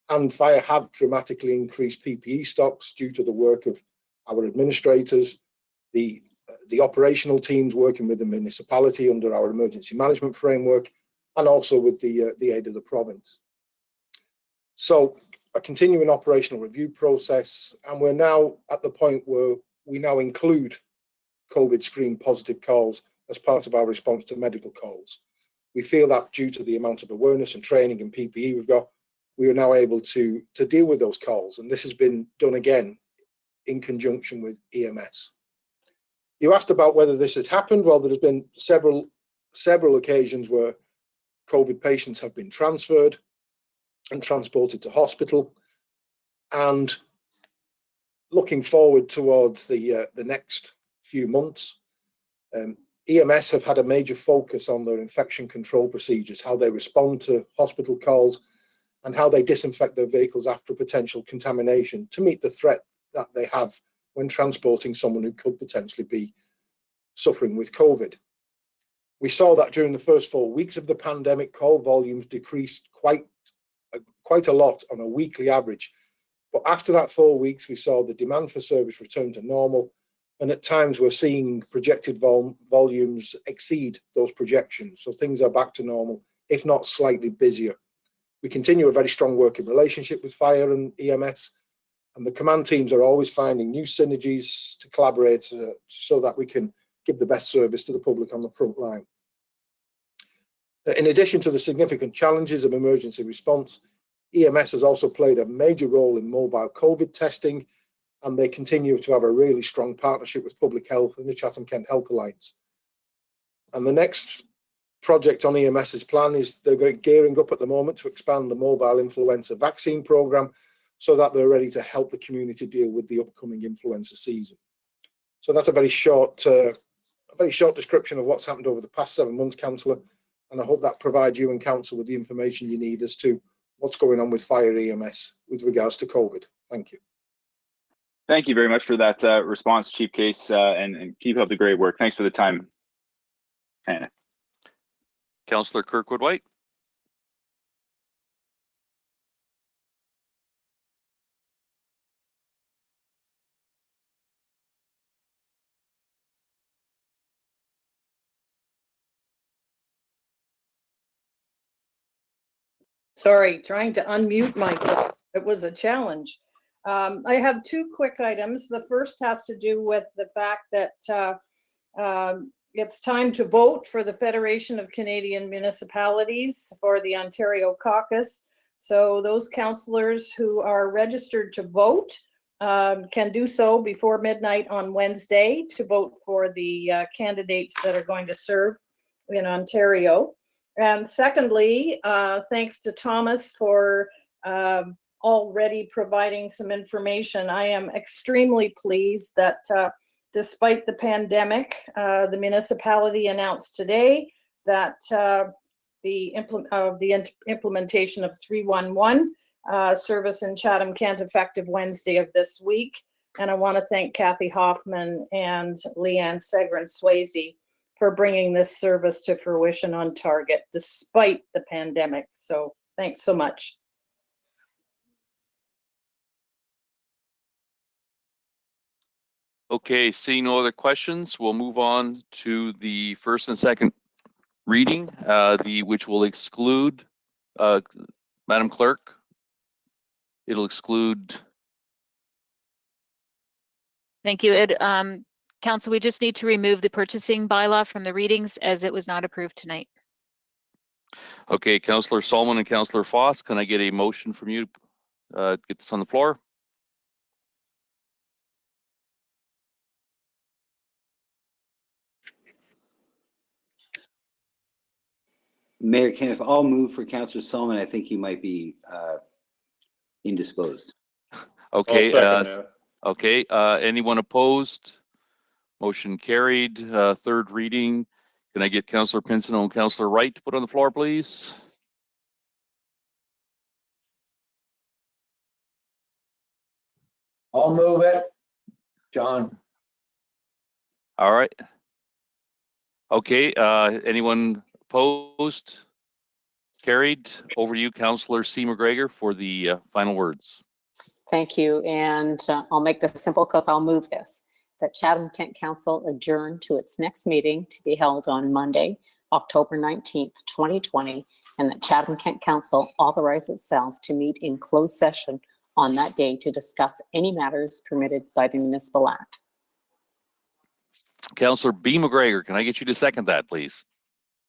S16: And fire have dramatically increased PPE stocks due to the work of our administrators, the operational teams working with the municipality under our emergency management framework, and also with the aid of the province. So a continuing operational review process, and we're now at the point where we now include COVID screen positive calls as part of our response to medical calls. We feel that due to the amount of awareness and training and PPE we've got, we are now able to deal with those calls. And this has been done again in conjunction with EMS. You asked about whether this had happened. Well, there's been several occasions where COVID patients have been transferred and transported to hospital. And looking forward towards the next few months, EMS have had a major focus on their infection control procedures, how they respond to hospital calls, and how they disinfect their vehicles after potential contamination to meet the threat that they have when transporting someone who could potentially be suffering with COVID. We saw that during the first 4 weeks of the pandemic, call volumes decreased quite a lot on a weekly average. But after that 4 weeks, we saw the demand for service return to normal. And at times we're seeing projected volumes exceed those projections. So things are back to normal, if not slightly busier. We continue a very strong working relationship with fire and EMS. And the command teams are always finding new synergies to collaborate so that we can give the best service to the public on the front line. In addition to the significant challenges of emergency response, EMS has also played a major role in mobile COVID testing, and they continue to have a really strong partnership with public health and the Chatham-Kent Health Alliance. And the next project on EMS's plan is they're gearing up at the moment to expand the mobile influenza vaccine program so that they're ready to help the community deal with the upcoming influenza season. So that's a very short description of what's happened over the past 7 months, Councillor, and I hope that provides you and Council with the information you need as to what's going on with fire EMS with regards to COVID. Thank you.
S22: Thank you very much for that response, Chief Case, and keep up the great work. Thanks for the time, Hannah.
S1: Councillor Kirkwood-White.
S10: Sorry, trying to unmute myself. It was a challenge. I have 2 quick items. The first has to do with the fact that it's time to vote for the Federation of Canadian Municipalities for the Ontario caucus. So those councillors who are registered to vote can do so before midnight on Wednesday to vote for the candidates that are going to serve in Ontario. And secondly, thanks to Thomas for already providing some information. I am extremely pleased that despite the pandemic, the municipality announced today that the implementation of 311 service in Chatham-Kent effective Wednesday of this week. And I want to thank Kathy Hoffman and Leanne Segrin-Swayze for bringing this service to fruition on target despite the pandemic. So thanks so much.
S1: Okay, seeing no other questions, we'll move on to the first and second reading, which will exclude, Madam Clerk, it'll exclude
S2: Thank you. Council, we just need to remove the purchasing bylaw from the readings as it was not approved tonight.
S1: Okay, Councillor Solomon and Councillor Foss, can I get a motion from you? Get this on the floor.
S5: Mayor Kenneth, I'll move for Councillor Solomon. I think he might be indisposed.
S1: Okay.
S9: I'll second that.
S1: Okay. Anyone opposed? Motion carried. Third reading. Can I get Councillor Pinson and Councillor Wright to put on the floor, please?
S19: I'll move it. John.
S1: All right. Okay. Anyone opposed? Carried. Over to you, Councillor C. McGregor, for the final words.
S12: Thank you. And I'll make this simple because I'll move this. That Chatham-Kent Council adjourn to its next meeting to be held on Monday, October 19th, 2020, and that Chatham-Kent Council authorize itself to meet in closed session on that day to discuss any matters permitted by the Municipal Act.
S1: Councillor B. McGregor, can I get you to second that, please?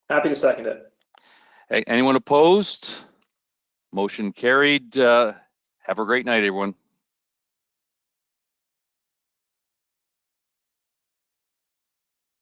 S13: Happy to second it.
S1: Anyone opposed? Motion carried. Have a great night, everyone.